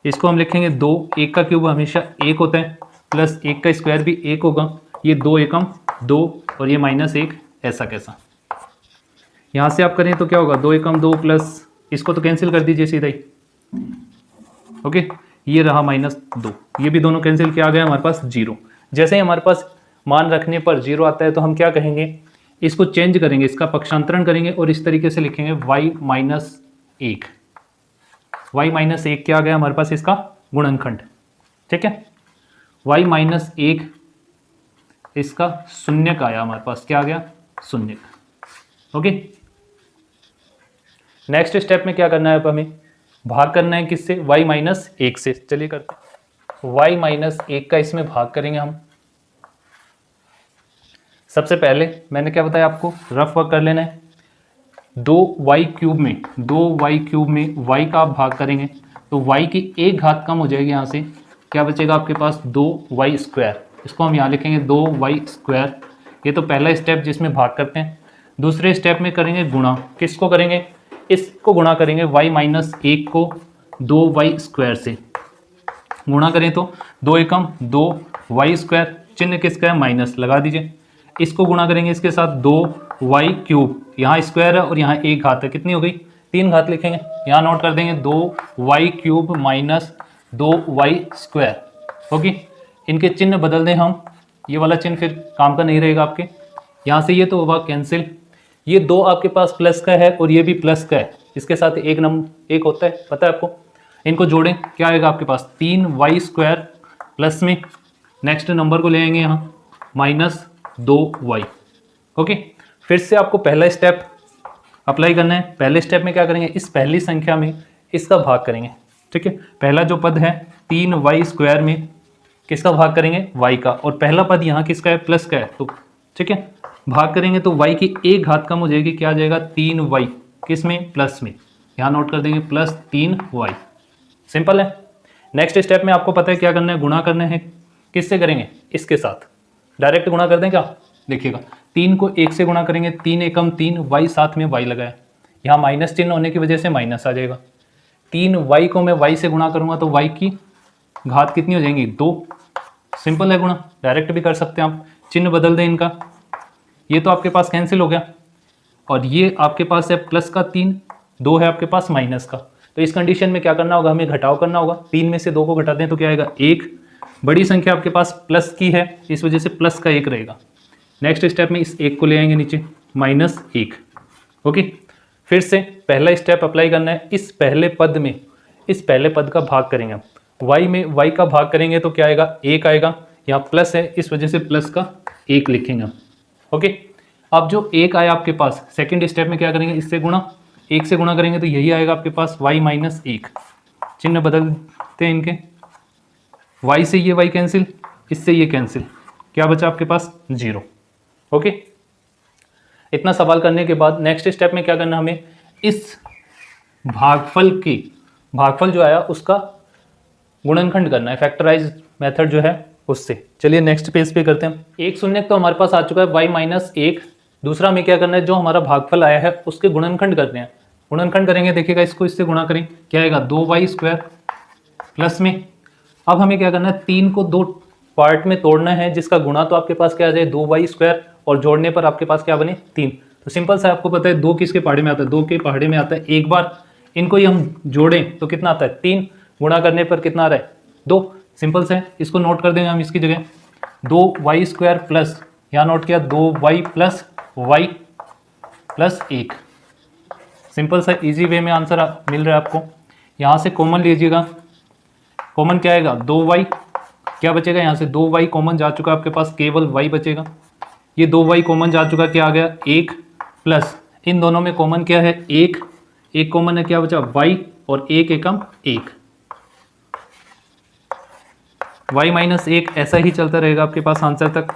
इसको हम लिखेंगे 2, 1 का क्यूब हमेशा 1 होता है, प्लस 1 का स्क्वायर भी 1 होगा, ये 2 एकम 2 और ये -1 ऐसा कैसा। यहाँ से आप करें तो क्या होगा, 2 एकम 2 प्लस, इसको तो कैंसिल कर दीजिए सीधा ही, ओके, ये रहा -2, ये भी दोनों कैंसिल किया गया, हमारे पास 0। जैसे ही हमारे पास मान रखने पर 0 आता है तो हम क्या कहेंगे, इसको चेंज करेंगे, इसका पक्षांतरण करेंगे और इस तरीके से लिखेंगे y - 1 क्या आ गया हमारे पास, इसका गुणनखंड। ठीक है, y - 1 इसका शून्यक आया हमारे पास, क्या आ गया, शून्यक। ओके, नेक्स्ट स्टेप में क्या करना है, अब हमें भाग करना है किससे, y - 1 से। चलिए करते हैं, y - 1 का इसमें भाग करेंगे हम। सबसे पहले मैंने क्या बताया आपको, रफ वर्क कर लेना है। 2y³ में y का आप भाग करेंगे तो y की एक घात कम हो जाएगी, यहाँ से क्या बचेगा आपके पास, 2y²। इसको हम यहाँ लिखेंगे 2y²। ये तो पहला स्टेप जिसमें भाग करते हैं। दूसरे स्टेप में करेंगे गुणा, किसको करेंगे, इसको गुणा करेंगे, y - 1 को 2y² से गुणा करें तो 2 एकम 2y², चिन्ह किसका है, माइनस, लगा दीजिए। इसको गुणा करेंगे इसके साथ 2y³, यहाँ स्क्वायर है और यहाँ एक घात है, कितनी हो गई, 3 घात लिखेंगे, यहाँ नोट कर देंगे 2y³ माइनस 2y²। ओके, इनके चिन्ह बदल दें हम, ये वाला चिन्ह फिर काम का नहीं रहेगा आपके, यहाँ से ये तो होगा कैंसिल। ये 2 आपके पास प्लस का है और ये भी प्लस का है, इसके साथ एक होता है, पता है आपको। इनको जोड़ें, क्या आएगा आपके पास, 3y² प्लस में नेक्स्ट नंबर को ले आएंगे यहाँ -2y। ओके, फिर से आपको पहला स्टेप अप्लाई करना है। पहले स्टेप में क्या करेंगे, इस पहली संख्या में इसका भाग करेंगे। ठीक है, पहला जो पद है 3y² में किसका भाग करेंगे, y का, और पहला पद यहाँ किसका है, प्लस का है, तो ठीक है भाग करेंगे तो y की एक घात कम हो जाएगी, क्या आ जाएगा, 3y, किस में, प्लस में, यहाँ नोट कर देंगे +3y। सिंपल है। नेक्स्ट स्टेप में आपको पता है क्या करना है, गुणा करना है, किससे करेंगे, इसके साथ डायरेक्ट गुणा कर दें क्या, देखिएगा 3 को 1 से गुणा करेंगे, 3 एकम 3, y साथ में y लगाए, यहाँ माइनस चिन्ह होने की वजह से माइनस आ जाएगा। 3y को मैं y से गुणा करूंगा तो y की घात कितनी हो जाएंगी, 2। सिंपल है गुणा, डायरेक्ट भी कर सकते हैं आप, चिन्ह बदल दें इनका, ये तो आपके पास कैंसिल हो गया और ये आपके पास है प्लस का 3, 2 है आपके पास माइनस का। तो इस कंडीशन में क्या करना होगा, हमें घटाव करना होगा, 3 में से 2 को घटा दें तो क्या आएगा, 1। बड़ी संख्या आपके पास प्लस की है, इस वजह से प्लस का 1 रहेगा। नेक्स्ट स्टेप में इस 1 को ले आएंगे नीचे, -1। ओके, फिर से पहला स्टेप अप्लाई करना है, इस पहले पद में इस पहले पद का भाग करेंगे हम, y में y का भाग करेंगे तो क्या आएगा, 1 आएगा, यहाँ प्लस है इस वजह से प्लस का 1 लिखेंगे हम। ओके, अब जो 1 आया आपके पास, सेकेंड स्टेप में क्या करेंगे, इससे गुणा, 1 से गुणा करेंगे तो यही आएगा आपके पास y - 1। चिन्ह बदलते हैं इनके, y से ये y कैंसिल, इससे ये कैंसिल, क्या बचा आपके पास, 0। ओके, इतना सवाल करने के बाद नेक्स्ट स्टेप में क्या करना, हमें इस भागफल जो आया उसका गुणनखंड करना है, फैक्टराइज मेथड जो है उससे। चलिए नेक्स्ट पेज पे करते हैं। एक शून्य तो हमारे पास आ चुका है, y - 1। दूसरा में क्या करना है, जो हमारा भागफल आया है उसके गुणनखंड करते हैं। गुणनखंड करेंगे, देखिएगा इसको इससे गुणा करें, क्या आएगा, 2y² प्लस में, अब हमें क्या करना है, 3 को 2 पार्ट में तोड़ना है, जिसका गुणा तो आपके पास क्या आ जाए, 2y² और जोड़ने पर आपके पास क्या बने, 3। तो सिंपल सा आपको पता है 2 किसके पहाड़े में आता है, 2 के पहाड़े में आता है। एक बार इनको ही हम जोड़ें तो कितना आता है, 3, गुणा करने पर कितना आ रहा है, 2। सिंपल से इसको नोट कर देंगे हम इसकी जगह, 2y² प्लस, यहाँ नोट किया 2y plus y plus 1। Simple सा इजी वे में आंसर मिल रहा है आपको। यहाँ से कॉमन लीजिएगा, कॉमन क्या आएगा, 2y, क्या बचेगा, यहाँ से 2y कॉमन जा चुका आपके पास, केवल y बचेगा। ये 2y कॉमन जा चुका, क्या आ गया, 1 प्लस, इन दोनों में कॉमन क्या है, 1 कॉमन है, क्या बचा, y, और 1 एकम 1, y - 1 ऐसा ही चलता रहेगा आपके पास आंसर तक।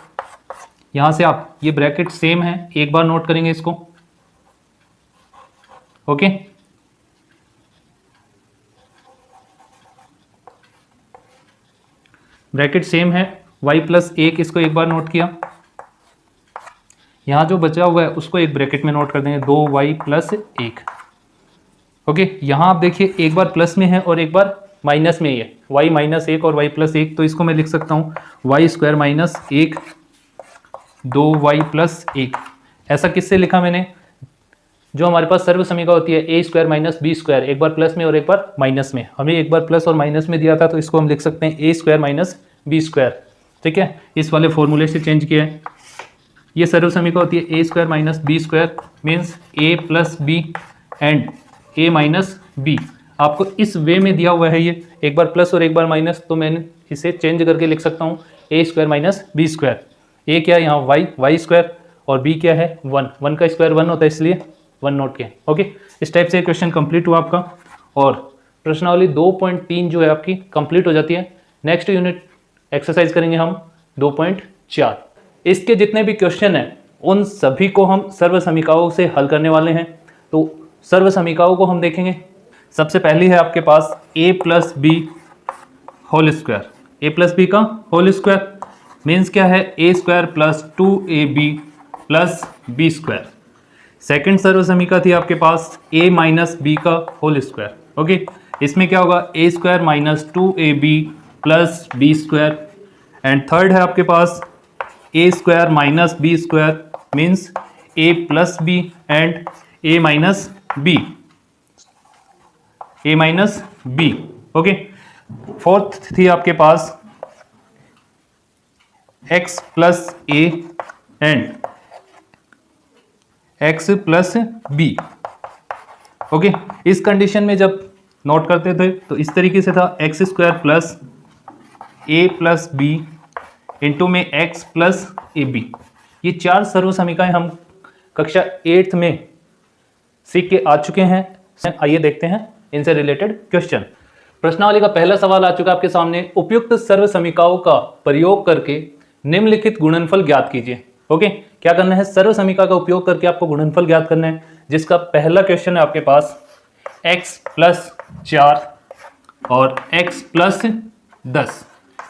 यहाँ से आप, ये ब्रैकेट सेम है, एक बार नोट करेंगे इसको। ओके, ब्रैकेट सेम है, y + 1, इसको एक बार नोट किया। यहाँ जो बचा हुआ है उसको एक ब्रैकेट में नोट कर देंगे, 2y + 1। ओके, यहाँ आप देखिए एक बार प्लस में है और एक बार माइनस में ही है, y - 1 और y + 1, तो इसको मैं लिख सकता हूँ y² - 1, 2y + 1। ऐसा किससे लिखा मैंने, जो हमारे पास सर्व समीका होती है a square minus b square, एक बार प्लस में और एक बार माइनस में, हमें एक बार प्लस और माइनस में दिया था तो इसको हम लिख सकते हैं ए स्क्वायर माइनस बी स्क्वायर। ठीक है, इस वाले फॉर्मूले से चेंज किया है। ये सर्व समीका होती है a square minus b square means a plus b and a minus b. आपको इस वे में दिया हुआ है ये, एक बार प्लस और एक बार माइनस, तो मैंने इसे चेंज करके लिख सकता हूँ ए स्क्वायर माइनस बी स्क्वायर। ए क्या है यहाँ वाई स्क्वायर और बी क्या है 1, 1 का स्क्वायर 1 होता है इसलिए 1 नोट किया। ओके, इस टाइप से क्वेश्चन कंप्लीट हुआ आपका और प्रश्नावली 2.3 जो है आपकी कंप्लीट हो जाती है। नेक्स्ट यूनिट एक्सरसाइज करेंगे हम 2.4। इसके जितने भी क्वेश्चन हैं उन सभी को हम सर्व समीकाओं से हल करने वाले हैं। तो सर्व समीकाओं को हम देखेंगे। सबसे पहली है आपके पास a plus b whole square. A plus b का होल स्क्वायर मीन्स क्या है a square plus 2ab plus B square. Second सर्व समीका थी आपके पास a माइनस बी का होल स्क्वायर। ओके, इसमें क्या होगा a square minus 2ab plus B square. And third है आपके पास a square minus b square means a plus b and a minus b, a minus b. Okay, fourth थी आपके पास x plus A and x plus B. Okay, इस कंडीशन में जब नोट करते थे तो इस तरीके से था x square plus A plus B into में x प्लस ए बी। ये 4 सर्व समीकाएं हम कक्षा 8th में सीख के आ चुके हैं। आइए देखते हैं इनसे रिलेटेड क्वेश्चन। प्रश्नावली का पहला सवाल आ चुका है आपके सामने। उपयुक्त सर्व समीकाओं का प्रयोग करके निम्नलिखित गुणनफल ज्ञात कीजिए। ओके, क्या करना है, सर्व समीका का उपयोग करके आपको गुणनफल ज्ञात करना है, जिसका पहला क्वेश्चन है आपके पास x प्लस 4 और x प्लस 10।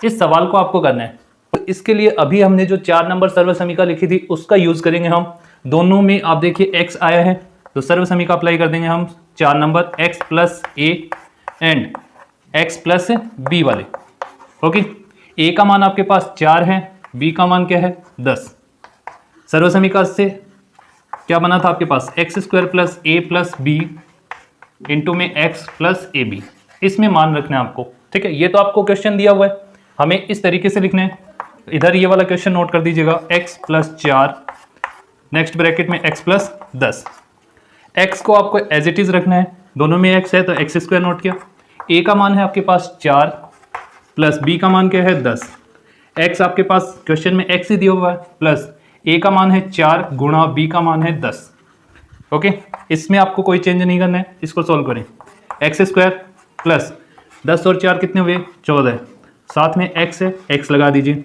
इस सवाल को आपको करना है। तो इसके लिए अभी हमने जो 4 नंबर सर्व समीका लिखी थी उसका यूज करेंगे हम। दोनों में आप देखिए x आया है तो सर्व समीका अप्लाई कर देंगे हम 4 number x plus A and x plus B वाले। ओके, a का मान आपके पास 4 है, b का मान क्या है 10। सर्व समीका से क्या बना था आपके पास x square plus A plus B into में x प्लस ए बी। इसमें मान रखना है आपको। ठीक है, ये तो आपको क्वेश्चन दिया हुआ है, हमें इस तरीके से लिखना है। इधर ये वाला क्वेश्चन नोट कर दीजिएगा x प्लस 4 नेक्स्ट ब्रैकेट में x प्लस 10। x को आपको एज इट इज रखना है, दोनों में x है तो x स्क्वायर नोट किया। a का मान है आपके पास 4 प्लस b का मान क्या है 10। x आपके पास क्वेश्चन में x ही दिया हुआ है प्लस a का मान है 4 गुणा b का मान है 10। ओके, इसमें आपको कोई चेंज नहीं करना है। इसको सॉल्व करें, एक्स स्क्वायर प्लस 10 और 4 कितने हुए 14, साथ में x है x लगा दीजिए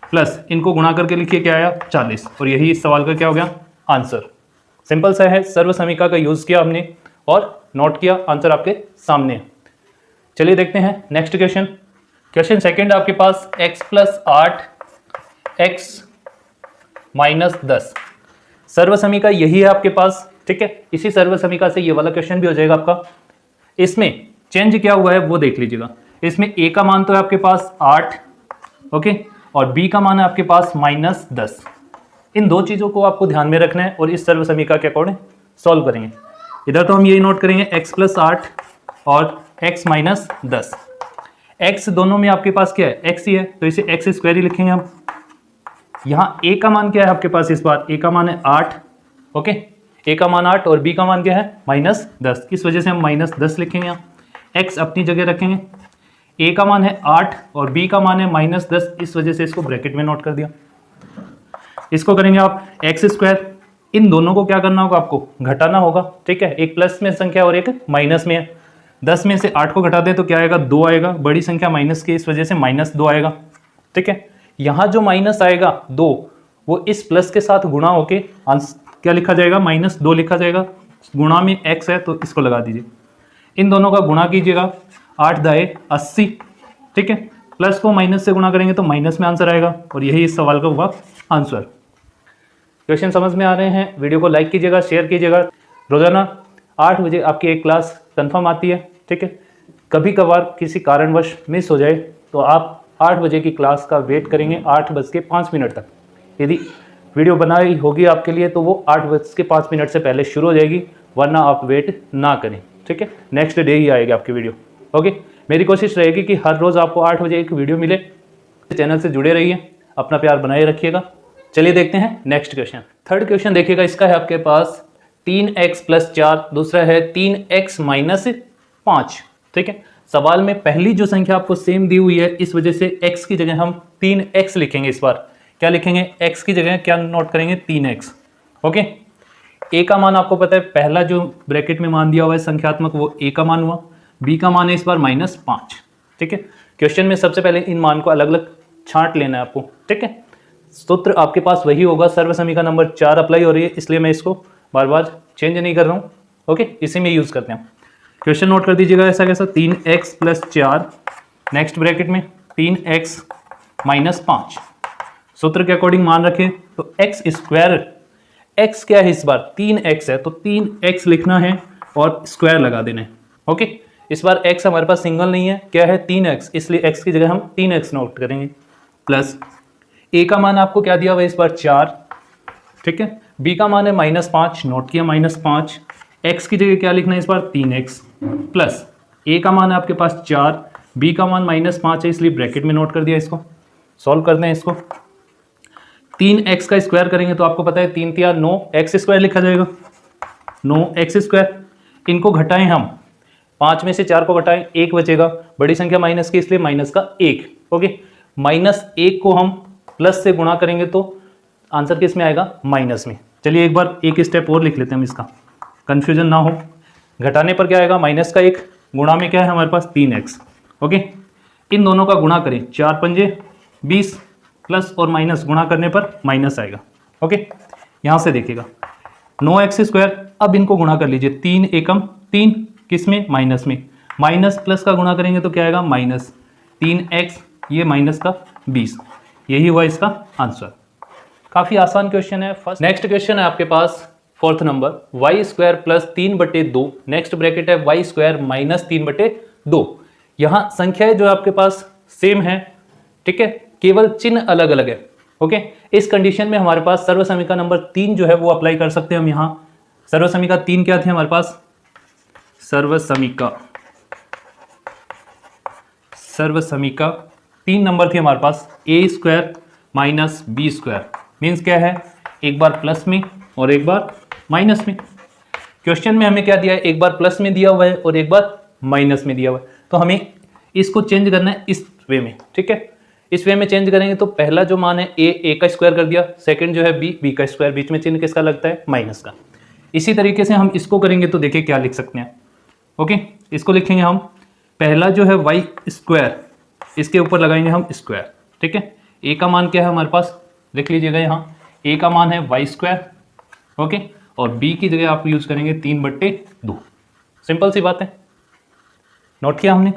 प्लस इनको गुणा करके लिखिए क्या आया 40। और यही इस सवाल का क्या हो गया आंसर। सिंपल सा है, सर्व समीका का यूज किया हमने और नोट किया, आंसर आपके सामने है। चलिए देखते हैं नेक्स्ट क्वेश्चन। क्वेश्चन सेकंड आपके पास x प्लस 8 x माइनस 10। सर्व समीका यही है आपके पास। ठीक है, इसी सर्व समीका से ये वाला क्वेश्चन भी हो जाएगा आपका। इसमें चेंज क्या हुआ है वो देख लीजिएगा। इसमें a का मान तो है आपके पास 8, ओके, और b का मान है आपके पास माइनस 10। इन दो चीज़ों को आपको ध्यान में रखना है और इस सर्व समीका के अकॉर्डिंग सॉल्व करेंगे। इधर तो हम यही नोट करेंगे x प्लस 8 और x माइनस 10। x दोनों में आपके पास क्या है x ही है तो इसे x स्क्वायर ही लिखेंगे हम। यहाँ a का मान क्या है आपके पास, इस बार a का मान है 8, ओके, a का मान 8 और b का मान क्या है माइनस 10, इस वजह से हम माइनस 10 लिखेंगे। यहाँ x अपनी जगह रखेंगे, a का मान है 8 और b का मान है माइनस 10, इस वजह से इसको ब्रैकेट में नोट कर दिया। इसको करेंगे आप एक्स स्क्वायर। इन दोनों को क्या करना होगा, आपको घटाना होगा। ठीक है, एक प्लस में संख्या और एक माइनस में है। 10 में से 8 को घटा दें तो क्या आएगा 2 आएगा, बड़ी संख्या माइनस की इस वजह से माइनस 2 आएगा। ठीक है, यहाँ जो माइनस आएगा 2 वो इस प्लस के साथ गुणा होके क्या लिखा जाएगा माइनस 2 लिखा जाएगा। गुणा में x है तो इसको लगा दीजिए, इन दोनों का गुणा कीजिएगा, 8 दाए 80। ठीक है, प्लस को माइनस से गुणा करेंगे तो माइनस में आंसर आएगा और यही इस सवाल का हुआ आंसर। क्वेश्चन समझ में आ रहे हैं, वीडियो को लाइक कीजिएगा, शेयर कीजिएगा। रोजाना 8 बजे आपकी एक क्लास कंफर्म आती है। ठीक है, कभी कभार किसी कारणवश मिस हो जाए तो आप 8 बजे की क्लास का वेट करेंगे 8:05 तक। यदि वीडियो बनाई होगी आपके लिए तो वो 8:05 से पहले शुरू हो जाएगी। वरना आप वेट ना करें, ठीक है। नेक्स्ट डे ही आएगी आपकी वीडियो, ओके। मेरी कोशिश रहेगी कि हर रोज़ आपको 8 बजे एक वीडियो मिले। चैनल से जुड़े रहिए, अपना प्यार बनाए रखिएगा। चलिए देखते हैं नेक्स्ट क्वेश्चन। थर्ड क्वेश्चन देखिएगा, इसका है आपके पास 3x + 4, दूसरा है 3x - 5, ठीक है। सवाल में पहली जो संख्या आपको सेम दी हुई है, इस वजह से x की जगह हम 3x लिखेंगे। इस बार क्या लिखेंगे, x की जगह क्या नोट करेंगे, 3x, ओके। a का मान आपको पता है, पहला जो ब्रैकेट में मान दिया हुआ है संख्यात्मक, वो a का मान हुआ। b का मान है इस बार -5, ठीक है। क्वेश्चन में सबसे पहले इन मान को अलग अलग छांट लेना है आपको, ठीक है। सूत्र आपके पास वही होगा, सर्वसमीका नंबर 4 अप्लाई हो रही है, इसलिए मैं इसको बार बार चेंज नहीं कर रहा हूँ, ओके। इसी में यूज़ करते हैं। क्वेश्चन नोट कर दीजिएगा, ऐसा कैसा, 3x + 4, नेक्स्ट ब्रैकेट में 3x - 5। सूत्र के अकॉर्डिंग मान रखें तो x², x क्या है इस बार, 3x है, तो 3x लिखना है और स्क्वायर लगा देना है, ओके। इस बार x हमारे पास सिंगल नहीं है, क्या है, 3x, इसलिए x की जगह हम 3x नोट करेंगे। प्लस a का मान आपको क्या दिया हुआ है इस बार, 4, ठीक है। b का मान है -5, नोट किया -5। x की जगह क्या लिखना है इस बार, 3x। प्लस a का मान है आपके पास 4, b का मान -5 है, इसलिए ब्रैकेट में नोट कर दिया। इसको सॉल्व करते हैं। इसको 3x का स्क्वायर करेंगे तो आपको पता है 3 × 9, x² लिखा जाएगा, 9x²। इनको घटाएं हम, 5 में से 4 को घटाएं, 1 बचेगा, बड़ी संख्या माइनस की, इसलिए -1, ओके। -1 को हम प्लस से गुणा करेंगे तो आंसर किस में आएगा, माइनस में। चलिए एक बार एक स्टेप और लिख लेते हैं हम, इसका कंफ्यूजन ना हो। घटाने पर क्या आएगा, -1, गुणा में क्या है हमारे पास, 3x, ओके। इन दोनों का गुणा करें, 4 पंजे 20, प्लस और माइनस गुणा करने पर माइनस आएगा, ओके। यहाँ से देखिएगा 9x², अब इनको गुणा कर लीजिए, 3 एकम 3, किस में, माइनस में। माइनस प्लस का गुणा करेंगे तो क्या आएगा, -3x, ये माइनस का 20, यही हुआ इसका आंसर। काफ़ी आसान क्वेश्चन है। फर्स्ट नेक्स्ट क्वेश्चन है आपके पास 4th number, y² + 3/2, next bracket है y² - 3/2। यहाँ संख्याएं जो आपके पास सेम है, ठीक है, केवल चिन्ह अलग अलग है, ओके। इस कंडीशन में हमारे पास सर्वसमीका नंबर 3 जो है वो अप्लाई कर सकते हैं हम। यहाँ सर्वसमीका 3 क्या थी हमारे पास, सर्वसमीका 3 नंबर थी हमारे पास, a² - b², मीन्स क्या है, एक बार प्लस में और एक बार माइनस में। क्वेश्चन में हमें क्या दिया है, एक बार प्लस में दिया हुआ है और एक बार माइनस में दिया हुआ है, तो हमें इसको चेंज करना है इस वे में, ठीक है। इस वे में चेंज करेंगे तो पहला जो मान है a का स्क्वायर कर दिया, सेकंड जो है b का स्क्वायर, बीच में चिन्ह किसका लगता है, माइनस का। इसी तरीके से हम इसको करेंगे तो देखिए क्या लिख सकते हैं, ओके। इसको लिखेंगे हम, पहला जो है y², इसके ऊपर लगाएंगे हम स्क्वायर, ठीक है। a का मान क्या है हमारे पास, लिख लीजिएगा, यहाँ a का मान है y², ओके, और b की जगह आप यूज करेंगे 3/2, सिंपल सी बात है, नोट किया हमने।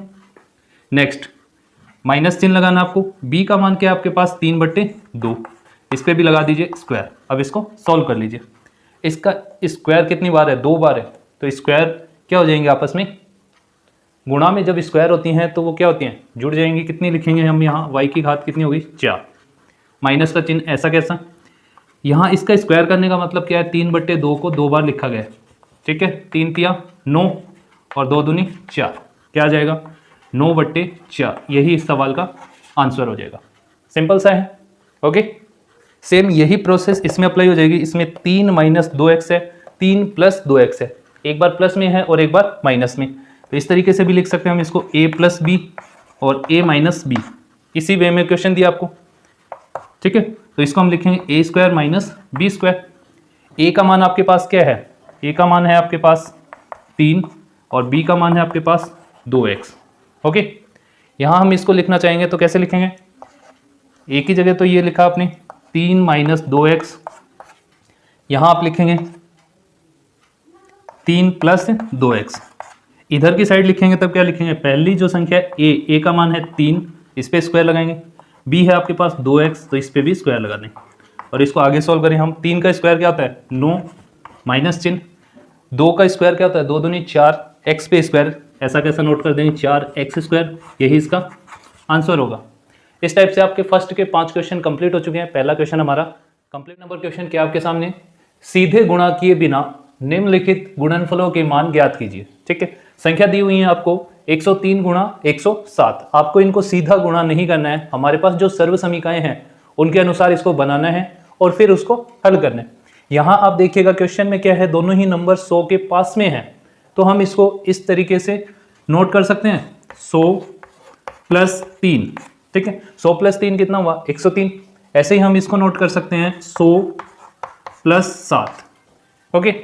नेक्स्ट माइनस चिन्ह लगाना आपको, b का मान क्या है आपके पास, 3/2, इस पर भी लगा दीजिए स्क्वायर। अब इसको सॉल्व कर लीजिए, इसका स्क्वायर कितनी बार है, 2 बार है, तो स्क्वायर क्या हो जाएंगे आपस में, गुणा में जब स्क्वायर होती हैं तो वो क्या होती हैं, जुड़ जाएंगी। कितनी लिखेंगे हम यहाँ, y की घात कितनी होगी, 4, माइनस का चिन्ह ऐसा कैसा, यहाँ इसका स्क्वायर करने का मतलब क्या है, 3/2 को 2 बार लिखा गया है, ठीक है। 3 × 9 और 2 दूनी 4, क्या आ जाएगा, 9/4, यही इस सवाल का आंसर हो जाएगा। सिंपल सा है, ओके। सेम यही प्रोसेस इसमें अप्लाई हो जाएगी। इसमें 3 - 2x है, 3 + 2x है, एक बार प्लस में है और एक बार माइनस में, तो इस तरीके से भी लिख सकते हैं हम इसको, a + b और a - b, इसी वे में क्वेश्चन दिया आपको, ठीक है। तो इसको हम लिखेंगे a² - b²। a का मान आपके पास क्या है, a का मान है आपके पास 3 और b का मान है आपके पास 2x, ओके। यहाँ हम इसको लिखना चाहेंगे तो कैसे लिखेंगे, a की जगह तो ये लिखा आपने 3 - 2x, यहाँ आप लिखेंगे 3 + 2x, इधर की साइड लिखेंगे तब क्या लिखेंगे, पहली जो संख्या a का मान है 3, इस पे स्क्वायर लगाएंगे, b है आपके पास 2x, तो इस पे भी स्क्वायर लगा दें, और इसको आगे सॉल्व करें हम। 3 का स्क्वायर क्या होता है, 9, माइनस चिन्ह, 2 का स्क्वायर क्या होता है, 2 दूनी 4, x पे स्क्वायर, ऐसा कैसा नोट कर देंगे, 4x², यही इसका आंसर होगा। इस टाइप से आपके फर्स्ट के 5 क्वेश्चन कंप्लीट हो चुके हैं। पहला क्वेश्चन हमारा कंप्लीट। नंबर क्वेश्चन क्या आपके सामने, सीधे गुणा किए बिना निम्नलिखित गुणनफलों के मान ज्ञात कीजिए। ठीक है, संख्या दी हुई है आपको 103 गुणा 107। आपको इनको सीधा गुणा नहीं करना है, हमारे पास जो सर्व समीकरण हैं उनके अनुसार इसको बनाना है और फिर उसको हल करना है। यहाँ आप देखिएगा क्वेश्चन में क्या है, दोनों ही नंबर 100 के पास में है, तो हम इसको इस तरीके से नोट कर सकते हैं 100 प्लस 3। ठीक है, 100 प्लस 3 कितना हुआ 103। ऐसे ही हम इसको नोट कर सकते हैं 100 प्लस 7। ओके,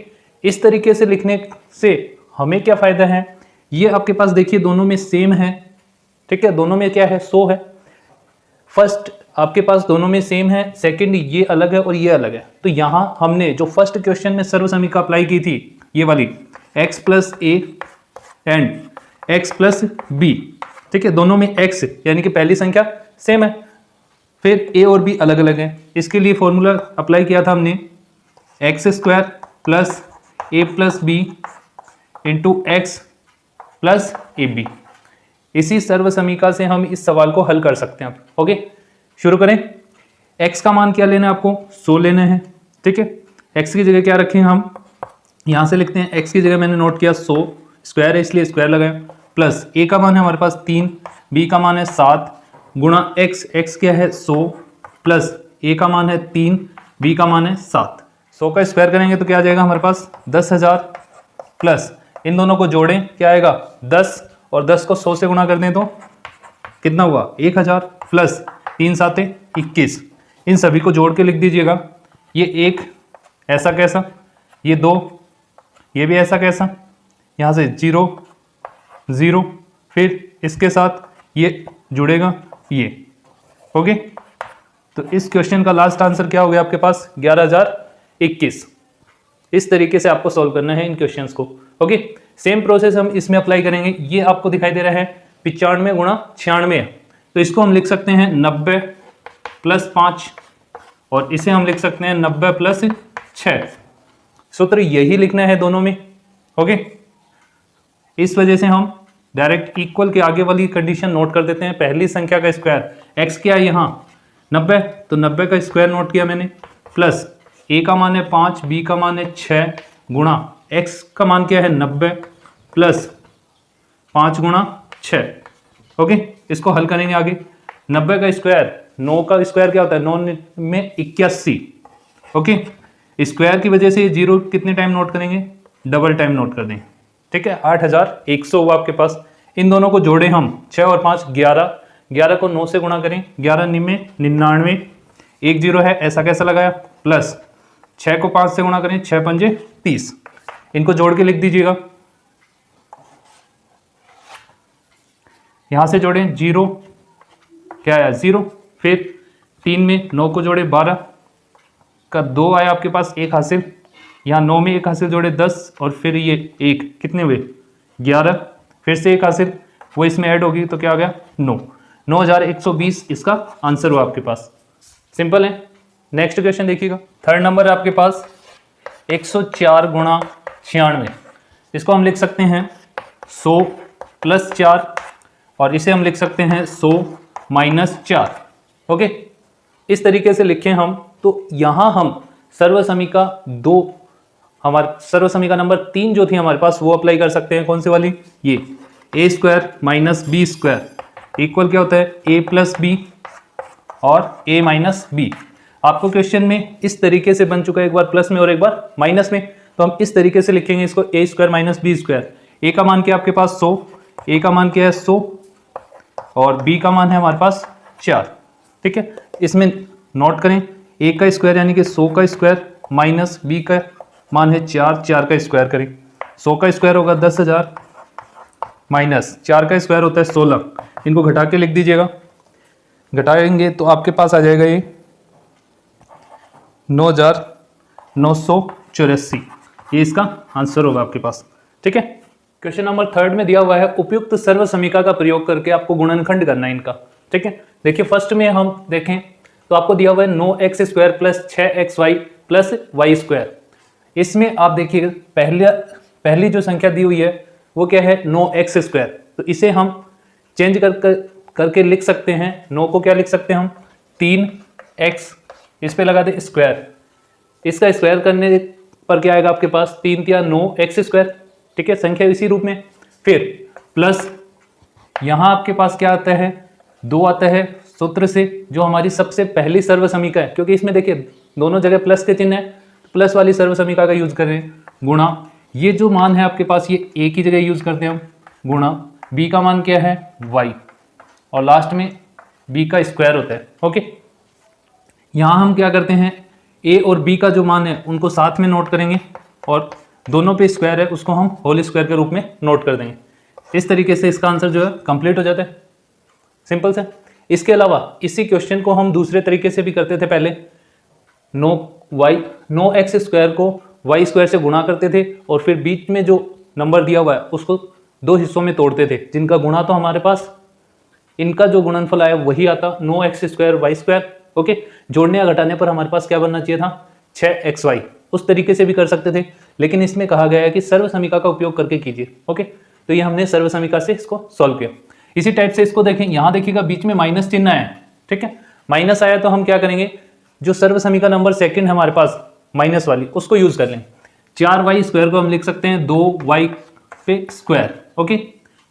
इस तरीके से लिखने से हमें क्या फायदा है, ये आपके पास देखिए दोनों में सेम है। ठीक है, दोनों में क्या है 100 है। फर्स्ट आपके पास दोनों में सेम है, सेकंड ये अलग है और ये अलग है। तो यहां हमने जो फर्स्ट क्वेश्चन में सर्व समीकरण अप्लाई की थी, ये वाली x plus A and x plus B. ठीक है, दोनों में x यानी कि पहली संख्या सेम है, फिर a और b अलग अलग है। इसके लिए फॉर्मूला अप्लाई किया था हमने X square plus A plus B into X plus A B. इसी सर्व समीकरण से हम इस सवाल को हल कर सकते हैं। ओके, शुरू करें। x का मान क्या लेना है आपको 100 लेना है। ठीक है, x की जगह क्या रखें हम, यहां से लिखते हैं x की जगह मैंने नोट किया 100, स्क्वायर है इसलिए स्क्वायर लगाया, प्लस a का मान है हमारे पास 3, b का मान है 7 गुणा x क्या है 100 प्लस a का मान है 3, b का मान है 7। 100 का स्क्वायर करेंगे तो क्या आ जाएगा हमारे पास 10,000 प्लस इन दोनों को जोड़ें क्या आएगा 10 और 10 को 100 से गुणा कर दें तो कितना हुआ 1000 प्लस 3 साते 21। इन सभी को जोड़ के लिख दीजिएगा, ये एक ऐसा कैसा, ये दो, ये भी ऐसा कैसा, यहाँ से 0 0, फिर इसके साथ ये जुड़ेगा ये। ओके, तो इस क्वेश्चन का लास्ट आंसर क्या हो गया आपके पास 11,021। इस तरीके से आपको सॉल्व करना है इन क्वेश्चंस को। ओके, सेम प्रोसेस हम इसमें अप्लाई करेंगे। ये आपको दिखाई दे रहा है 95 गुणा 96, तो इसको हम लिख सकते हैं 90 प्लस 5 और इसे हम लिख सकते हैं 90 प्लस 6। सूत्र यही लिखना है दोनों में। ओके, इस वजह से हम डायरेक्ट इक्वल के आगे वाली कंडीशन नोट कर देते हैं। पहली संख्या का स्क्वायर x क्या है यहाँ 90, तो 90 का स्क्वायर नोट किया मैंने, प्लस a का मान है 5, b का मान है 6 गुणा x का मान क्या है 90 प्लस 5 गुणा 6। ओके, इसको हल करेंगे आगे। 90 का स्क्वायर 9 का स्क्वायर क्या होता है 9 में 81। ओके, स्क्वायर की वजह से ये 0 कितने टाइम नोट करेंगे, डबल टाइम नोट कर दें। ठीक है, 8100 हुआ आपके पास। इन दोनों को जोड़े हम 6 और 5 11, 11 को 9 से गुणा करें 11 निमे 99, 1 0 है ऐसा कैसा लगाया, प्लस 6 को 5 से गुणा करें 6 पंजे 30। इनको जोड़ के लिख दीजिएगा, यहां से जोड़ें 0 क्या आया 0, फिर 3 में 9 को जोड़े 12 का 2 आया आपके पास 1 हासिल, यहाँ 9 में 1 हासिल जोड़े 10 और फिर ये 1 कितने हुए 11, फिर से 1 हासिल वो इसमें ऐड होगी तो क्या आ गया 9, 9120 इसका आंसर हुआ आपके पास। सिंपल है। नेक्स्ट क्वेश्चन देखिएगा, थर्ड नंबर है आपके पास 104 गुणा 96। इसको हम लिख सकते हैं 100 प्लस 4 और इसे हम लिख सकते हैं 100 माइनस 4। ओके, इस तरीके से लिखें हम तो यहाँ हम सर्व समीका 2 हमारे सर्व समीकरण नंबर 3 जो थी हमारे पास वो अप्लाई कर सकते हैं। कौन सी वाली, ये a square minus b square equal क्या होता है ए प्लस बी और ए माइनस बी। आपको क्वेश्चन में इस तरीके से बन चुका है, एक बार प्लस में और एक बार माइनस में, तो हम इस तरीके से लिखेंगे इसको ए स्क्वायर माइनस बी स्क्वायर। ए का मान क्या है आपके पास 100, ए का मान क्या है 100 और बी का मान है हमारे पास 4। ठीक है, इसमें नोट करें ए का स्क्वायर यानी कि 100 का स्क्वायर माइनस बी का मान है 4, 4 का स्क्वायर करें 100 का स्क्वायर होगा 10,000 माइनस 4 का स्क्वायर होता है 16। इनको घटा के लिख दीजिएगा, घटाएंगे तो आपके पास आ जाएगा ये 9,984, ये इसका आंसर होगा आपके पास। ठीक है, क्वेश्चन नंबर 3 में दिया हुआ है उपयुक्त सर्व समीकरण का प्रयोग करके आपको गुणनखंड करना है इनका। ठीक है, देखिए फर्स्ट में हम देखें तो आपको दिया हुआ है 9x square plus 6xy plus Y square. इसमें आप देखिए पहली जो संख्या दी हुई है वो क्या है 9x स्क्वायर, तो इसे हम चेंज करके लिख सकते हैं। 9 को क्या लिख सकते हैं हम 3x, इस पे लगा दे स्क्वायर, इसका स्क्वायर करने पर क्या आएगा आपके पास 3 या 9 एक्स स्क्वायर, ठीक है, संख्या इसी रूप में। फिर प्लस यहां आपके पास क्या आता है, 2 आता है सूत्र से, जो हमारी सबसे पहली सर्वसमीका है, क्योंकि इसमें देखिए दोनों जगह प्लस के चिन्ह है, प्लस वाली सर्वसमीका का यूज कर रहे हैं। गुणा ये जो मान है आपके पास, ये ए की जगह यूज करते हैं हम, गुणा बी का मान क्या है वाई, और लास्ट में बी का स्क्वायर होता है। ओके, यहां हम क्या करते हैं, ए और बी का जो मान है उनको साथ में नोट करेंगे, और दोनों पे स्क्वायर है उसको हम होल स्क्वायर के रूप में नोट कर देंगे। इस तरीके से इसका आंसर जो है कंप्लीट हो जाता है, सिंपल से। इसके अलावा इसी क्वेश्चन को हम दूसरे तरीके से भी करते थे पहले, 9 एक्स स्क्वायर को वाई स्क्वायर से गुणा करते थे, और फिर बीच में जो नंबर दिया हुआ है उसको 2 हिस्सों में तोड़ते थे, जिनका गुणा तो हमारे पास इनका जो गुणनफल आया वही आता 9 X square Y square. Okay, जोड़ने या घटाने पर हमारे पास क्या बनना चाहिए था 6xy। उस तरीके से भी कर सकते थे, लेकिन इसमें कहा गया है कि सर्वसमीका का उपयोग करके कीजिए। ओके, तो ये हमने सर्वसमीका से इसको सॉल्व किया। इसी टाइप से इसको देखें, यहां देखिएगा बीच में माइनस चिन्ह आया है, ठीक है, माइनस आया तो हम क्या करेंगे, जो सर्वसमीका नंबर सेकंड है हमारे पास माइनस वाली, उसको यूज कर लें। 4y स्क्वायर को हम लिख सकते हैं 2y पे स्क्वायर। ओके,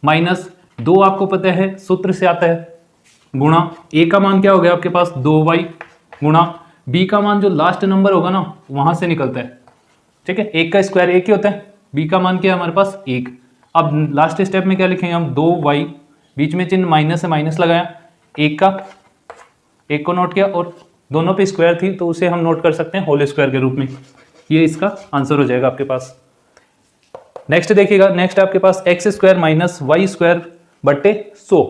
माइनस 2 आपको पता है सूत्र से आता है, गुणा a का मान क्या हो गया आपके पास 2y, गुणा b का मान जो लास्ट नंबर होगा ना वहां से निकलता है, ठीक है, 1 का स्क्वायर 1 ही होता है, b का मान क्या है हमारे पास 1। अब लास्ट स्टेप में क्या लिखेंगे हम 2y, बीच में चिन्ह माइनस है, माइनस लगाया, 1 को नोट किया, और दोनों पे स्क्वायर थी तो उसे हम नोट कर सकते हैं होल स्क्वायर के रूप में। ये इसका आंसर हो जाएगा आपके पास। नेक्स्ट देखिएगा, नेक्स्ट आपके पास x square minus y square बट्टे 100।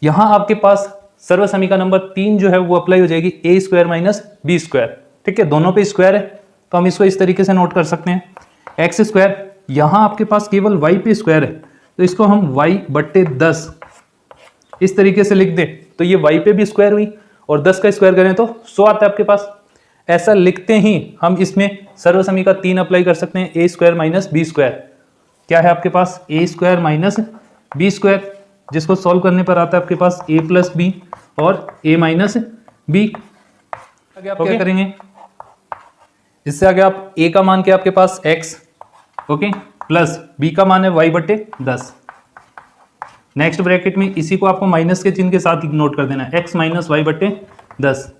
यहां आपके पास सर्वसमीका नंबर 3 जो है वो अप्लाई हो जाएगी ए स्क्वायर माइनस बी स्क्वायर, ठीक है, दोनों पे स्क्वायर है तो हम इसको इस तरीके से नोट कर सकते हैं। एक्स स्क्वायर यहां आपके पास केवल वाई पे स्क्वायर है, तो इसको हम वाई बट्टे 10 इस तरीके से लिख दें, तो ये वाई पे भी स्क्वायर हुई, और 10 का स्क्वायर करें तो 100 आता है आपके पास। ऐसा लिखते ही हम इसमें सर्वसमीका 3 अप्लाई कर सकते हैं, ए स्क्वायर माइनस बी स्क्वायर। क्या है आपके पास a square minus b square, जिसको सॉल्व करने पर आता है आपके पास a प्लस बी और a माइनस बी। आगे आप क्या करेंगे, इससे आगे आप a का मान क्या आपके पास x, ओके, प्लस b का मान है y बटे 10। नेक्स्ट ब्रैकेट में इसी को आपको माइनस के चिन्ह के साथ नोट कर देना है, x माइनस वाई बटे 10।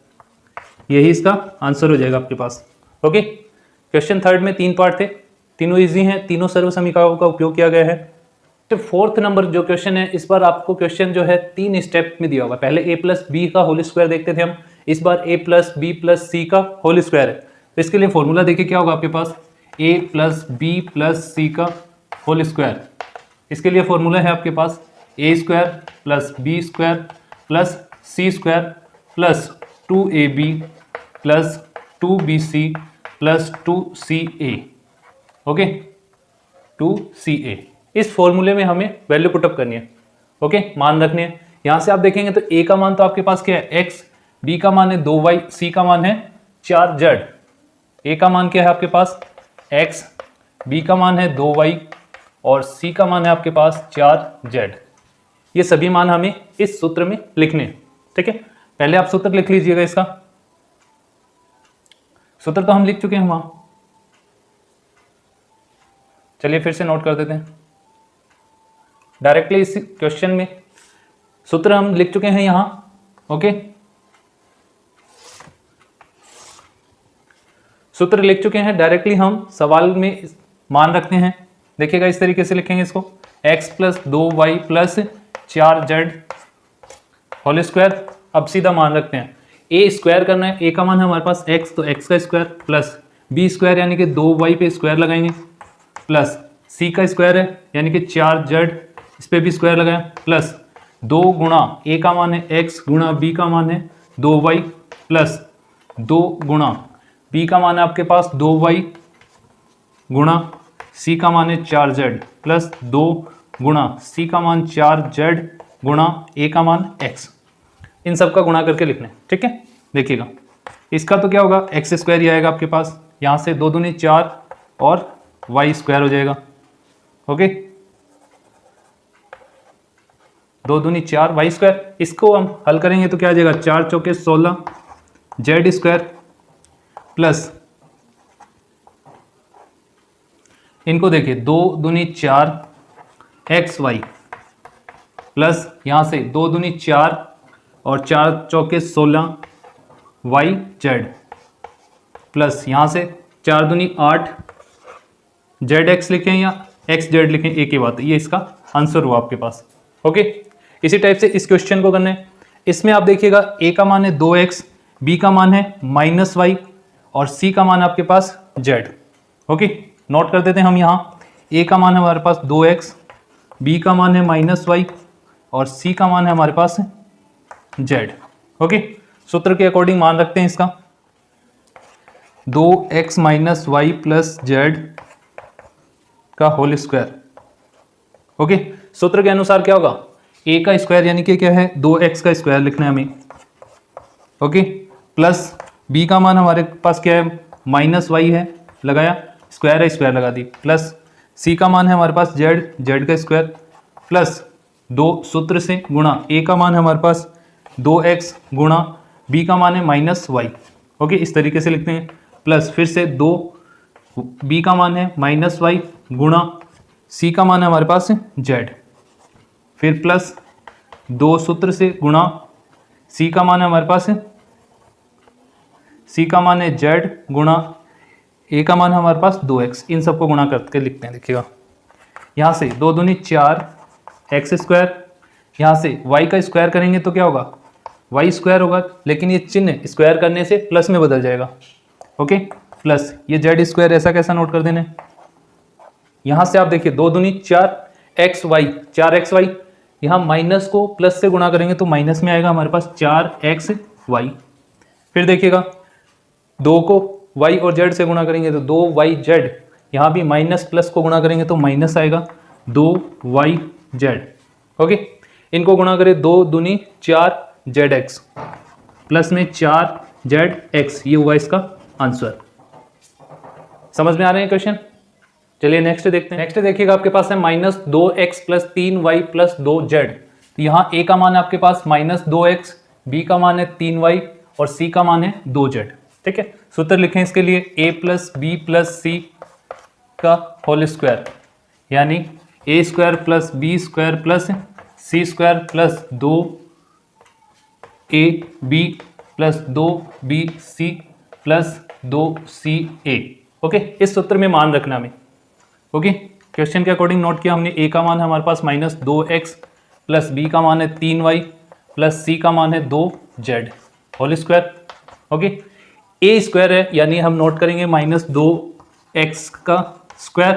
यही इसका आंसर हो जाएगा आपके पास। ओके, क्वेश्चन थर्ड में 3 पार्ट थे, तीनों इजी हैं, तीनों सर्वसमीकाओं का उपयोग किया गया है। तो फोर्थ नंबर जो क्वेश्चन है, इस बार आपको क्वेश्चन जो है 3 स्टेप में दिया होगा। पहले a प्लस बी का होल स्क्वायर देखते थे हम, इस बार a plus B plus C का होल स्क्वायर है। तो इसके लिए फॉर्मूला देखिए क्या होगा आपके पास, a plus B plus C का होल स्क्वायर। इसके लिए फॉर्मूला है आपके पास a square plus B square plus C square plus 2ab plus 2bc plus 2ca। Okay, 2ca। इस फॉर्मूले में हमें वैल्यू पुटअप करनी है। ओके, मान रखने हैं। यहां से आप देखेंगे तो a का मान तो आपके पास क्या है x, b का मान है 2y, c का मान है 4z। a का मान क्या है आपके पास x, b का मान है 2y और c का मान है आपके पास 4z। ये सभी मान हमें इस सूत्र में लिखने हैं, ठीक है। पहले आप सूत्र लिख लीजिएगा, इसका सूत्र तो हम लिख चुके हैं वहां, चलिए फिर से नोट कर देते हैं। डायरेक्टली इस क्वेश्चन में सूत्र हम लिख चुके हैं यहां। ओके, सूत्र लिख चुके हैं, डायरेक्टली हम सवाल में मान रखते हैं। देखिएगा इस तरीके से लिखेंगे इसको, x plus 2y plus 4z whole square. अब सीधा मान रखते हैं, a स्क्वायर करना है, a का मान है हमारे पास x, तो x का स्क्वायर प्लस b स्क्वायर यानी कि 2y पे स्क्वायर लगाएंगे प्लस c का स्क्वायर है यानी कि 4z, इस पे भी स्क्वायर लगाया, प्लस 2 गुणा a का मान है x गुणा b का मान है 2y प्लस 2 गुणा b का मान है आपके पास 2y गुणा c का मान है 4z प्लस 2 गुणा c का मान 4z गुणा a का मान x। इन सब का गुणा करके लिखना है, ठीक है। देखिएगा इसका तो क्या होगा, एक्स स्क्वायर ही आएगा आपके पास, यहाँ से 2 दूनी 4 और y स्क्वायर हो जाएगा। ओके, 2 दूनी 4 y स्क्वायर। इसको हम हल करेंगे तो क्या आ जाएगा, 4 चौके 16 z स्क्वायर प्लस इनको देखिए 2 दूनी 4 एक्स वाई प्लस यहाँ से 2 दूनी 4 और 4 चौके 16 वाई जेड प्लस यहाँ से 4 दूनी 8 जेड एक्स लिखें या एक्स जेड लिखें, एक ही बात है। ये इसका आंसर हुआ आपके पास। ओके, इसी टाइप से इस क्वेश्चन को करना है। इसमें आप देखिएगा ए का मान है 2x, बी का मान है -y और सी का मान आपके पास z। ओके, नोट कर देते हैं हम यहाँ। ए का मान है हमारे पास 2x, बी का मान है -y और सी का मान है हमारे पास z। ओके, सूत्र के अकॉर्डिंग मान रखते हैं इसका 2x - y प्लस z का होल स्क्वायर। ओके, सूत्र के अनुसार क्या होगा, a का स्क्वायर यानी कि क्या है 2x का स्क्वायर लिखना है हमें। ओके, प्लस b का मान हमारे पास क्या है -y है, लगाया, स्क्वायर है स्क्वायर लगा दी, प्लस c का मान है हमारे पास z का स्क्वायर प्लस 2 सूत्र से गुणा a का मान है हमारे पास 2x गुणा b का मान है -y। ओके, इस तरीके से लिखते हैं, प्लस फिर से 2 b का मान है -y गुणा c का मान है हमारे पास z, फिर प्लस 2 सूत्र से गुणा c का मान है हमारे पास c का मान है z गुणा a का मान है हमारे पास 2x। इन सबको गुणा करके लिखते हैं। देखिएगा यहाँ से 2 दूनी 4 एक्स स्क्वायर, यहाँ से y का स्क्वायर करेंगे तो क्या होगा y स्क्वायर होगा, लेकिन ये चिन्ह स्क्वायर करने से प्लस में बदल जाएगा। ओके, प्लस ये z स्क्वायर ऐसा कैसा नोट कर देना। यहाँ से आप देखिए 2 दूनी 4xy, यहाँ माइनस को प्लस से गुणा करेंगे तो माइनस में आएगा हमारे पास 4xy। फिर देखिएगा 2 को y और z से गुणा करेंगे तो 2yz, यहाँ भी माइनस प्लस को गुणा करेंगे तो माइनस आएगा 2yz। ओके, इनको गुणा करें 2 दूनी 4zx प्लस में 4zx, ये हुआ इसका आंसर। समझ में आ रहे हैं क्वेश्चन। चलिए नेक्स्ट देखते हैं। नेक्स्ट देखिएगा आपके पास है -2x plus 3y plus 2z। तो यहाँ a का मान है आपके पास -2x, b का मान है 3y और c का मान है 2z। ठीक है, सूत्र लिखें इसके लिए a plus B plus C का होल स्क्वायर, यानी a square plus B square plus C square plus 2ab plus 2bc plus 2ca। Okay, इस सूत्र में मान रखना हमें। ओके, क्वेश्चन के अकॉर्डिंग नोट किया हमने, a का मान है हमारे पास -2x प्लस b का मान है 3y प्लस c का मान है 2z whole square. Okay, a square है यानी हम नोट करेंगे -2x का स्क्वायर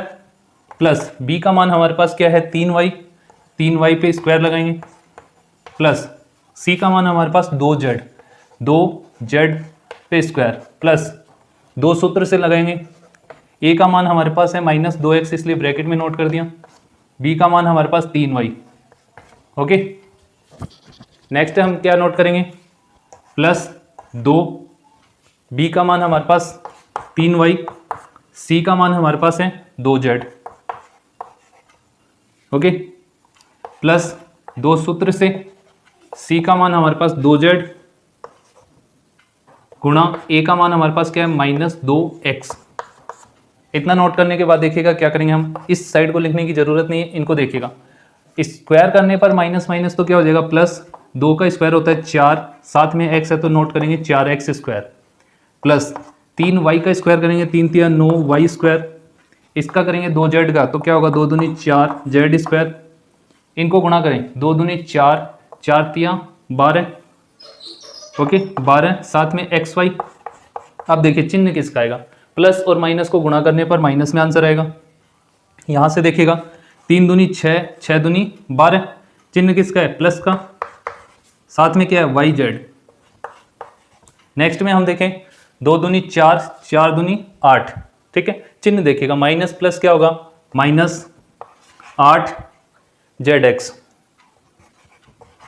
प्लस b का मान हमारे पास क्या है 3y पे स्क्वायर लगाएंगे प्लस c का मान हमारे पास 2z पे स्क्वायर प्लस 2 सूत्र से लगाएंगे। a का मान हमारे पास है -2x, इसलिए ब्रैकेट में नोट कर दिया, b का मान हमारे पास 3y। ओके, नेक्स्ट हम क्या नोट करेंगे, प्लस 2, b का मान हमारे पास 3y, c का मान हमारे पास है 2z। ओके, प्लस 2 सूत्र से c का मान हमारे पास 2z गुणा a का मान हमारे पास क्या है -2x। इतना नोट करने के बाद देखिएगा क्या करेंगे हम, इस साइड को लिखने की जरूरत नहीं है, इनको देखिएगा स्क्वायर करने पर माइनस माइनस तो क्या हो जाएगा प्लस, 2 का स्क्वायर होता है 4, साथ में x है तो नोट करेंगे 4x स्क्वायर प्लस 3y का स्क्वायर करेंगे 3 3 9y स्क्वायर, इसका करेंगे 2z का तो क्या होगा 2 दूनी 4z स्क्वायर, इनको गुणा करें 2 दूनी 4 4 3 12। ओके, 12 साथ में xy। अब देखिए चिन्ह किसका आएगा, प्लस और माइनस को गुणा करने पर माइनस में आंसर आएगा। यहाँ से देखिएगा 3 दूनी 6 6 दूनी 12, चिन्ह किसका है प्लस का, साथ में क्या है yz। नेक्स्ट में हम देखें 2 दूनी 4 4 दूनी 8। ठीक है, चिन्ह देखिएगा माइनस प्लस क्या होगा -8zx,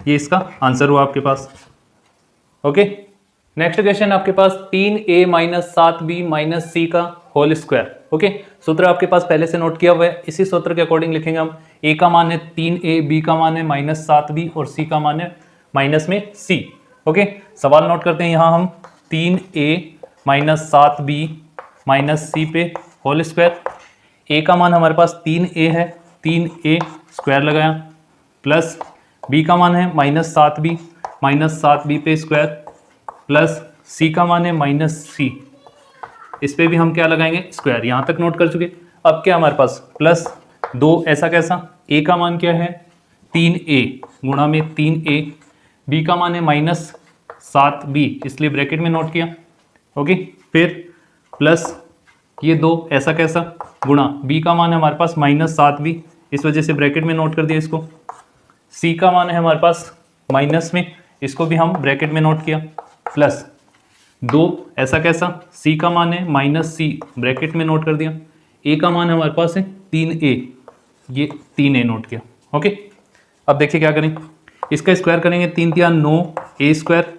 ये इसका आंसर हुआ आपके पास। ओके, नेक्स्ट क्वेश्चन आपके पास 3a - 7b - c का होल स्क्वायर। ओके, सूत्र आपके पास पहले से नोट किया हुआ है, इसी सूत्र के अकॉर्डिंग लिखेंगे हम। a का मान है 3a, b का मान है -7b और c का मान है माइनस में c। ओके, सवाल नोट करते हैं यहाँ हम 3a - 7b - c पे होल स्क्वायर। ए का मान हमारे पास 3a है, 3a स्क्वायर लगाया, प्लस बी का मान है -7b, -7b पे स्क्वायर, प्लस सी का मान है -c, इस पे भी हम क्या लगाएंगे स्क्वायर। यहाँ तक नोट कर चुके। अब क्या हमारे पास प्लस 2 ऐसा कैसा, a का मान क्या है 3a गुणा में 3a, b का मान है -7b, इसलिए ब्रैकेट में नोट किया। ओके, फिर प्लस ये 2 ऐसा कैसा गुणा, b का मान है हमारे पास -7b, इस वजह से ब्रैकेट में नोट कर दिया इसको। c का मान है हमारे पास माइनस में, इसको भी हम ब्रैकेट में नोट किया, प्लस 2 ऐसा कैसा, c का मान है -c, ब्रैकेट में नोट कर दिया। a का मान हमारे पास है 3a, ये 3a नोट किया। ओके, अब देखिए क्या करें, इसका स्क्वायर करेंगे 3 3 9 a स्क्वायर,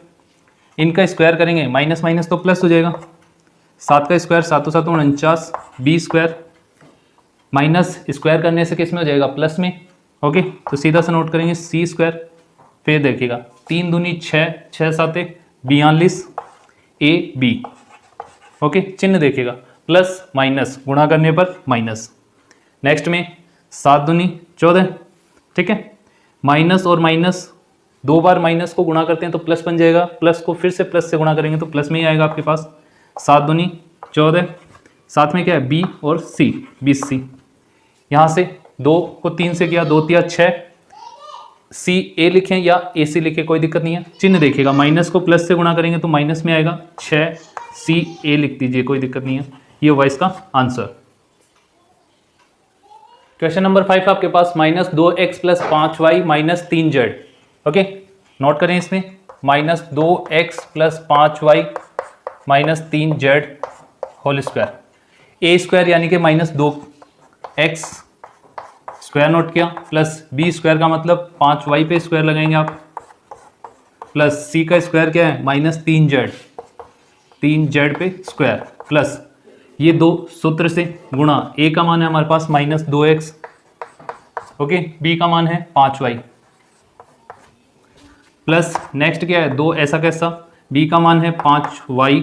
इनका स्क्वायर करेंगे माइनस माइनस तो प्लस हो जाएगा, 7 का square 7 7 49, b square minus square करने से किस में हो जाएगा प्लस में। ओके, तो सीधा सा नोट करेंगे c स्क्वायर, फिर देखिएगा 3 दूनी 6, 6 7 42 a b। ओके, चिन्ह देखिएगा प्लस माइनस, गुणा करने पर माइनस। नेक्स्ट में 7 दूनी 14, ठीक है, माइनस और माइनस 2 बार माइनस को गुणा करते हैं तो प्लस बन जाएगा, प्लस को फिर से प्लस से गुणा करेंगे तो प्लस में ही आएगा आपके पास। 7 दूनी 14, साथ में क्या है b और c, 20c। यहाँ से 2 को 3 से किया, 2 3 6, c a लिखें या a c लिखें कोई दिक्कत नहीं है। चिन्ह देखिएगा, माइनस को प्लस से गुणा करेंगे तो माइनस में आएगा, 6 c a लिख दीजिए, कोई दिक्कत नहीं है। ये हुआ इसका आंसर। क्वेश्चन नंबर 5 आपके पास -2x + 5y - 3z। Okay, note करें इसमें -2x + 5y - 3z whole square, a square यानी कि -2x स्क्वायर नोट किया, प्लस b स्क्वायर का मतलब 5y पे स्क्वायर लगाएंगे आप, प्लस c का स्क्वायर क्या है -3z, 3z पे स्क्वायर, प्लस ये 2 सूत्र से गुणा, a का मान है हमारे पास -2x, ओके, b का मान है 5y, प्लस नेक्स्ट क्या है 2 ऐसा कैसा, b का मान है 5y,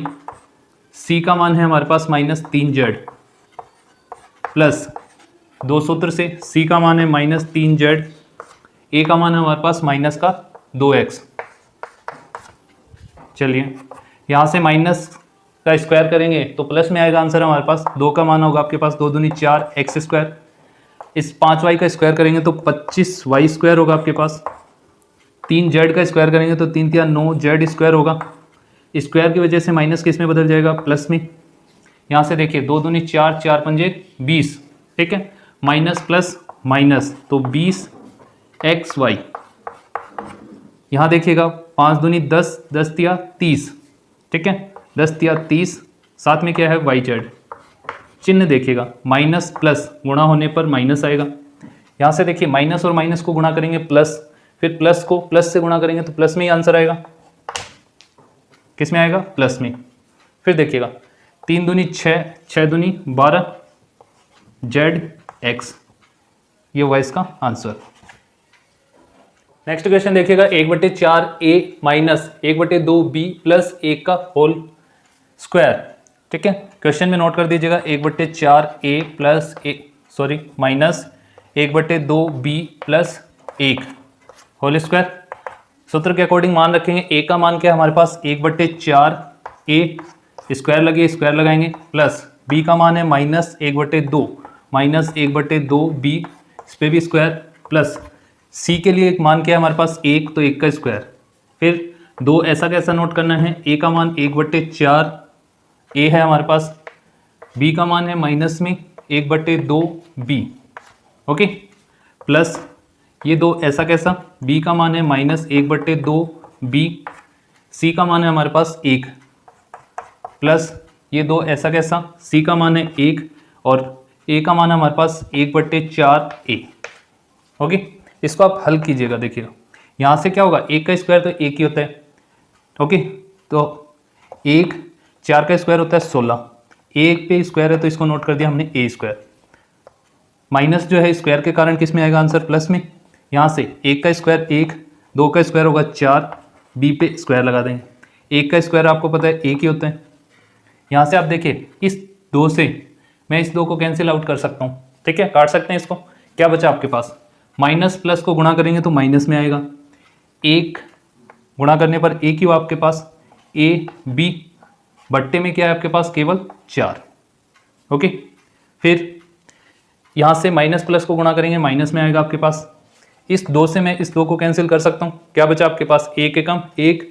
c का मान है हमारे पास -3z, प्लस 2 सूत्र से c का मान है -3z, a का मान है हमारे पास -2x। चलिए यहाँ से माइनस का स्क्वायर करेंगे तो प्लस में आएगा आंसर हमारे पास। 2 का मान होगा आपके पास 2 दूनी 4 एक्स स्क्वायर, इस 5y का स्क्वायर करेंगे तो 25y स्क्वायर होगा आपके पास। 3z का स्क्वायर करेंगे तो 3 3 9 z स्क्वायर होगा, स्क्वायर की वजह से माइनस किस में बदल जाएगा प्लस में। यहाँ से देखिए 2 दूनी 4 4 पंजे 20, ठीक है, माइनस प्लस माइनस तो 20xy। यहाँ देखिएगा 5 दूनी 10 10 तिया 30, ठीक है, 10 तिया 30, साथ में क्या है yz। चिन्ह देखिएगा माइनस प्लस, गुणा होने पर माइनस आएगा। यहाँ से देखिए माइनस और माइनस को गुणा करेंगे प्लस, फिर प्लस को प्लस से गुणा करेंगे तो प्लस में ही आंसर आएगा। किस में आएगा प्लस में। फिर देखिएगा 3 दूनी 6 6 दूनी 12 zx, ये हुआ इसका आंसर। नेक्स्ट क्वेश्चन देखिएगा 1/4a माइनस 1/2b प्लस 1 का होल स्क्वायर, ठीक है। क्वेश्चन में नोट कर दीजिएगा 1/4a plus minus 1/2b plus 1 whole square. सूत्र के अकॉर्डिंग मान रखेंगे, a का मान क्या है हमारे पास 1/4a, स्क्वायर लगे स्क्वायर लगाएंगे, प्लस b का मान है -1/2 माइनस 1/2b, इस पर भी स्क्वायर, प्लस c के लिए एक मान क्या है हमारे पास 1, तो 1 का स्क्वायर। फिर 2 ऐसा कैसा नोट करना है, a का मान 1/4a है हमारे पास, b का मान है माइनस में 1/2b, ओके, प्लस ये 2 ऐसा कैसा, b का मान है -1/2b, c का मान है हमारे पास 1, प्लस ये 2 ऐसा कैसा, c का मान है 1 और a का मान है हमारे पास 1/4a, ओके। इसको आप हल कीजिएगा, देखिएगा यहाँ से क्या होगा, 1 का स्क्वायर तो 1 ही होता है, ओके, तो 1 4 का स्क्वायर होता है 16, 1 पे स्क्वायर है तो इसको नोट कर दिया हमने a स्क्वायर, माइनस जो है स्क्वायर के कारण किस में आएगा आंसर प्लस में। यहाँ से 1 का स्क्वायर 1, 2 का स्क्वायर होगा 4, b पे स्क्वायर लगा देंगे, 1 का स्क्वायर आपको पता है 1 ही होता है। यहाँ से आप देखिए इस 2 से मैं इस 2 को कैंसिल आउट कर सकता हूँ, ठीक है, काट सकते हैं इसको। क्या बचा आपके पास, माइनस प्लस को गुणा करेंगे तो माइनस में आएगा, 1 गुणा करने पर एक ही हो आपके पास, ए बी बट्टे में क्या है आपके पास, केवल 4। ओके, फिर यहाँ से माइनस प्लस को गुणा करेंगे, माइनस में आएगा आपके पास। इस 2 से मैं इस 2 को कैंसिल कर सकता हूँ। क्या बचा आपके पास, ए के कम एक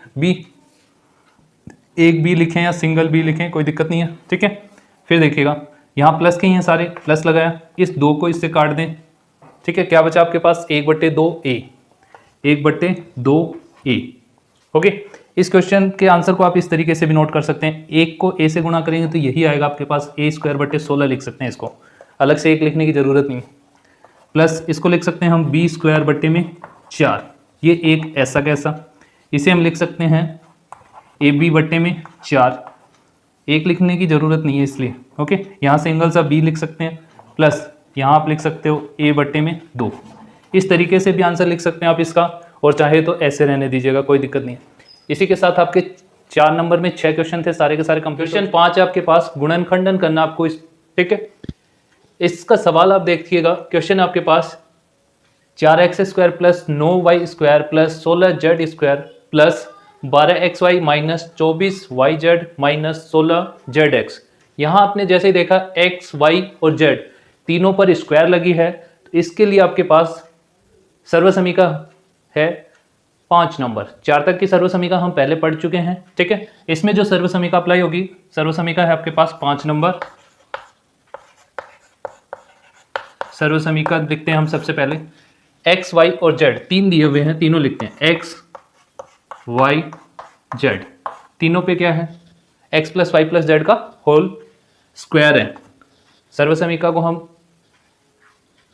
बी लिखें या सिंगल बी लिखें, कोई दिक्कत नहीं है, ठीक है। फिर देखिएगा यहाँ प्लस के ही हैं सारे, प्लस लगाया, इस 2 को इससे काट दें, ठीक है। क्या बचा आपके पास, 1/2 ए, 1/2 ए। ओके, इस क्वेश्चन के आंसर को आप इस तरीके से भी नोट कर सकते हैं, 1 को ए से गुणा करेंगे तो यही आएगा आपके पास, a² 16 लिख सकते हैं, इसको अलग से 1 लिखने की जरूरत नहीं। प्लस इसको लिख सकते हैं हम b²/4, ये एक ऐसा कैसा, इसे हम लिख सकते हैं ab/4, 1 लिखने की जरूरत नहीं है इसलिए। ओके, यहाँ से एंगल सा b लिख सकते हैं, प्लस यहाँ आप लिख सकते हो a/2। इस तरीके से भी आंसर लिख सकते हैं आप इसका, और चाहे तो ऐसे रहने दीजिएगा, कोई दिक्कत नहीं है। इसी के साथ आपके 4 नंबर में 6 क्वेश्चन थे, सारे के सारे कंप्लीट। क्वेश्चन 5 है आपके पास, गुणनखंडन करना आपको इस, ठीक है। इसका सवाल आप देखिएगा, क्वेश्चन आपके पास 4x² + 9y² + 16z² + 12xy - 24yz - 16zx। यहाँ आपने जैसे ही देखा x, y और z तीनों पर स्क्वायर लगी है, तो इसके लिए आपके पास सर्वसमीका है 5 नंबर। 4 तक की सर्वसमीका हम पहले पढ़ चुके हैं, ठीक है। इसमें जो सर्वसमीका अप्लाई होगी, सर्वसमीका है आपके पास 5 नंबर। सर्वसमीका लिखते हैं हम सबसे पहले, x, y और z 3 दिए हुए हैं, तीनों लिखते हैं, x, y, z तीनों पे क्या है, x + y + z का होल स्क्वायर है। सर्वसमीका को हम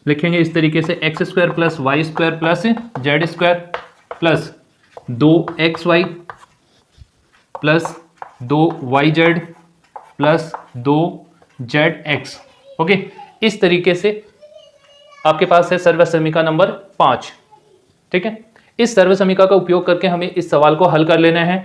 लिखेंगे इस तरीके से, x² + y² + z² plus 2xy + 2yz + 2zx। Okay, इस तरीके से आपके पास है सर्वसमीका नंबर 5, ठीक है। इस सर्वसमीका का उपयोग करके हमें इस सवाल को हल कर लेना है।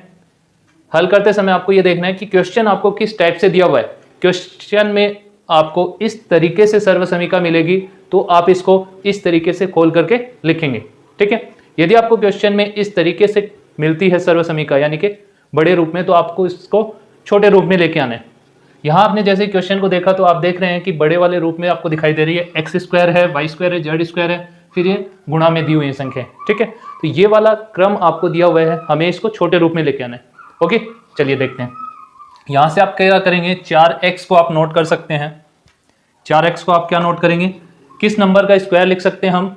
हल करते समय आपको यह देखना है कि क्वेश्चन आपको किस टाइप से दिया हुआ है। क्वेश्चन में आपको इस तरीके से सर्वसमीका मिलेगी, तो आप इसको इस तरीके से खोल करके लिखेंगे, ठीक है। यदि आपको क्वेश्चन में इस तरीके से मिलती है सर्वसमीका, यानी कि बड़े रूप में, तो आपको इसको छोटे रूप में लेके आना है। यहाँ आपने जैसे क्वेश्चन को देखा तो आप देख रहे हैं कि बड़े वाले रूप में आपको दिखाई दे रही है, x² है, y² है, z² है, फिर ये गुणा में दी हुई है संख्या, ठीक है। तो ये वाला क्रम आपको दिया हुआ है, हमें इसको छोटे रूप में लेके आना है। ओके, चलिए देखते हैं। यहाँ से आप क्या करेंगे, 4x को आप नोट कर सकते हैं। 4x को आप क्या नोट करेंगे, किस नंबर का स्क्वायर लिख सकते हैं हम,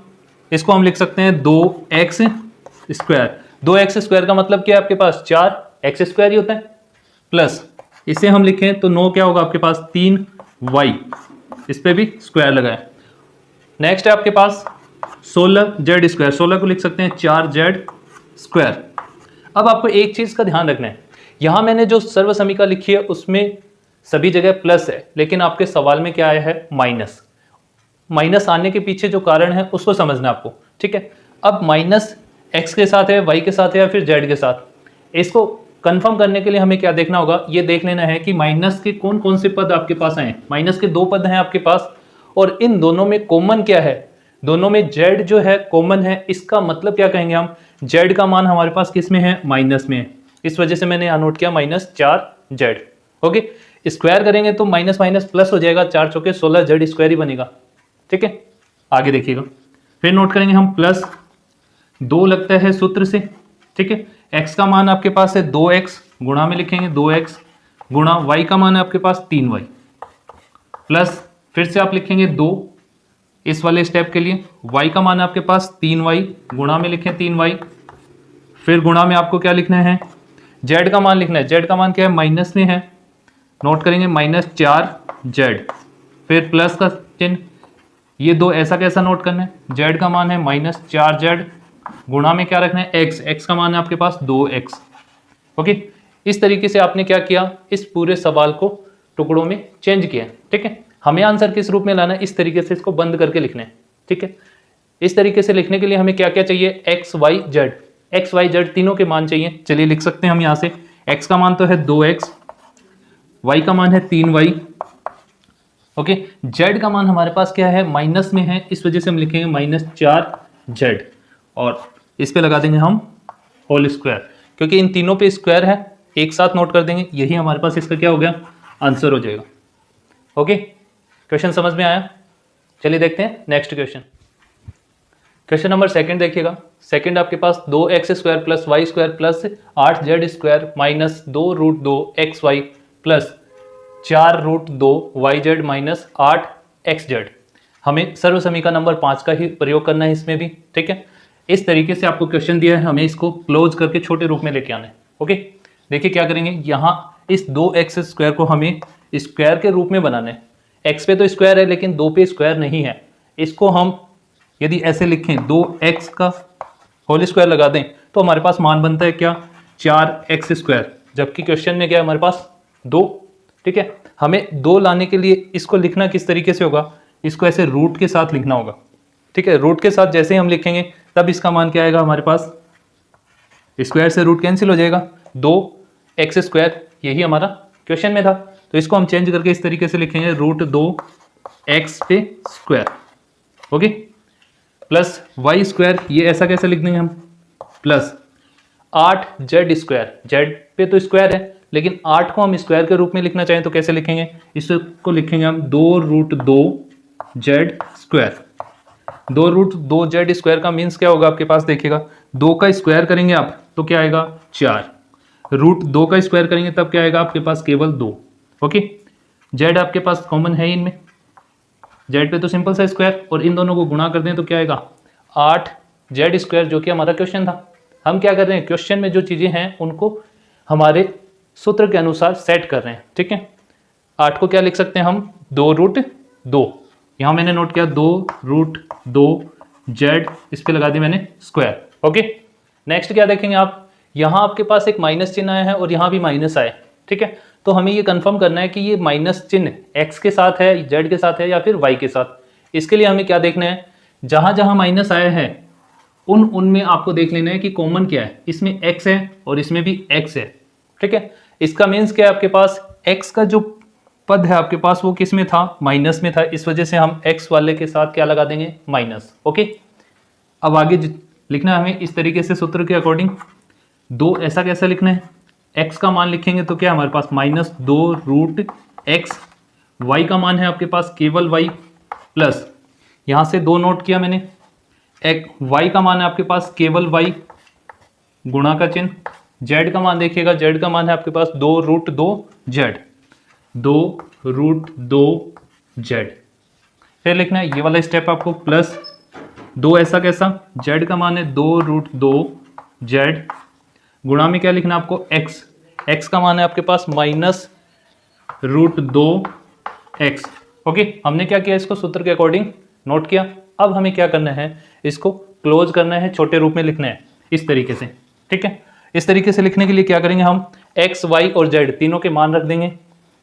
इसको हम लिख सकते हैं 2x²। 2x² का मतलब क्या है आपके पास, 4x² ही होता है, प्लस इसे हम लिखें तो 9 क्या होगा आपके पास, 3y, इस पे भी स्क्वायर लगाए। नेक्स्ट है आपके पास 16z², 16 को लिख सकते हैं 4z²। अब आपको एक चीज का ध्यान रखना है, यहां मैंने जो सर्वसमीका लिखी है उसमें सभी जगह प्लस है, लेकिन आपके सवाल में क्या आया है, माइनस। माइनस आने के पीछे जो कारण है उसको समझना आपको, ठीक है। अब माइनस x के साथ है, y के साथ है या फिर z के साथ, इसको कंफर्म करने के लिए हमें क्या देखना होगा, ये देख लेना है कि माइनस के कौन कौन से पद आपके पास आए। माइनस के 2 पद हैं आपके पास, और इन दोनों में कॉमन क्या है, दोनों में z जो है कॉमन है। इसका मतलब क्या कहेंगे हम, z का मान हमारे पास किस में है, माइनस में है, इस वजह से मैंने यहाँ नोट किया -4z। ओके, स्क्वायर करेंगे तो माइनस माइनस प्लस हो जाएगा, 4 चौके 16z² ही बनेगा, ठीक है। आगे देखिएगा, फिर नोट करेंगे हम +2 लगता है सूत्र से, ठीक है। x का मान आपके पास है 2x, गुणा में लिखेंगे 2x गुणा y का मान है आपके पास 3y, प्लस फिर से आप लिखेंगे 2 इस वाले स्टेप के लिए, y का मान है आपके पास 3y, गुणा में लिखें 3y, फिर गुणा में आपको क्या लिखना है, z का मान लिखना है। z का मान क्या है, माइनस में है, नोट करेंगे -4z, फिर प्लस का चिन्ह, ये 2 ऐसा कैसा नोट करना है, z का मान है -4z, गुणा में क्या रखना है, x का मान है आपके पास 2x। ओके, इस तरीके से आपने क्या किया, इस पूरे सवाल को टुकड़ों में चेंज किया, ठीक है। हमें आंसर किस रूप में लाना है, इस तरीके से इसको बंद करके लिखना है, ठीक है। इस तरीके से लिखने के लिए हमें क्या क्या चाहिए, x y z तीनों के मान चाहिए। चलिए लिख सकते हैं हम यहाँ से, x का मान तो है 2x, y का मान है 3y, ओके, जेड का मान हमारे पास क्या है, माइनस में है, इस वजह से हम लिखेंगे -4z और इस पे लगा देंगे हम होल स्क्वायर, क्योंकि इन तीनों पे स्क्वायर है, एक साथ नोट कर देंगे, यही हमारे पास इसका क्या हो गया, आंसर हो जाएगा। ओके, क्वेश्चन समझ में आया? चलिए देखते हैं next question. Question number second देखिएगा। सेकंड आपके पास 2x² plus Y square plus 8z² minus 2√2xy plus 4√2yz minus 8xz। हमें सर्व समीकरण नंबर 5 का ही प्रयोग करना है इसमें भी, ठीक है। इस तरीके से आपको क्वेश्चन दिया है, हमें इसको क्लोज करके छोटे रूप में लेके आना है। ओके, देखिए क्या करेंगे, यहाँ इस 2x² को हमें स्क्वायर के रूप में बनाना है। x पे तो स्क्वायर है लेकिन 2 पे स्क्वायर नहीं है। इसको हम यदि ऐसे लिखें 2x का होल स्क्वायर लगा दें तो हमारे पास मान बनता है क्या, 4x², जबकि क्वेश्चन में क्या है हमारे पास 2, ठीक है। हमें 2 लाने के लिए इसको लिखना किस तरीके से होगा, इसको ऐसे रूट के साथ लिखना होगा, ठीक है। रूट के साथ जैसे ही हम लिखेंगे तब इसका मान क्या आएगा हमारे पास, स्क्वायर से रूट कैंसिल हो जाएगा, 2x², यही हमारा क्वेश्चन में था। तो इसको हम चेंज करके इस तरीके से लिखेंगे √2x पे स्क्वायर, ओके, प्लस y², ये ऐसा कैसे लिख देंगे हम, प्लस 8z², z पे तो स्क्वायर है लेकिन 8 को हम स्क्वायर के रूप में लिखना चाहें तो कैसे लिखेंगे, इसको लिखेंगे हम 2√2z²। 2√2z² का मीन्स क्या होगा आपके पास, देखिएगा 2 का स्क्वायर करेंगे आप तो क्या आएगा 4, √2 का स्क्वायर करेंगे तब क्या आएगा आपके पास केवल 2। ओके, z आपके पास कॉमन है इनमें, z पे तो सिंपल सा स्क्वायर, और इन दोनों को गुणा कर दें तो क्या आएगा 8z², जो कि हमारा क्वेश्चन था। हम क्या कर रहे हैं, क्वेश्चन में जो चीज़ें हैं उनको हमारे सूत्र के अनुसार सेट कर रहे हैं, ठीक है। 8 को क्या लिख सकते हैं हम, 2√2, यहाँ मैंने नोट किया 2√2z, इस पे लगा दी मैंने स्क्वायर। ओके, नेक्स्ट क्या देखेंगे आप, यहाँ आपके पास एक माइनस चिन्ह आया है और यहाँ भी माइनस आया है, ठीक है। तो हमें ये कंफर्म करना है कि ये माइनस चिन्ह x के साथ है, z के साथ है या फिर y के साथ। इसके लिए हमें क्या देखना है, जहां जहां माइनस आया है उनमें आपको देख लेना है कि कॉमन क्या है, इसमें x है और इसमें भी x है, ठीक है। इसका मीन्स क्या है, आपके पास x का जो पद है आपके पास वो किस में था, माइनस में था, इस वजह से हम x वाले के साथ क्या लगा देंगे, माइनस। ओके, अब आगे लिखना है हमें इस तरीके से सूत्र के अकॉर्डिंग। 2 ऐसा कैसा लिखना है, x का मान लिखेंगे तो क्या हमारे पास -2√x, y का मान है आपके पास केवल y, प्लस यहाँ से 2 नोट किया मैंने, y का मान है आपके पास केवल y, गुणा का चिन्ह, z का मान देखिएगा, z का मान है आपके पास 2√2z, 2√2z। फिर लिखना है ये वाला स्टेप आपको, प्लस 2 ऐसा कैसा, z का मान है 2√2z, गुणा में क्या लिखना है आपको x का मान है आपके पास -√2x। ओके, हमने क्या किया, इसको सूत्र के अकॉर्डिंग नोट किया। अब हमें क्या करना है, इसको क्लोज करना है, छोटे रूप में लिखना है इस तरीके से, ठीक है। इस तरीके से लिखने के लिए क्या करेंगे, हम x, y और z तीनों के मान रख देंगे,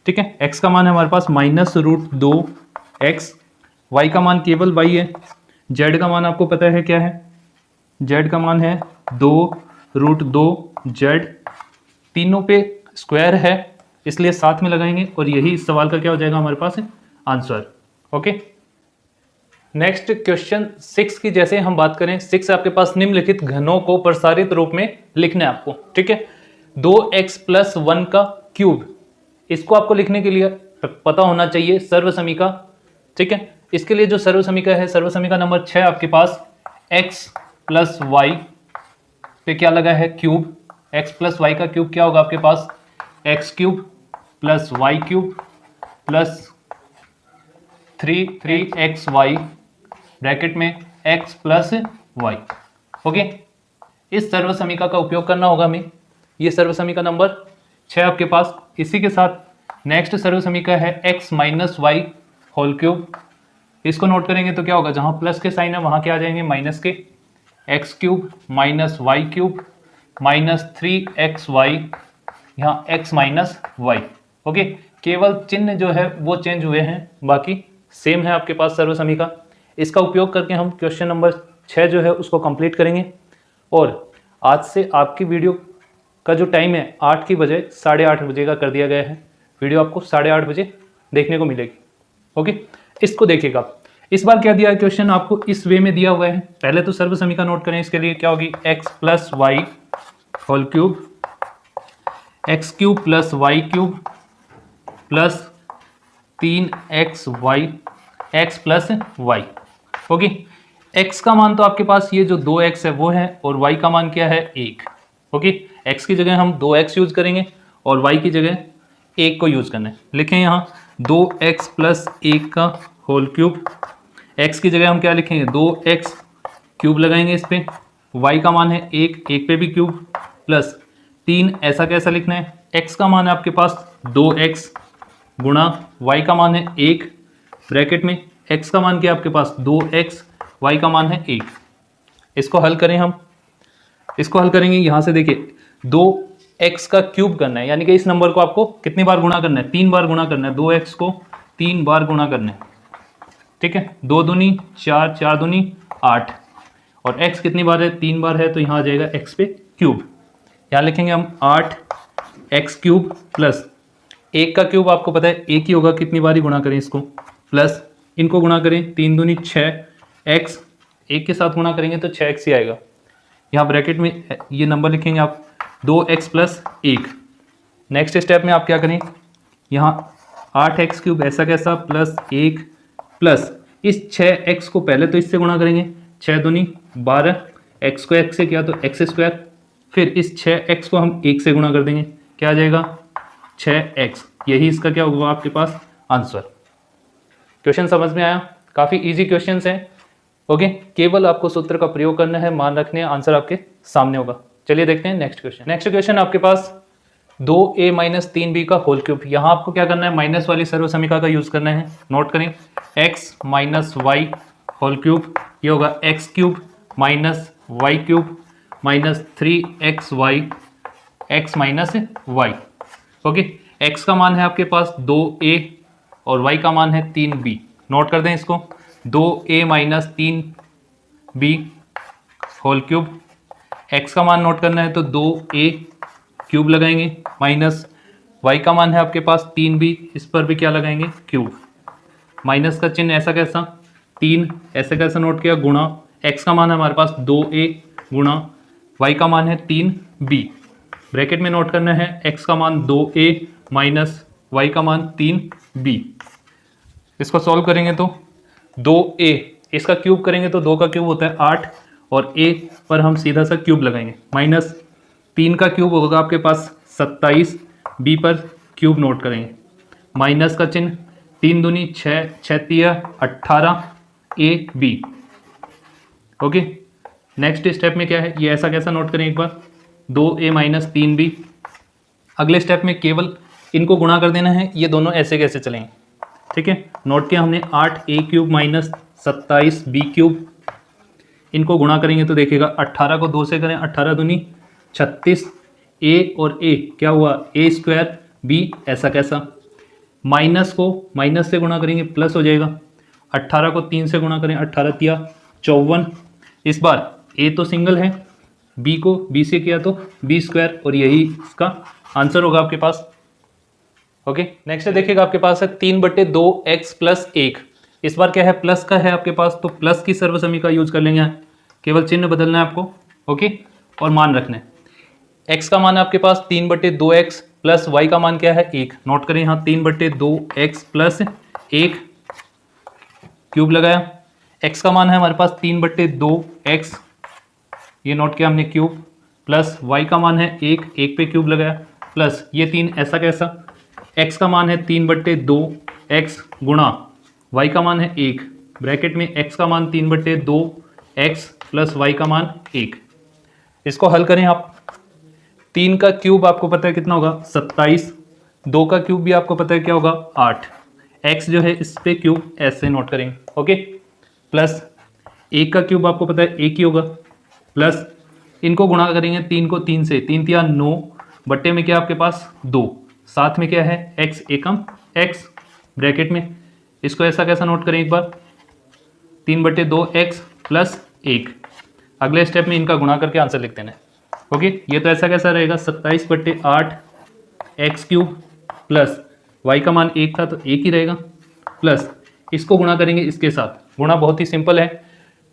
ठीक है। x का मान है हमारे पास -√2x, y का मान केवल y है, z का मान आपको पता है क्या है, z का मान है 2√2z, तीनों पे स्क्वायर है इसलिए साथ में लगाएंगे और यही इस सवाल का क्या हो जाएगा हमारे पास आंसर। ओके, नेक्स्ट क्वेश्चन 6 की जैसे हम बात करें, 6 आपके पास निम्नलिखित घनों को प्रसारित रूप में लिखना है आपको, ठीक है। 2x + 1 का क्यूब, इसको आपको लिखने के लिए पता होना चाहिए सर्व समीका, ठीक है। इसके लिए जो सर्व समीका है, सर्व समीका नंबर 6 आपके पास x + y पे क्या लगा है क्यूब, x + y का क्यूब क्या होगा आपके पास x³ + y³ + 3xy ब्रैकेट में x + y। ओके, इस सर्व समीका का उपयोग करना होगा हमें, ये सर्व समीका नंबर 6 आपके पास। इसी के साथ नेक्स्ट सर्व समीका है x - y होल क्यूब, इसको नोट करेंगे तो क्या होगा, जहां प्लस के साइन है वहां क्या आ जाएंगे माइनस के, x³ - y³ -3xy, यहाँ x - y। ओके, केवल चिन्ह जो है वो चेंज हुए हैं, बाकी सेम है आपके पास सर्व समीका। इसका उपयोग करके हम क्वेश्चन नंबर 6 जो है उसको कंप्लीट करेंगे। और आज से आपकी वीडियो का जो टाइम है 8 की बजाय 8:30 बजे का कर दिया गया है। वीडियो आपको 8:30 बजे देखने को मिलेगी। ओके, इसको देखिएगा। इस बार क्या दिया है क्वेश्चन आपको, इस वे में दिया हुआ है। पहले तो सर्व समीका नोट करें, इसके लिए क्या होगी, x plus y whole cube, x cube plus y cube plus 3xy x plus y. Okay, x का मान तो आपके पास ये जो 2x है वो है, और y का मान क्या है, 1। ओके, x की जगह हम 2x यूज करेंगे और y की जगह 1 को यूज करना है। लिखें यहाँ 2x प्लस 1 का होल क्यूब, x की जगह हम क्या लिखेंगे, 2x क्यूब लगाएंगे इस पे, y का मान है 1, 1 पे भी क्यूब, प्लस 3, ऐसा कैसा लिखना है, x का मान है आपके पास 2x गुणा y का मान है 1, ब्रैकेट में x का मान क्या है आपके पास 2x, y का मान है 1। इसको हल करें हम, इसको हल करेंगे यहाँ से देखिए 2x का क्यूब करना है, यानी कि इस नंबर को आपको कितनी बार गुणा करना है, 3 बार गुणा करना है, 2x को 3 बार गुणा करना है। ठीक है, 2 दूनी 4, 4 दूनी 8, और x कितनी बार है, 3 बार है, तो यहाँ आ जाएगा x पे क्यूब। यहाँ लिखेंगे हम 8x क्यूब प्लस 1 का क्यूब आपको पता है 1 ही होगा, कितनी बार ही गुणा करें इसको, प्लस इनको गुणा करें, 3 दूनी 6, x 1 के साथ गुणा करेंगे तो 6x ही आएगा। यहाँ ब्रैकेट में ये नंबर लिखेंगे आप 2x प्लस 1। नेक्स्ट स्टेप में आप क्या करें, यहाँ 8x क्यूब ऐसा कैसा प्लस 1 प्लस इस 6x को पहले तो इससे गुणा करेंगे, 6 दूनी 12, x को x से किया तो x स्क्वायर, फिर इस 6x को हम 1 से गुणा कर देंगे, क्या आ जाएगा 6x। यही इसका क्या होगा आपके पास आंसर। क्वेश्चन समझ में आया, काफ़ी इजी क्वेश्चंस हैं। ओके, केवल आपको सूत्र का प्रयोग करना है, मान रखने, आंसर आपके सामने होगा। चलिए देखते हैं नेक्स्ट क्वेश्चन। नेक्स्ट क्वेश्चन आपके पास 2a माइनस 3b का होल क्यूब। यहाँ आपको क्या करना है, माइनस वाली सर्व समीका का यूज करना है। नोट करें x minus y whole cube, ये होगा x cube minus y cube minus 3xy x minus y. Okay, x का मान है आपके पास 2a और y का मान है 3b। नोट कर दें इसको, 2a minus 3b whole cube, x का मान नोट करना है तो 2a क्यूब लगाएंगे, माइनस y का मान है आपके पास 3b, इस पर भी क्या लगाएंगे, क्यूब। माइनस का चिन्ह ऐसा कैसा, 3 ऐसा कैसा नोट किया, गुणा x का मान है हमारे पास 2a गुणा y का मान है 3b। ब्रैकेट में नोट करना है x का मान 2a माइनस y का मान 3b। इसको सॉल्व करेंगे तो 2a इसका क्यूब करेंगे तो 2 का क्यूब होता है 8, और a पर हम सीधा सा क्यूब लगाएंगे, माइनस 3 का क्यूब होगा आपके पास 27, b पर क्यूब नोट करेंगे, माइनस का चिन्ह, 3 दूनी 6, 6 तिया 18, a b। Okay, next step में क्या है, ये ऐसा कैसा नोट करें एक बार, 2a माइनस 3b। अगले स्टेप में केवल इनको गुणा कर देना है, ये दोनों ऐसे कैसे चलेंगे। ठीक है, नोट किया हमने 8a cube minus 27b cube, इनको गुणा करेंगे तो देखिएगा 18 को 2 से करें, 18 दूनी 36, a और a क्या हुआ, a स्क्वायर b ऐसा कैसा, माइनस को माइनस से गुणा करेंगे प्लस हो जाएगा, 18 को 3 से गुणा करें, 18 तिया 54, इस बार a तो सिंगल है, b को b से किया तो b स्क्वायर, और यही इसका आंसर होगा आपके पास। ओके, नेक्स्ट देखिएगा आपके पास है 3/2x प्लस 1। इस बार क्या है, प्लस का है आपके पास, तो प्लस की सर्व समीका यूज कर लेंगे, केवल चिन्ह बदलना है आपको। ओके, और मान रखना है, x का मान है आपके पास 3/2x प्लस y का मान क्या है 1। नोट करें यहाँ 3/2x प्लस 1 क्यूब लगाया, x का मान है हमारे पास 3/2x, ये नोट किया हमने क्यूब, प्लस y का मान है 1, 1 पे क्यूब लगाया, प्लस ये 3 ऐसा कैसा, x का मान है 3/2x गुणा y का मान है 1, ब्रैकेट में x का मान 3/2x प्लस y का मान 1। इसको हल करें आप, 3 का क्यूब आपको पता है कितना होगा 27, 2 का क्यूब भी आपको पता है क्या होगा 8, x जो है इस पे क्यूब ऐसे नोट करेंगे। ओके, प्लस 1 का क्यूब आपको पता है 1 ही होगा, प्लस इनको गुणा करेंगे 3 को 3 से, 3 तिया 9, बट्टे में क्या आपके पास 2, साथ में क्या है x एकम x, ब्रैकेट में इसको ऐसा कैसा नोट करें एक बार, 3/2x प्लस 1। अगले स्टेप में इनका गुणा करके आंसर लिख देना है। ओके, ये तो ऐसा कैसा रहेगा 27/8 x क्यूब प्लस y का मान 1 था तो 1 ही रहेगा, प्लस इसको गुणा करेंगे इसके साथ। गुणा बहुत ही सिंपल है,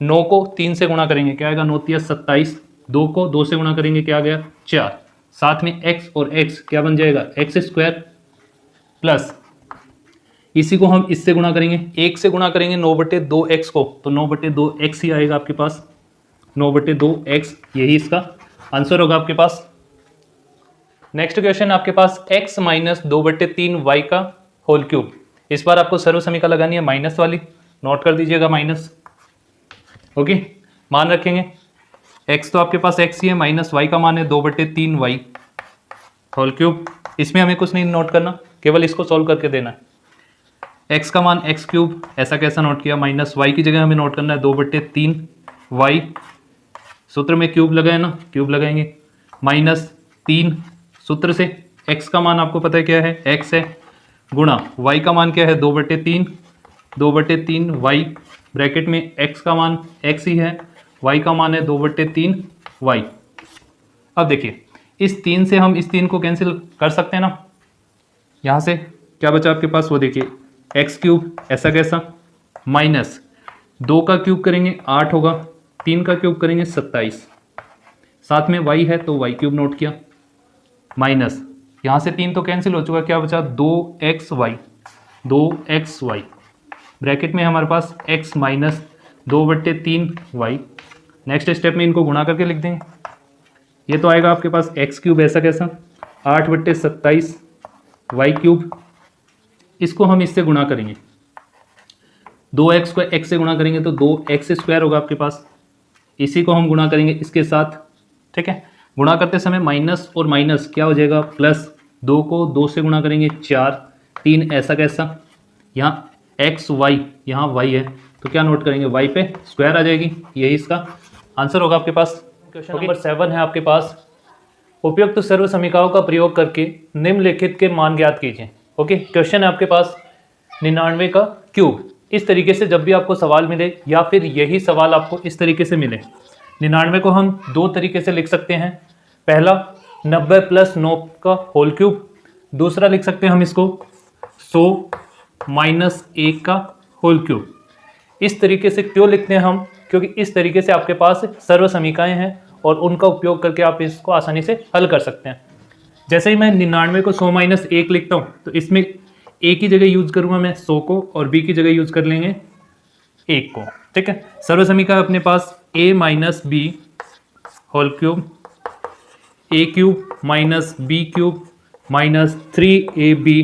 9 को 3 से गुणा करेंगे क्या आएगा, 9 तिया 27, 2 को 2 से गुणा करेंगे क्या आ गया 4, साथ में x और x क्या बन जाएगा एक्स स्क्वायर, प्लस इसी को हम इससे गुणा करेंगे, 1 से गुणा करेंगे 9/2x को, तो 9/2x ही आएगा आपके पास, 9/2x, यही इसका आंसर होगा आपके पास। नेक्स्ट क्वेश्चन आपके पास x माइनस 2/3y का होल क्यूब। इस बार आपको सर्व समीकरण लगानी है माइनस वाली, नोट कर दीजिएगा माइनस, ओके, मान रखेंगे x तो आपके पास x ही है, माइनस y का मान है 2/3y होल क्यूब। इसमें हमें कुछ नहीं नोट करना, केवल इसको सॉल्व करके देना है। x का मान x क्यूब, ऐसा कैसा नोट किया, माइनस y की जगह हमें नोट करना है 2/3y, सूत्र में क्यूब लगाए ना, क्यूब लगाएंगे, -3 सूत्र से x का मान आपको पता है क्या है, x है, गुणा y का मान क्या है 2/3y, ब्रैकेट में x का मान x ही है, y का मान है 2/3y। अब देखिए इस 3 से हम इस 3 को कैंसिल कर सकते हैं ना, यहाँ से क्या बचा आपके पास, वो देखिए x क्यूब, ऐसा कैसा, माइनस 2 का क्यूब करेंगे 8 होगा, 3 का क्यूब करेंगे 27, साथ में y है तो y क्यूब नोट किया, माइनस यहाँ से 3 तो कैंसिल हो चुका, क्या बचा 2xy, ब्रैकेट में हमारे पास x minus 2/3y। Next step में इनको गुणा करके लिख देंगे, ये तो आएगा आपके पास x क्यूब, ऐसा कैसा 8/27 y क्यूब, इसको हम इससे गुणा करेंगे, 2x को x से गुणा करेंगे तो 2x स्क्वायर होगा आपके पास, इसी को हम गुणा करेंगे इसके साथ, ठीक है। गुणा करते समय माइनस और माइनस क्या हो जाएगा प्लस, 2 को 2 से गुणा करेंगे 4, 3 ऐसा कैसा, यहाँ एक्स वाई, यहाँ y है तो क्या नोट करेंगे y पे स्क्वायर आ जाएगी, यही इसका आंसर होगा आपके पास। क्वेश्चन नंबर 7 है आपके पास, उपयुक्त सर्व समीकरणों का प्रयोग करके निम्नलिखित के मान ज्ञात कीजिए। ओके, क्वेश्चन है आपके पास 99 का क्यूब। इस तरीके से जब भी आपको सवाल मिले या फिर यही सवाल आपको इस तरीके से मिले, 99 को हम दो तरीके से लिख सकते हैं। पहला 90 + 9 का होल क्यूब, दूसरा लिख सकते हैं हम इसको 100 - 1 का होल क्यूब। इस तरीके से क्यों लिखते हैं हम, क्योंकि इस तरीके से आपके पास सर्व समीकरण हैं और उनका उपयोग करके आप इसको आसानी से हल कर सकते हैं। जैसे ही मैं 99 को 100 - 1 लिखता हूँ तो इसमें a की जगह यूज करूँगा मैं 100 को और b की जगह यूज कर लेंगे 1 को, ठीक है। सर्व समीकरण अपने पास a - b whole cube, a cube - b cube -3ab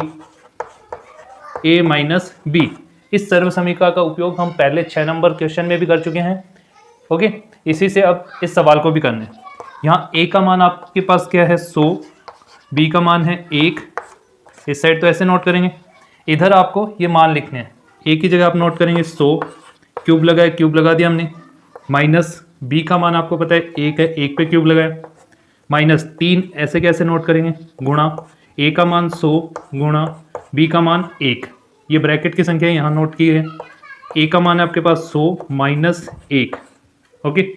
a - b। इस सर्व समीकरण का उपयोग हम पहले 6 नंबर क्वेश्चन में भी कर चुके हैं। ओके, इसी से अब इस सवाल को भी करना है। यहाँ a का मान आपके पास क्या है 100, b का मान है 1, इस साइड तो ऐसे नोट करेंगे, इधर आपको ये मान लिखने हैं। a की जगह आप नोट करेंगे 100, क्यूब लगाए, क्यूब लगा दिया हमने, माइनस b का मान आपको पता है 1 है, 1 पे क्यूब लगाया, -3 ऐसे कैसे नोट करेंगे, गुणा a का मान 100 गुणा b का मान 1, ये ब्रैकेट की संख्या यहाँ नोट की है। a का मान है आपके पास 100 - 1। ओके,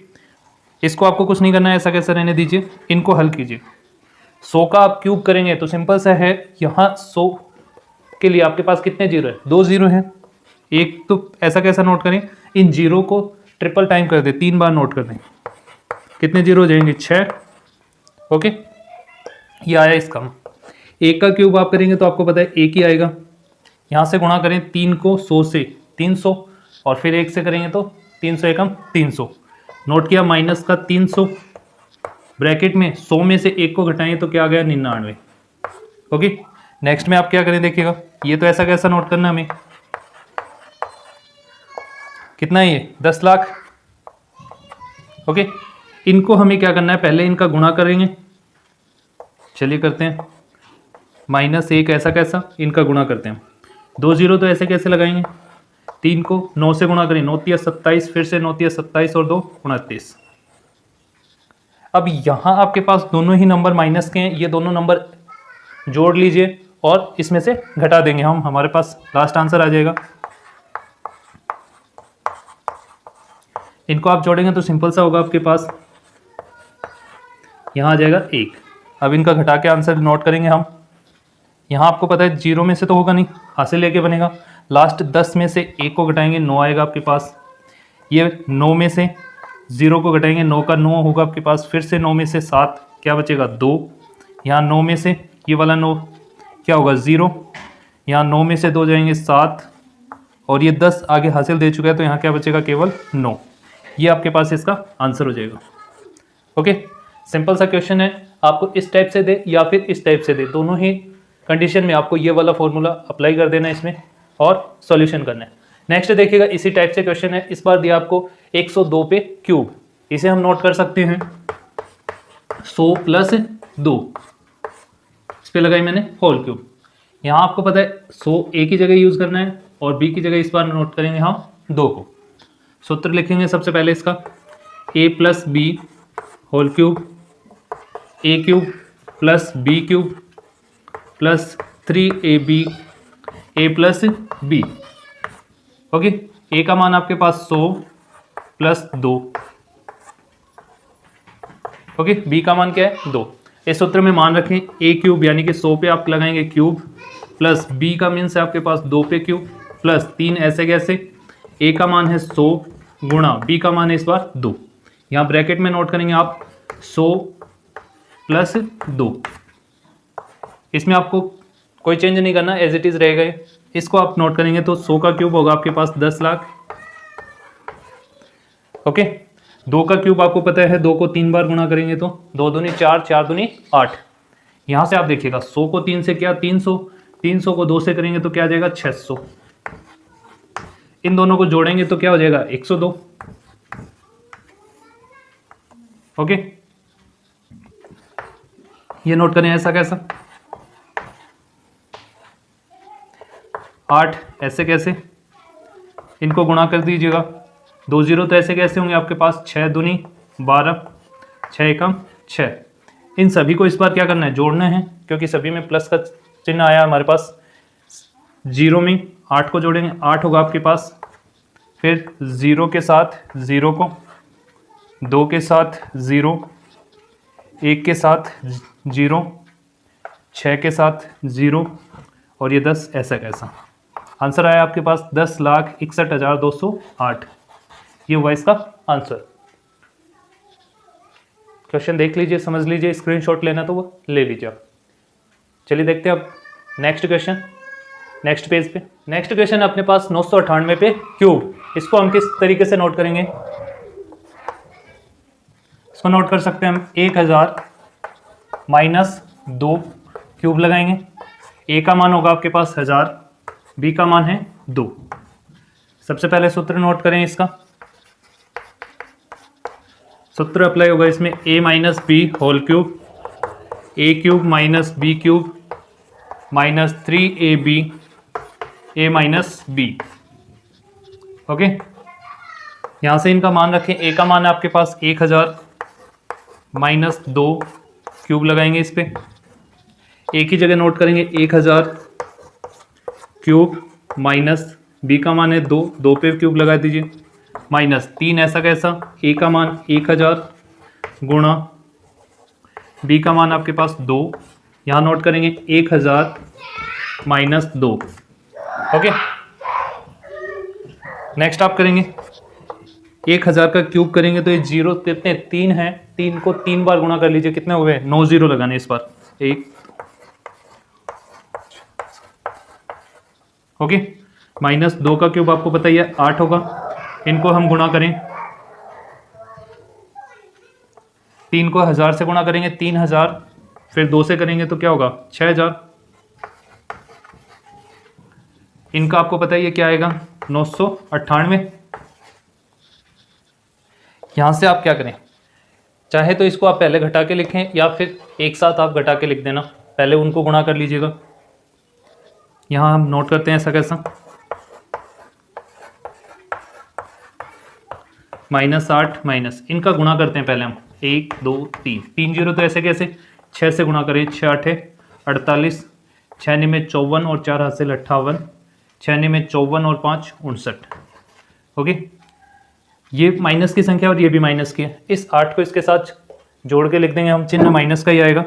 इसको आपको कुछ नहीं करना है, ऐसा कैसा रहने दीजिए, इनको हल कीजिए। 100 का आप क्यूब करेंगे तो सिंपल सा है, यहाँ 100 के लिए आपके पास कितने जीरो है, 2 जीरो हैं। एक तो ऐसा कैसा नोट करें, इन जीरो को ट्रिपल टाइम कर दे, 3 बार नोट कर दें, कितने जीरो हो जाएंगे 6। ओके, ये आया इसका। 1 का क्यूब आप करेंगे तो आपको पता है 1 ही आएगा। यहाँ से गुणा करें 3 को 100 से 300 और फिर 1 से करेंगे तो 300 एकम 300, नोट किया माइनस का 300, ब्रैकेट में 100 में से 1 को घटाएं तो क्या आ गया 99। ओके, नेक्स्ट में आप क्या करें देखिएगा, ये तो ऐसा कैसा नोट करना हमें, कितना है ये 10 लाख। ओके, इनको हमें क्या करना है, पहले इनका गुणा करेंगे, चलिए करते हैं, -1 ऐसा कैसा, इनका गुणा करते हैं, 2 जीरो तो ऐसे कैसे लगाएंगे, 3 को 9 से गुणा करें, 9 × 27, फिर से 9 × 27 और 2 × 29। अब यहाँ आपके पास दोनों ही नंबर माइनस के हैं, ये दोनों नंबर जोड़ लीजिए और इसमें से घटा देंगे हम, हमारे पास लास्ट आंसर आ जाएगा। इनको आप जोड़ेंगे तो सिंपल सा होगा, आपके पास यहाँ आ जाएगा 1। अब इनका घटा के आंसर नोट करेंगे हम। यहाँ आपको पता है जीरो में से तो होगा नहीं, हासिल लेके बनेगा, लास्ट 10 में से 1 को घटाएंगे 9 आएगा आपके पास। ये 9 में से 0 को घटाएंगे 9 का 9 होगा आपके पास। फिर से 9 में से 7 क्या बचेगा 2। यहाँ 9 में से ये वाला 9 क्या होगा 0। यहाँ 9 में से 2 जाएंगे 7 और ये 10 आगे हासिल दे चुका है तो यहाँ क्या बचेगा केवल 9। ये आपके पास इसका आंसर हो जाएगा। ओके, सिंपल सा क्वेश्चन है। आपको इस टाइप से दे या फिर इस टाइप से दे, दोनों ही कंडीशन में आपको ये वाला फॉर्मूला अप्लाई कर देना है इसमें और सॉल्यूशन करना है। नेक्स्ट देखिएगा, इसी टाइप से क्वेश्चन है। इस बार दिया आपको 102 पे क्यूब। इसे हम नोट कर सकते हैं 100 प्लस 2, इस पे लगाई मैंने होल क्यूब। यहाँ आपको पता है 100 ए की जगह यूज़ करना है और बी की जगह इस बार नोट करेंगे हम 2 को। सूत्र लिखेंगे सबसे पहले इसका a plus b whole cube, a cube plus b cube plus 3ab a plus B. Okay, a का मान आपके पास 100 प्लस 2। ओके, बी का मान क्या है 2। इस सूत्र में मान रखें ए क्यूब यानी कि 100 पे आप लगाएंगे क्यूब प्लस बी का मीन्स है आपके पास 2 पे क्यूब प्लस 3 ऐसे कैसे। ए का मान है 100 गुणा बी का मान है इस बार 2। यहाँ ब्रैकेट में नोट करेंगे आप 100 प्लस 2। इसमें आपको कोई चेंज नहीं करना, एज इट इज़ रहेगा ये। इसको आप नोट करेंगे तो 100 का क्यूब होगा आपके पास 10 लाख। ओके, 2 का क्यूब आपको पता है 2 को 3 बार गुणा करेंगे तो 2 दूनी 4, 4 दूनी 8। यहाँ से आप देखिएगा 100 को 3 से क्या 300, 300 को 2 से करेंगे तो क्या आ जाएगा 600। इन दोनों को जोड़ेंगे तो क्या हो जाएगा 102। ओके, ये नोट करें ऐसा कैसा 8 ऐसे कैसे, इनको गुणा कर दीजिएगा। 2 0 तो ऐसे कैसे होंगे आपके पास 6 दूनी 12, 6 एकम 6। इन सभी को इस बार क्या करना है जोड़ना है, क्योंकि सभी में प्लस का चिन्ह आया हमारे पास। 0 में 8 को जोड़ेंगे 8 होगा आपके पास, फिर 0 के साथ 0 को, 2 के साथ 0, 1 के साथ 0, 6 के साथ 0 और ये 10 ऐसा कैसा। आंसर आया आपके पास 10,61,208। ये हुआ इसका आंसर। क्वेश्चन देख लीजिए, समझ लीजिए, स्क्रीनशॉट लेना तो वो ले लीजिए आप। चलिए देखते हैं अब नेक्स्ट क्वेश्चन, नेक्स्ट पेज पे। नेक्स्ट क्वेश्चन अपने पास 998 पे क्यूब। इसको हम किस तरीके से नोट करेंगे, इसको नोट कर सकते हैं हम 1000 माइनस 2 क्यूब लगाएंगे। ए का मान होगा आपके पास 1000, बी का मान है 2। सबसे पहले सूत्र नोट करें इसका। सूत्र अप्लाई होगा इसमें a minus b whole cube, a cube minus b cube minus 3ab a minus b. Okay, यहाँ से इनका मान रखें। ए का मान है आपके पास 1000 माइनस 2 क्यूब लगाएंगे इस पे। ए की जगह नोट करेंगे 1000 क्यूब माइनस बी का मान है 2, 2 पे क्यूब लगा दीजिए माइनस 3 ऐसा कैसा। ए का मान 1000 गुणा बी का मान आपके पास 2, यहाँ नोट करेंगे 1000 माइनस 2। ओके, नेक्स्ट आप करेंगे 1000 का क्यूब करेंगे तो ये 0 कितने 3 है, 3 को 3 बार गुणा कर लीजिए, कितने हुए 9 0 लगाने इस बार 1। ओके, माइनस 2 का क्यूब आपको पता ही है 8 होगा। इनको हम गुणा करें, 3 को 1000 से गुणा करेंगे 3000, फिर 2 से करेंगे तो क्या होगा 6000। इनका आपको पता ही है क्या आएगा 998। यहाँ से आप क्या करें, चाहे तो इसको आप पहले घटा के लिखें या फिर एक साथ आप घटा के लिख देना। पहले उनको गुणा कर लीजिएगा। यहाँ हम नोट करते हैं ऐसा कैसा -8 माइनस, इनका गुणा करते हैं पहले हम 1 2 3, 3 0 तो ऐसे कैसे 6 से गुणा करें 6 8 48, 6 9 में 54 और 4 हासिल 58, 6 9 में 54 और 5 59। ओके, ये माइनस की संख्या और ये भी माइनस की है। इस 8 को इसके साथ जोड़ के लिख देंगे हम, चिन्ह माइनस का ही आएगा।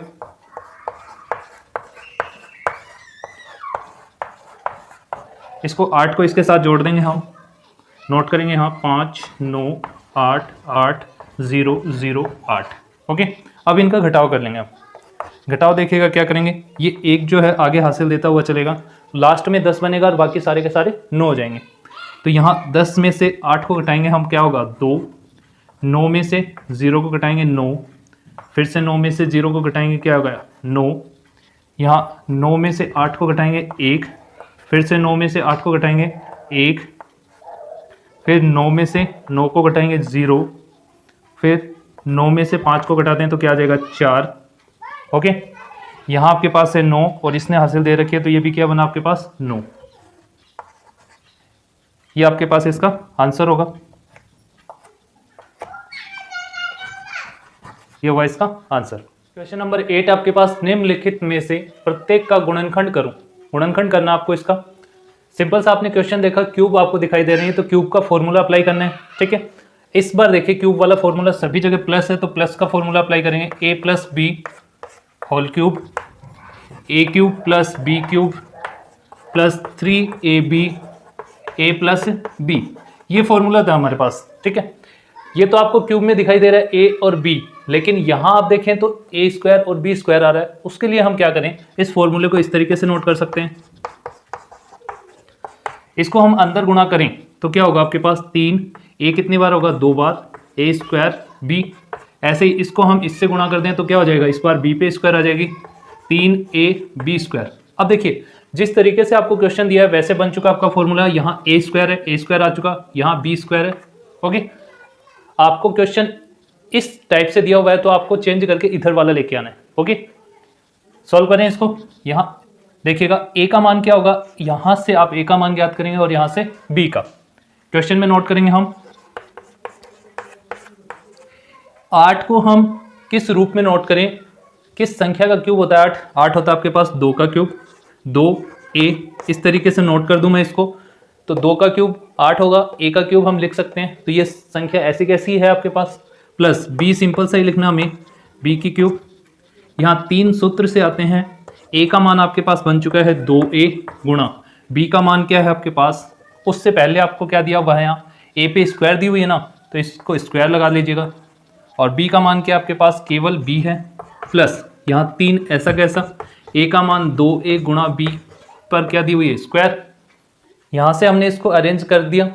इसको 8 को इसके साथ जोड़ देंगे हम, नोट करेंगे यहाँ 5 9 8 8 0 0 8। ओके, अब इनका घटाव कर लेंगे। आप घटाव देखिएगा क्या करेंगे, ये एक जो है आगे हासिल देता हुआ चलेगा, लास्ट में 10 बनेगा और बाकी सारे के सारे 9 हो जाएंगे। तो यहाँ 10 में से 8 को घटाएंगे हम, क्या होगा 2, 9 में से 0 को घटाएंगे 9, फिर से 9 में से 0 को घटाएंगे क्या होगा 9, यहाँ 9 में से 8 को घटाएंगे 1, फिर से 9 में से 8 को घटाएंगे 1, फिर 9 में से 9 को घटाएंगे 0, फिर 9 में से 5 को घटाते हैं तो क्या आ जाएगा 4। ओके, यहाँ आपके पास है 9 और इसने हासिल दे रखी है तो ये भी क्या बना आपके पास 9। ये आपके पास इसका आंसर होगा, ये हुआ इसका आंसर। क्वेश्चन नंबर 8 आपके पास, निम्नलिखित में से प्रत्येक का गुणनखंड करूं। गुणनखंड करना आपको इसका सिंपल सा, आपने क्वेश्चन देखा क्यूब आपको दिखाई दे रही है तो क्यूब का फॉर्मूला अप्लाई करना है। ठीक है, इस बार देखिए क्यूब वाला फॉर्मूला सभी जगह प्लस है तो प्लस का फॉर्मूला अप्लाई करेंगे, a plus b whole cube, a cube plus b cube plus 3ab a plus b, ये फॉर्मूला था हमारे पास। ठीक है, ये तो आपको क्यूब में दिखाई दे रहा है a और b, लेकिन यहां आप देखें तो a स्क्वायर और b स्क्वायर आ रहा है। उसके लिए हम क्या करें, इस फॉर्मूले को इस तरीके से नोट कर सकते हैं, इसको हम अंदर गुणा करें तो क्या होगा आपके पास 3, a कितनी बार होगा 2 बार, a स्क्वायर b, ऐसे ही इसको हम इससे गुणा कर दें तो क्या हो जाएगा, इस बार b पे स्क्वायर आ जाएगी 3ab स्क्वायर। अब देखिए जिस तरीके से आपको क्वेश्चन दिया है वैसे बन चुका आपका फॉर्मूला, यहाँ a स्क्वायर है, a स्क्वायर आ चुका, यहाँ b स्क्वायर है। ओके, आपको क्वेश्चन इस टाइप से दिया हुआ है तो आपको चेंज करके इधर वाला लेके आना है। ओके, सॉल्व करें इसको। यहाँ देखिएगा a का मान क्या होगा, यहाँ से आप a का मान ज्ञात करेंगे और यहाँ से b का। क्वेश्चन में नोट करेंगे हम 8 को हम किस रूप में नोट करें, किस संख्या का क्यूब होता है 8, 8 होता है आपके पास 2 का क्यूब, 2a, इस तरीके से नोट कर दूं मैं इसको, तो 2 का क्यूब 8 होगा, a का क्यूब हम लिख सकते हैं, तो ये संख्या ऐसी कैसी है आपके पास, प्लस b सिंपल सा ही लिखना हमें, b की क्यूब। यहाँ 3 सूत्र से आते हैं, a का मान आपके पास बन चुका है 2a गुणा b का मान क्या है आपके पास, उससे पहले आपको क्या दिया हुआ है, यहाँ a पे स्क्वायर दी हुई है ना तो इसको स्क्वायर लगा लीजिएगा, और b का मान क्या आपके पास केवल b है, प्लस यहाँ 3 ऐसा कैसा, a का मान 2a गुणा b पर क्या दी हुई है स्क्वायर। यहाँ से हमने इसको अरेंज कर दिया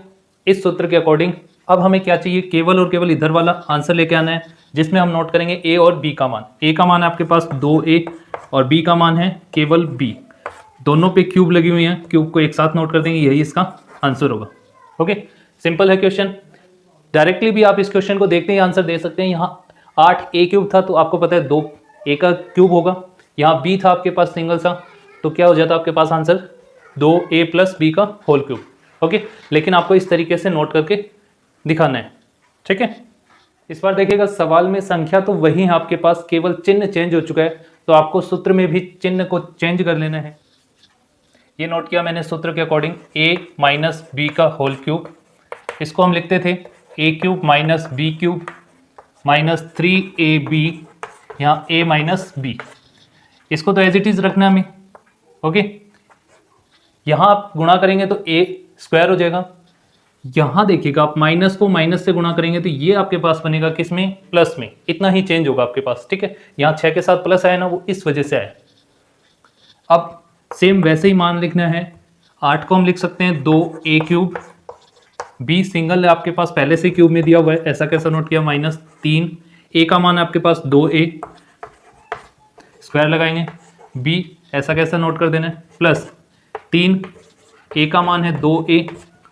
इस सूत्र के अकॉर्डिंग। अब हमें क्या चाहिए, केवल और केवल इधर वाला आंसर लेके आना है जिसमें हम नोट करेंगे a और b का मान। a का मान है आपके पास 2a और b का मान है केवल b, दोनों पे क्यूब लगी हुई है, क्यूब को एक साथ नोट कर देंगे, यही इसका आंसर होगा। ओके, सिंपल है क्वेश्चन, डायरेक्टली भी आप इस क्वेश्चन को देखते ही आंसर दे सकते हैं। यहाँ 8a क्यूब था तो आपको पता है 2a का क्यूब होगा, यहाँ b था आपके पास सिंगल सा तो क्या हो जाता आपके पास आंसर 2a प्लस b का होल क्यूब। ओके, लेकिन आपको इस तरीके से नोट करके दिखाना है। ठीक है, इस बार देखिएगा सवाल में संख्या तो वही है आपके पास, केवल चिन्ह चेंज हो चुका है, तो आपको सूत्र में भी चिन्ह को चेंज कर लेना है। ये नोट किया मैंने सूत्र के अकॉर्डिंग, a माइनस बी का होल क्यूब, इसको हम लिखते थे a cube minus b cube minus 3ab, यहाँ a माइनस बी, इसको तो एज इट इज रखना है हमें। ओके, यहाँ आप गुणा करेंगे तो a स्क्वायर हो जाएगा, यहाँ देखिएगा आप माइनस को माइनस से गुणा करेंगे तो ये आपके पास बनेगा किस में, प्लस में, इतना ही चेंज होगा आपके पास। ठीक है, यहाँ 6 के साथ प्लस आया ना, वो इस वजह से आया। अब सेम वैसे ही मान लिखना है, 8 को हम लिख सकते हैं 2a क्यूब, b सिंगल है आपके पास पहले से क्यूब में दिया हुआ है, ऐसा कैसा नोट किया, माइनस 3, a का मान है आपके पास 2a, स्क्वायर लगाएंगे, b ऐसा कैसा नोट कर देना है, प्लस 3, a का मान है 2a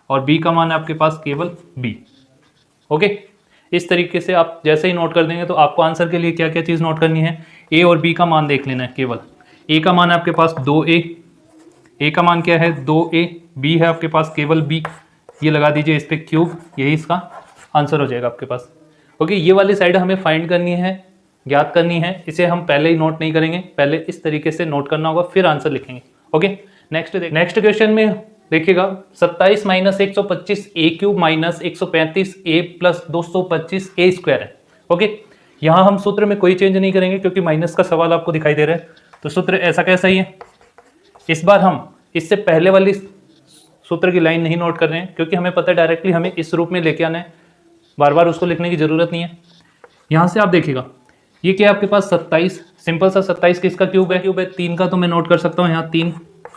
और b का मान है आपके पास केवल b। ओके, इस तरीके से आप जैसे ही नोट कर देंगे तो आपको आंसर के लिए क्या क्या चीज़ नोट करनी है, a और b का मान देख लेना है। केवल a का मान है आपके पास 2a, a का मान क्या है 2a, b है आपके पास केवल b, ये लगा दीजिए इस पे क्यूब, यही इसका आंसर हो जाएगा आपके पास। ओके, ये वाली साइड हमें फाइंड करनी है, ज्ञात करनी है, इसे हम पहले ही नोट नहीं करेंगे, पहले इस तरीके से नोट करना होगा फिर आंसर लिखेंगे। ओके, नेक्स्ट क्वेश्चन में देखिएगा 27 minus 125 a cube minus 135 a plus 225 a square है। ओके, यहाँ हम सूत्र में कोई चेंज नहीं करेंगे क्योंकि माइनस का सवाल आपको दिखाई दे रहा है, तो सूत्र ऐसा कैसा ही है। इस बार हम इससे पहले वाली सूत्र की लाइन नहीं नोट कर रहे हैं क्योंकि हमें पता है डायरेक्टली हमें इस रूप में लेके आना है, बार बार उसको लिखने की ज़रूरत नहीं है। यहाँ से आप देखिएगा ये क्या है आपके पास 27, सिंपल सा 27 किसका क्यूब है? 3 का, तो मैं नोट कर सकता हूँ यहाँ 3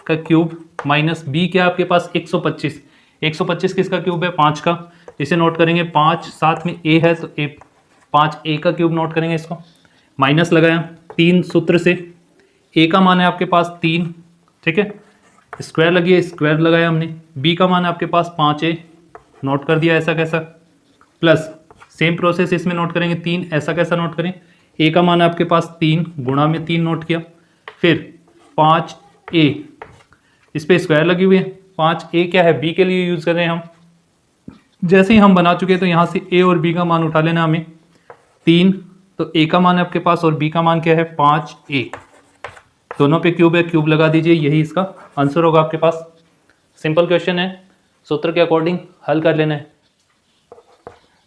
का क्यूब माइनस बी क्या है आपके पास 125, 125 किसका क्यूब है? 5 का, इसे नोट करेंगे 5, साथ में ए है तो ए 5 ए का क्यूब नोट करेंगे, इसको माइनस लगाया 3 सूत्र से, ए का मान है आपके पास 3, ठीक है, स्क्वायर लगी है, स्क्वायर लगाया हमने, बी का मान है आपके पास 5a नोट कर दिया ऐसा कैसा, प्लस सेम प्रोसेस इसमें नोट करेंगे 3 ऐसा कैसा नोट करें, ए का मान है आपके पास 3 गुणा में 3 नोट किया, फिर 5a इस पर स्क्वायर लगी हुई है, 5a क्या है? बी के लिए यूज़ कर रहे हैं हम। जैसे ही हम बना चुके हैं तो यहाँ से ए और बी का मान उठा लेना हमें, 3 तो ए का मान है आपके पास और बी का मान क्या है? 5a, दोनों पे क्यूब है, क्यूब लगा दीजिए, यही इसका आंसर होगा आपके पास। सिंपल क्वेश्चन है, सूत्र के अकॉर्डिंग हल कर लेना है।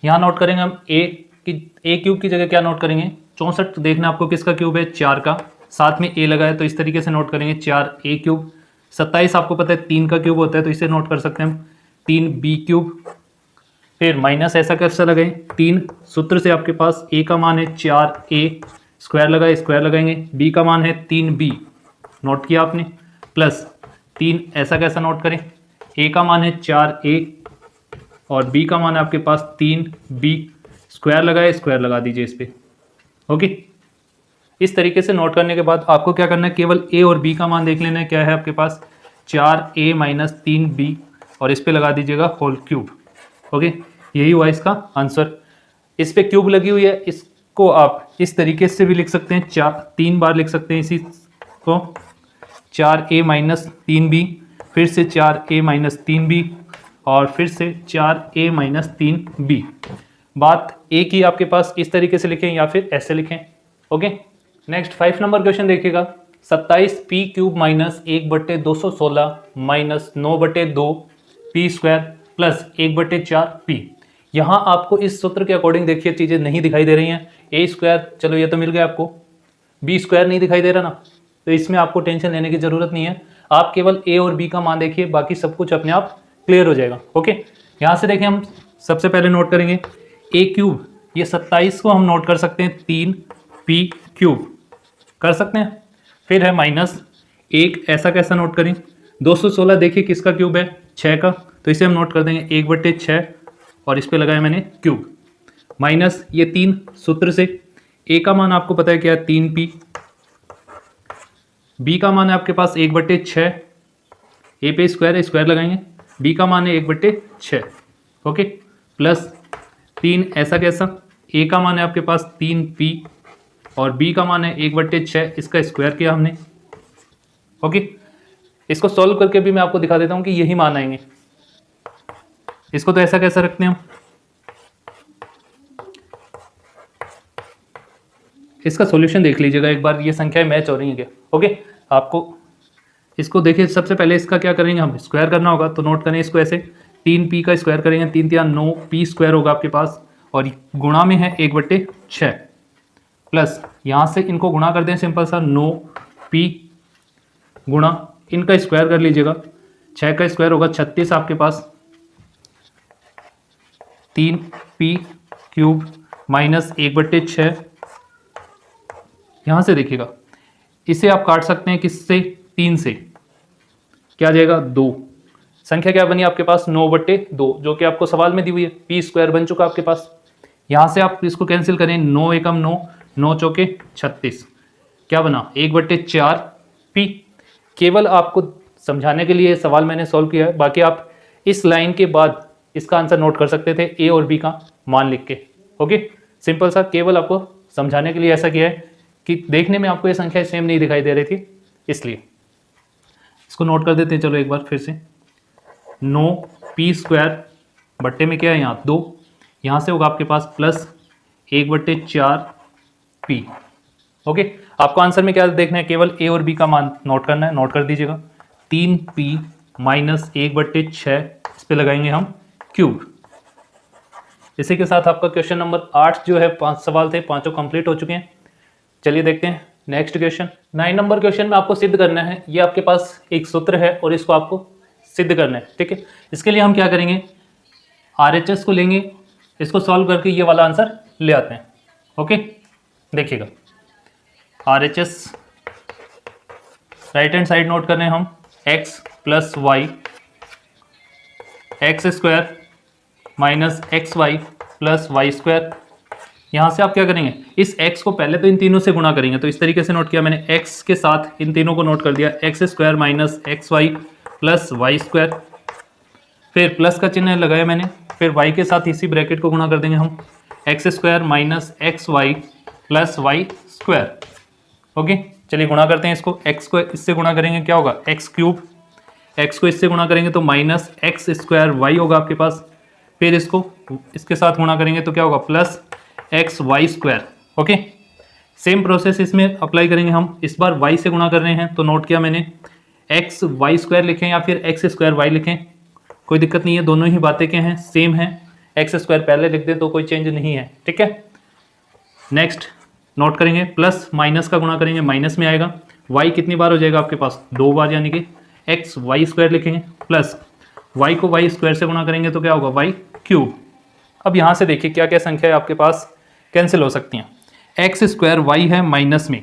यहाँ नोट करेंगे हम ए क्यूब की जगह क्या नोट करेंगे? 64 देखना आपको किसका क्यूब है? 4 का, साथ में ए लगा है तो इस तरीके से नोट करेंगे 4a क्यूब। 27 आपको पता है 3 का क्यूब होता है तो इसे नोट कर सकते हैं हम 3b क्यूब। फिर माइनस ऐसा कैसा लगाएं? 3 सूत्र से आपके पास a का मान है 4a, स्क्वायर लगाए, स्क्वायर लगाएंगे, b का मान है 3b नोट किया आपने, प्लस 3 ऐसा कैसा नोट करें? a का मान है 4a और b का मान है आपके पास 3b, स्क्वायर लगाए, स्क्वायर लगा दीजिए इस पर, ओके। इस तरीके से नोट करने के बाद आपको क्या करना है? केवल a और b का मान देख लेना है, क्या है आपके पास? 4a माइनस 3b और इस पर लगा दीजिएगा होल क्यूब, ओके। यही हुआ इसका आंसर। इस पे क्यूब लगी हुई है, इसको आप इस तरीके से भी लिख सकते हैं, 3 बार लिख सकते हैं इसी को, 4a माइनस 3b, फिर से 4a माइनस 3b और फिर से 4a माइनस 3b। बात a की आपके पास इस तरीके से लिखें या फिर ऐसे लिखें, ओके। नेक्स्ट 5 नंबर क्वेश्चन देखिएगा, 27p cube minus 1/216 minus 9/2 p square plus 1/4p। यहाँ आपको इस सूत्र के अकॉर्डिंग देखिए चीज़ें नहीं दिखाई दे रही हैं। ए स्क्वायर चलो ये तो मिल गया आपको, बी स्क्वायर नहीं दिखाई दे रहा ना, तो इसमें आपको टेंशन लेने की ज़रूरत नहीं है। आप केवल ए और बी का मान देखिए, बाकी सब कुछ अपने आप क्लियर हो जाएगा, ओके। यहाँ से देखें, हम सबसे पहले नोट करेंगे ए क्यूब, ये 27 को हम नोट कर सकते हैं 3p क्यूब कर सकते हैं। फिर है माइनस 1 ऐसा कैसा नोट करें? 216 देखिए किसका क्यूब है? 6 का, तो इसे हम नोट कर देंगे 1/6 और इस पे लगाया मैंने क्यूब, माइनस ये 3 सूत्र से, ए का मान आपको पता है क्या है? 3p, बी का मान है आपके पास 1/6, ए पे स्क्वायर है, स्क्वायर लगाएंगे, बी का मान है 1/6, ओके, प्लस 3 ऐसा कैसा, ए का मान है आपके पास 3p और बी का मान है 1/6, इसका स्क्वायर किया हमने, ओके। इसको सॉल्व करके भी मैं आपको दिखा देता हूँ कि यही मान आएंगे। इसको तो ऐसा कैसा रखते हैं हम, इसका सॉल्यूशन देख लीजिएगा एक बार, ये संख्याएं मैच हो रही हैं क्या, ओके। आपको इसको देखिए, सबसे पहले इसका क्या करेंगे हम? स्क्वायर करना होगा, तो नोट करें इसको ऐसे, 3p का स्क्वायर करेंगे, 3 3 9p स्क्वायर होगा आपके पास और गुणा में है 1/6, प्लस यहाँ से इनको गुणा कर दें, सिंपल सा 9p गुणा इनका स्क्वायर कर लीजिएगा, 6 का स्क्वायर होगा 36 आपके पास, 3p क्यूब माइनस 1/6। यहाँ से देखिएगा, इसे आप काट सकते हैं किससे? 3 से, क्या आ जाएगा? 2। संख्या क्या बनी आपके पास? 9/2, जो कि आपको सवाल में दी हुई है, p स्क्वायर बन चुका आपके पास। यहाँ से आप इसको कैंसिल करें, 9 एकम 9, 9 चौके 36, क्या बना? 1/4p। केवल आपको समझाने के लिए सवाल मैंने सॉल्व किया है, बाकी आप इस लाइन के बाद इसका आंसर नोट कर सकते थे ए और बी का मान लिख के, ओके। सिंपल सा, केवल आपको समझाने के लिए ऐसा किया है कि देखने में आपको ये संख्या सेम नहीं दिखाई दे रही थी, इसलिए इसको नोट कर देते हैं। चलो एक बार फिर से, 9p स्क्वायर बट्टे में क्या है यहाँ 2, यहाँ से होगा आपके पास प्लस 1/4p, ओके। आपको आंसर में क्या देखना है? केवल ए और बी का मान नोट करना है, नोट कर दीजिएगा, 3p माइनस 1/6, इस पे लगाएंगे हम क्यूब। इसी के साथ आपका क्वेश्चन नंबर 8 जो है, 5 सवाल थे, पांचों कंप्लीट हो चुके हैं। चलिए देखते हैं नेक्स्ट क्वेश्चन। 9 नंबर क्वेश्चन में आपको सिद्ध करना है, ये आपके पास एक सूत्र है और इसको आपको सिद्ध करना है, ठीक है। इसके लिए हम क्या करेंगे, RHS को लेंगे, इसको सॉल्व करके ये वाला आंसर ले आते हैं। ओके, देखिएगा RHS right hand side note कर रहे हैं हम, x plus y x square minus x y plus Y square. यहाँ से आप क्या करेंगे, इस x को पहले तो इन तीनों से गुणा करेंगे, तो इस तरीके से नोट किया मैंने, x के साथ इन तीनों को नोट कर दिया, x square minus x y plus Y square, फिर प्लस का चिन्ह लगाया मैंने, फिर y के साथ इसी ब्रैकेट को गुणा कर देंगे हम, x square minus x y plus Y square. Okay, चलिए गुणा करते हैं इसको, x को इससे गुणा करेंगे क्या होगा, एक्स क्यूब, x को इससे गुणा करेंगे तो माइनस एक्स स्क्वायर वाई होगा आपके पास, फिर इसको इसके साथ गुणा करेंगे तो क्या होगा, plus x y square. Okay, same process इसमें अप्लाई करेंगे हम, इस बार y से गुणा कर रहे हैं तो नोट किया मैंने, एक्स वाई स्क्वायर लिखें या फिर एक्स स्क्वायर वाई लिखें, कोई दिक्कत नहीं है, दोनों ही बातें क्या हैं, सेम है, एक्स स्क्वायर पहले लिख दें तो कोई चेंज नहीं है, ठीक है। नेक्स्ट नोट करेंगे, प्लस माइनस का गुणा करेंगे, माइनस में आएगा, y कितनी बार हो जाएगा आपके पास, 2 बार, यानी कि एक्स वाई स्क्वायर लिखेंगे, प्लस y को वाई स्क्वायर से गुणा करेंगे तो क्या होगा, वाई क्यूब। अब यहाँ से देखिए क्या क्या संख्या है आपके पास कैंसिल हो सकती हैं, एक्स स्क्वायर वाई है माइनस में,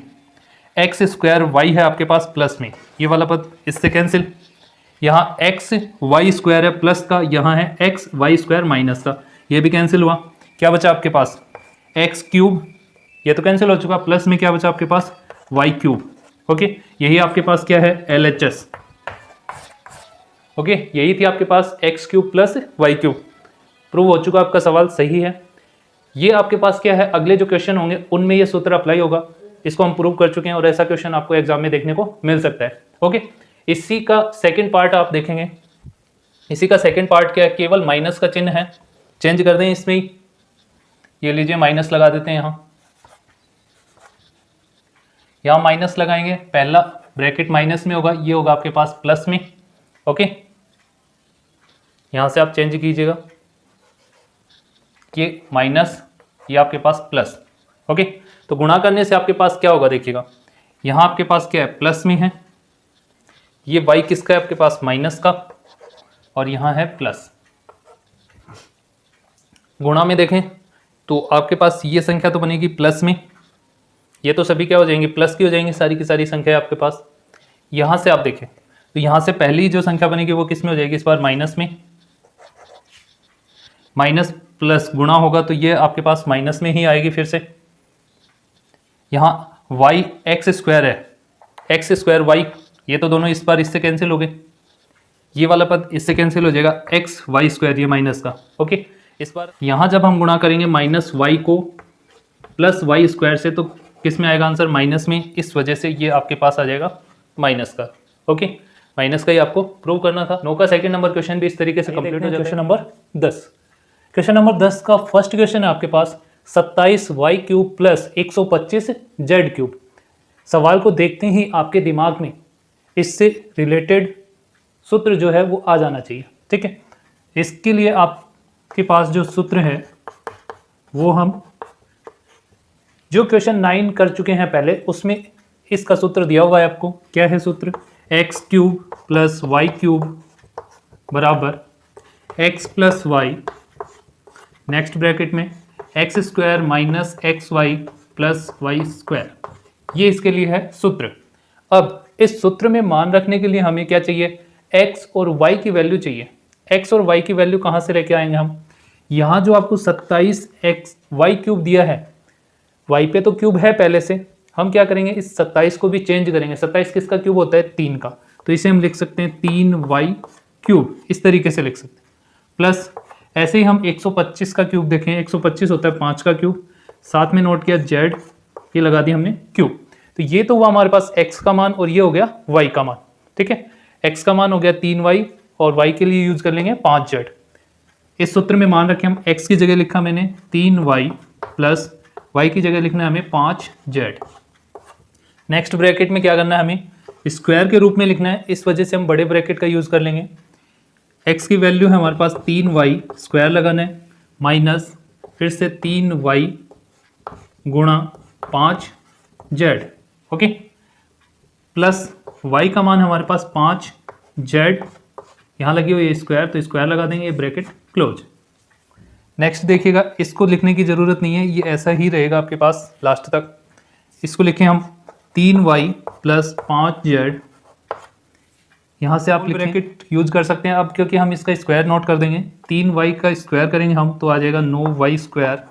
एक्स स्क्वायर वाई है आपके पास प्लस में, ये वाला पद इससे कैंसिल, यहाँ एक्स वाई स्क्वायर है प्लस का, यहाँ है एक्स वाई स्क्वायर माइनस का, ये भी कैंसिल हुआ, क्या बचा आपके पास, एक्स क्यूब, ये तो कैंसिल हो चुका, प्लस में क्या बचा आपके पास, वाई क्यूब। ओके, यही आपके पास क्या है, LHS। ओके, यही थी आपके पास x cube plus y cube, prove हो चुका, आपका सवाल सही है। ये आपके पास क्या है, अगले जो क्वेश्चन होंगे उनमें ये सूत्र अप्लाई होगा, इसको हम प्रूव कर चुके हैं और ऐसा क्वेश्चन आपको एग्जाम में देखने को मिल सकता है। ओके, इसी का सेकंड पार्ट आप देखेंगे, इसी का सेकंड पार्ट क्या है, केवल माइनस का चिन्ह है, चेंज कर दें इसमें ही, ये लीजिए माइनस लगा देते हैं, यहाँ माइनस लगाएंगे, पहला ब्रैकेट माइनस में होगा, ये होगा आपके पास प्लस में। ओके, यहाँ से आप चेंज कीजिएगा, ये माइनस, ये आपके पास प्लस। ओके, तो गुणा करने से आपके पास क्या होगा, देखिएगा यहाँ आपके पास क्या है, प्लस में है, ये y किसका है आपके पास, माइनस का, और यहाँ है प्लस। गुणा में देखें तो आपके पास ये संख्या तो बनेगी प्लस में, ये तो सभी क्या हो जाएंगी, प्लस की हो जाएंगी, सारी की सारी संख्या आपके पास। यहाँ से आप देखें तो यहाँ से पहली जो संख्या बनेगी वो किस में हो जाएगी, इस बार माइनस में, माइनस प्लस गुणा होगा तो ये आपके पास माइनस में ही आएगी फिर से। यहाँ y एक्स स्क्वायर है, एक्स स्क्वायर वाई, ये तो दोनों इस बार इससे कैंसिल हो गए, ये वाला पद इससे कैंसिल हो जाएगा, एक्स वाई स्क्वायर ये माइनस का। ओके, इस बार यहाँ जब हम गुणा करेंगे माइनस वाई को प्लस वाई स्क्वायर से तो किस में आएगा आंसर, माइनस में, इस वजह से ये आपके पास आ जाएगा माइनस का। ओके, माइनस का ही आपको प्रूव करना था। 9 का सेकंड नंबर क्वेश्चन भी इस तरीके से कंप्लीट हो जाएगा। क्वेश्चन नंबर 10, क्वेश्चन नंबर 10 का फर्स्ट क्वेश्चन है आपके पास 27y cube plus 125 z cube. सवाल को देखते ही आपके दिमाग में इससे रिलेटेड सूत्र जो है वो आ जाना चाहिए, ठीक है। इसके लिए आपके पास जो सूत्र है वो हम जो क्वेश्चन 9 कर चुके हैं पहले, उसमें इसका सूत्र दिया हुआ है आपको। क्या है सूत्र, x cube plus y cube बराबर x plus y, next bracket में x square minus x y plus Y square, ये इसके लिए है सूत्र। अब इस सूत्र में मान रखने के लिए हमें क्या चाहिए, x और y की वैल्यू चाहिए। x और y की वैल्यू कहाँ से लेके आएंगे हम, यहाँ जो आपको 27x y क्यूब दिया है, y पे तो क्यूब है पहले से, हम क्या करेंगे इस 27 को भी चेंज करेंगे। 27 किसका क्यूब होता है, 3 का, तो इसे हम लिख सकते हैं 3y क्यूब, इस तरीके से लिख सकते हैं। प्लस ऐसे ही हम 125 का क्यूब देखें, 125 होता है 5 का क्यूब, साथ में नोट किया z, ये लगा दिया हमने क्यूब। तो ये तो हुआ हमारे पास x का मान और ये हो गया y का मान, ठीक है। x का मान हो गया 3y और y के लिए यूज कर लेंगे 5z। इस सूत्र में मान रखें हम x की जगह लिखा मैंने 3y प्लस y की जगह लिखना है हमें 5z। नेक्स्ट ब्रैकेट में क्या करना है, हमें स्क्वायर के रूप में लिखना है, इस वजह से हम बड़े ब्रैकेट का यूज कर लेंगे। x की वैल्यू है हमारे पास 3y, स्क्वायर लगाना है, माइनस फिर से 3y गुणा 5z, ओके, प्लस y का मान हमारे पास 5z, यहाँ लगी हुई है स्क्वायर, तो स्क्वायर लगा देंगे, ये ब्रैकेट क्लोज। नेक्स्ट देखिएगा, इसको लिखने की ज़रूरत नहीं है, ये ऐसा ही रहेगा आपके पास लास्ट तक। इसको लिखें हम 3y प्लस 5z। यहाँ से आप ब्रैकेट यूज कर सकते हैं। अब क्योंकि हम इसका स्क्वायर नोट कर देंगे, 3y का स्क्वायर करेंगे हम तो आ जाएगा 9y स्क्वायर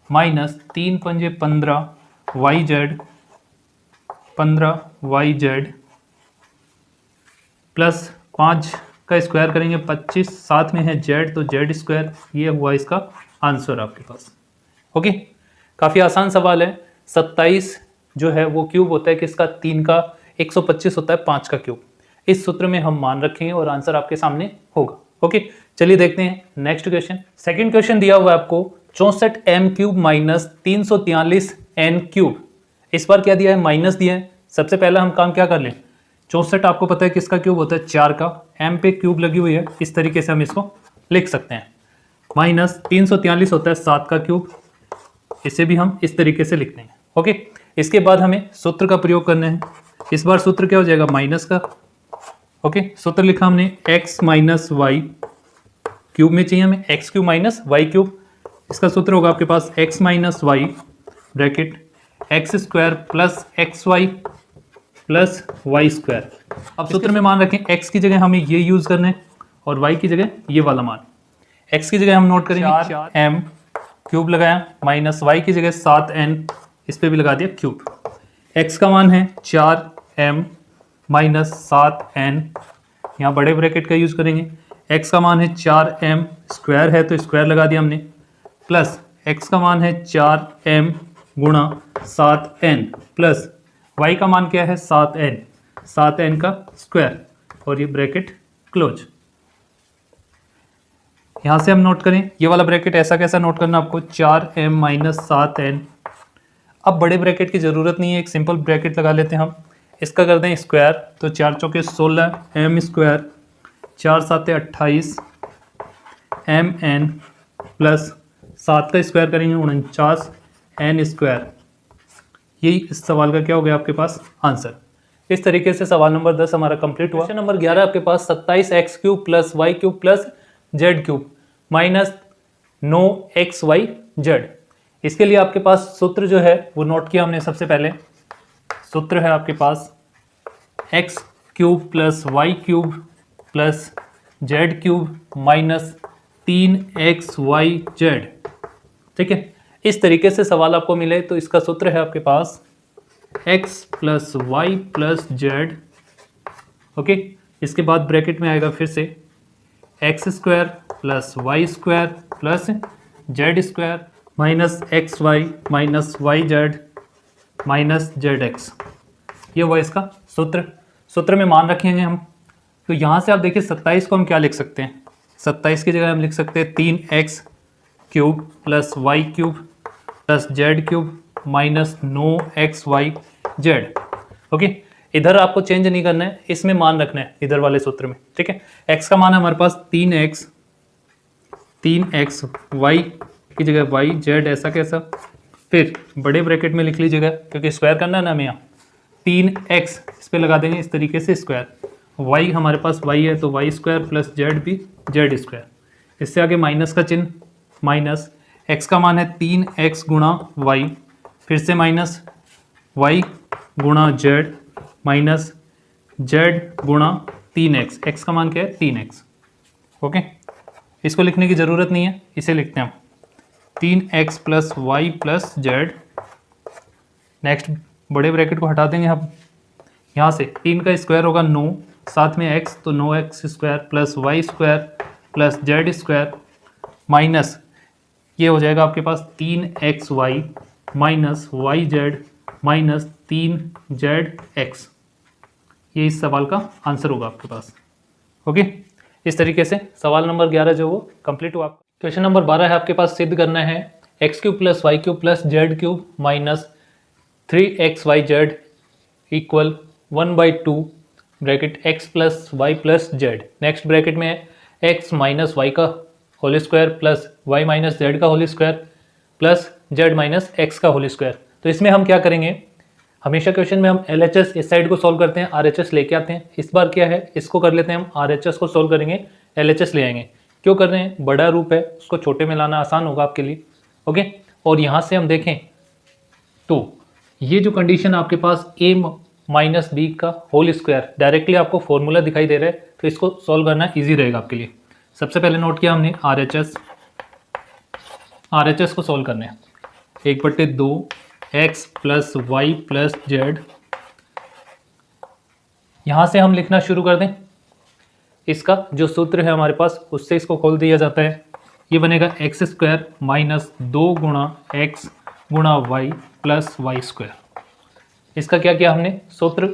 माइनस 3 पंजे 15yz 15yz प्लस 5 का स्क्वायर करेंगे 25, साथ में है z तो z स्क्वायर। ये हुआ इसका आंसर आपके पास। ओके, काफ़ी आसान सवाल है। 27 जो है वो क्यूब होता है किसका? 3 का। 125 होता है 5 का क्यूब। इस सूत्र में हम मान रखेंगे और आंसर आपके सामने होगा। ओके, चलिए देखते हैं नेक्स्ट क्वेश्चन। सेकंड क्वेश्चन दिया हुआ है आपको 64m cube minus 343n cube. इस बार क्या दिया है? माइनस दिया है। सबसे पहला हम काम क्या कर लें, 64 आपको पता है किसका क्यूब होता है? 4 का। m पे क्यूब लगी हुई है, इस तरीके से हम इसको लिख सकते हैं। माइनस 343 होता है 7 का क्यूब, इसे भी हम इस तरीके से लिखते हैं। ओके, इसके बाद हमें सूत्र का प्रयोग करना है। इस बार सूत्र क्या हो जाएगा? माइनस का। ओके, सूत्र लिखा हमने x माइनस वाई क्यूब में चाहिए हमें x cube minus y cube. इसका सूत्र होगा आपके पास x minus y bracket x square plus x y plus Y square. अब सूत्र में मान रखें x की जगह हमें ये यूज करना है और y की जगह ये वाला मान। x की जगह हम नोट करेंगे 4m क्यूब लगाया माइनस y की जगह 7n, इस पे भी लगा दिया क्यूब। x का मान है 4m माइनस 7n, यहाँ बड़े ब्रैकेट का यूज करेंगे। x का मान है 4m स्क्वायर है तो स्क्वायर लगा दिया हमने, प्लस x का मान है 4m गुणा 7n प्लस y का मान क्या है? 7n, 7n का स्क्वायर और ये ब्रैकेट क्लोज। यहाँ से हम नोट करें ये वाला ब्रैकेट ऐसा कैसा नोट करना आपको? 4m minus 7n। अब बड़े ब्रैकेट की ज़रूरत नहीं है, एक सिंपल ब्रैकेट लगा लेते हैं हम। इसका कर दें स्क्वायर तो 4 चौके 16 m स्क्वायर 4 साते 28 mn प्लस 7 का स्क्वायर करेंगे 49 n स्क्वायर। यही इस सवाल का क्या हो गया आपके पास? आंसर। इस तरीके से सवाल नंबर 10 हमारा कंप्लीट हुआ। क्वेश्चन नंबर 11 आपके पास 27x cube plus y cube plus z cube minus 9xyz। इसके लिए आपके पास सूत्र जो है वो नोट किया हमने। सबसे पहले सूत्र है आपके पास x cube plus y cube plus z cube minus 3xyz। ठीक है, इस तरीके से सवाल आपको मिले तो इसका सूत्र है आपके पास x plus y plus z. Okay, इसके बाद ब्रैकेट में आएगा फिर से x square plus Y square plus z square minus x y minus y z minus z x. ये हुआ इसका सूत्र। सूत्र में मान रखेंगे हम, तो यहाँ से आप देखिए 27 को हम क्या लिख सकते हैं? 27 की जगह हम लिख सकते हैं 3x cube plus y cube plus z cube minus 9xyz। Okay, इधर आपको चेंज नहीं करना है, इसमें मान रखना है इधर वाले सूत्र में। ठीक है, x का मान है हमारे पास 3x y की जगह y, z ऐसा कैसा, फिर बड़े ब्रैकेट में लिख लीजिएगा क्योंकि स्क्वायर करना है ना हमें। यहाँ 3x इस पर लगा देंगे इस तरीके से स्क्वायर। y हमारे पास y है तो y स्क्वायर प्लस z भी z स्क्वायर। इससे आगे माइनस का चिन्ह, माइनस x का मान है 3x गुणा y, फिर से माइनस y गुणा z माइनस z गुणा 3x। x का मान क्या है? 3x। ओके, इसको लिखने की ज़रूरत नहीं है, इसे लिखते हैं हम 3x plus y plus z. Next बड़े ब्रैकेट को हटा देंगे हम। यहाँ से 3 का स्क्वायर होगा 9, साथ में x तो 9x square plus Y square plus z square minus ये हो जाएगा आपके पास 3xy minus y z minus 3zx। ये इस सवाल का आंसर होगा आपके पास। ओके, इस तरीके से सवाल नंबर 11 जो वो कंप्लीट हुआ। क्वेश्चन नंबर 12 है आपके पास, सिद्ध करना है x cube plus y cube plus z cube minus 3xyz equal 1/2 bracket x plus y plus z. Next bracket में है x माइनस वाई का whole square plus y minus z का whole square plus z minus x का होल स्क्वायर। तो इसमें हम क्या करेंगे, हमेशा क्वेश्चन में हम LHS इस साइड को सॉल्व करते हैं, RHS लेके आते हैं। इस बार क्या है, इसको कर लेते हैं हम, RHS को सॉल्व करेंगे, LHS ले आएंगे। क्यों कर रहे हैं, बड़ा रूप है, उसको छोटे में लाना आसान होगा आपके लिए। ओके, और यहाँ से हम देखें तो ये जो कंडीशन आपके पास a माइनस बी का होल स्क्वायर, डायरेक्टली आपको फॉर्मूला दिखाई दे रहा है, तो इसको सॉल्व करना ईजी रहेगा आपके लिए। सबसे पहले नोट किया हमने RHS को सॉल्व करना है। 1/2 x plus y plus z, यहाँ से हम लिखना शुरू कर दें। इसका जो सूत्र है हमारे पास, उससे इसको खोल दिया जाता है। ये बनेगा एक्स स्क्वायर माइनस 2 गुणा एक्स गुणा वाई प्लस वाई स्क्वायर। इसका क्या किया हमने, सूत्र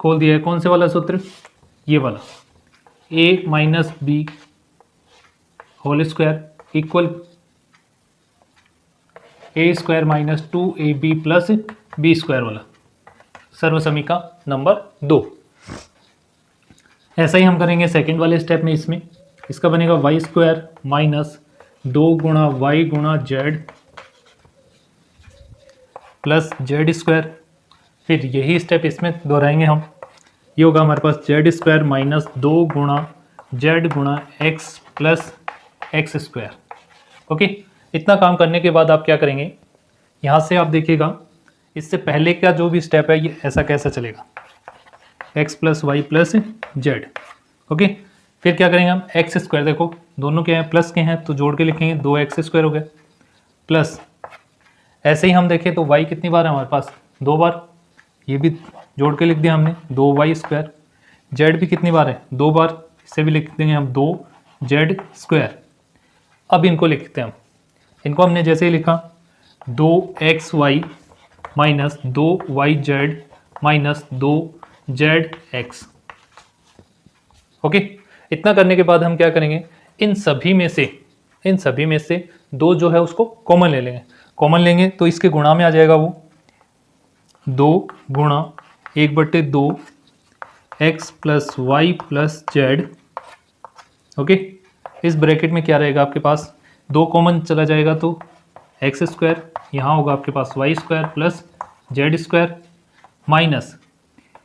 खोल दिया है। कौन से वाला सूत्र, ये वाला, a minus b whole square equal a square minus 2ab plus B square वाला, सर्वसमीका नंबर 2। ऐसा ही हम करेंगे सेकंड वाले स्टेप में। इसमें इसका बनेगा वाई स्क्वायर माइनस 2 गुणा वाई गुणा जेड प्लस जेड स्क्वायर। फिर यही स्टेप इसमें दोहराएंगे हम। ये होगा हमारे पास जेड स्क्वायर माइनस 2 गुणा जेड गुणा x plus x square. Okay, इतना काम करने के बाद आप क्या करेंगे, यहाँ से आप देखिएगा इससे पहले का जो भी स्टेप है ये ऐसा कैसा चलेगा, x plus y plus z. Okay, फिर क्या करेंगे हम, एक्स स्क्वायर, देखो दोनों के हैं प्लस के हैं तो जोड़ के लिखेंगे, 2x स्क्वायर हो गया प्लस, ऐसे ही हम देखें तो y कितनी बार है हमारे पास, 2 बार, ये भी जोड़ के लिख दिया हमने 2y स्क्वायर। जेड भी कितनी बार है, 2 बार, इसे भी लिख देंगे हम 2z स्क्वायर। अब इनको लिखते हैं हम, इनको हमने जैसे ही लिखा 2xy minus 2yz minus 2zx। Okay, इतना करने के बाद हम क्या करेंगे, इन सभी में से 2 जो है उसको कॉमन ले लेंगे। कॉमन लेंगे तो इसके गुणा में आ जाएगा वो 2 गुणा 1/2 x plus y plus z. Okay, इस ब्रैकेट में क्या रहेगा आपके पास, 2 कॉमन चला जाएगा तो एक्स स्क्वायर, यहाँ होगा आपके पास y square plus z square minus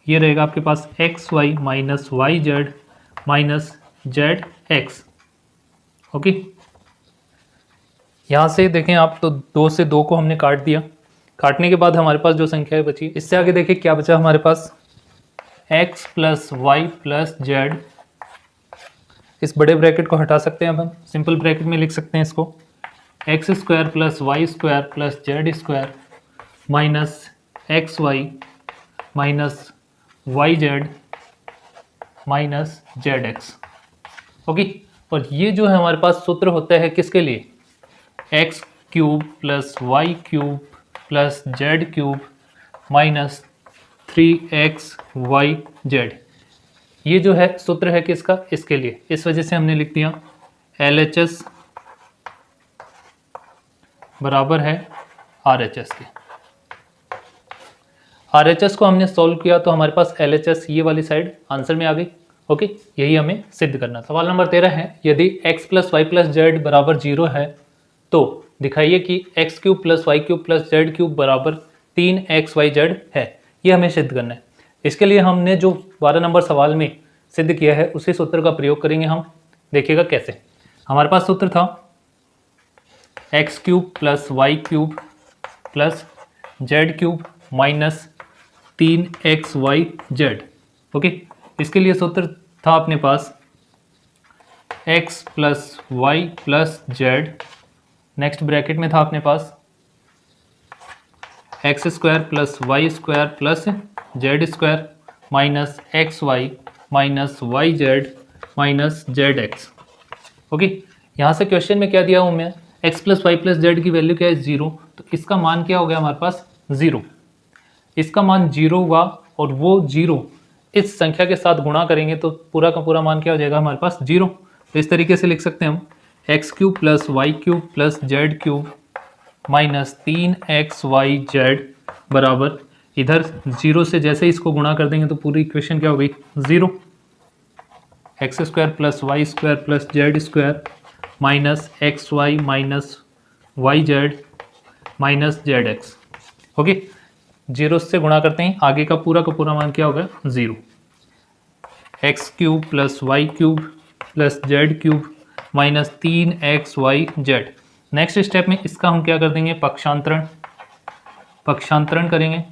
ये रहेगा आपके पास x y minus y z minus z x. Okay, यहाँ से देखें आप तो 2 से 2 को हमने काट दिया। काटने के बाद हमारे पास जो संख्या बची, इससे आगे देखें क्या बचा हमारे पास, x plus y plus z. इस बड़े ब्रैकेट को हटा सकते हैं, अब हम सिंपल ब्रैकेट में लिख सकते हैं इसको, x square plus Y square plus z square minus x y minus y z minus z x. Okay, और ये जो है हमारे पास सूत्र होता है किसके लिए, x cube plus y cube plus z cube minus 3xy z. ये जो है सूत्र है किसका, इसके लिए। इस वजह से हमने लिख दिया LHS बराबर है RHS के। RHS को हमने सॉल्व किया तो हमारे पास LHS ये वाली साइड आंसर में आ गई। ओके, यही हमें सिद्ध करना। सवाल नंबर 13 है, यदि x plus y plus z बराबर 0 है तो दिखाइए कि x cube plus y cube plus z cube बराबर 3xyz है। ये हमें सिद्ध करना है। इसके लिए हमने जो 12 नंबर सवाल में सिद्ध किया है उसी सूत्र का प्रयोग करेंगे हम। देखिएगा कैसे। हमारे पास सूत्र था x cube plus y cube plus z cube minus 3xyz। Okay, इसके लिए सूत्र था अपने पास x plus y plus z, next bracket में था अपने पास x square plus Y square plus z square minus x y minus y z minus z x. Okay, यहाँ से क्वेश्चन में क्या दिया हूँ मैं, x plus y plus z की वैल्यू क्या है 0, तो इसका मान क्या हो गया हमारे पास 0। इसका मान 0 हुआ और वो 0 इस संख्या के साथ गुणा करेंगे तो पूरा का पूरा मान क्या हो जाएगा हमारे पास 0। तो इस तरीके से लिख सकते हैं हम x cube plus y cube plus z cube minus 3xyz बराबर, इधर 0 से जैसे ही इसको गुणा कर देंगे तो पूरी इक्वेशन क्या हो गई 0। X square plus Y square plus z square minus x y minus y z minus z x. Okay, 0 से गुणा करते हैं, आगे का पूरा मान क्या होगा 0। X cube plus y cube plus z cube minus 3xyz। Next step में इसका हम क्या कर देंगे, पक्षांतरण करेंगे।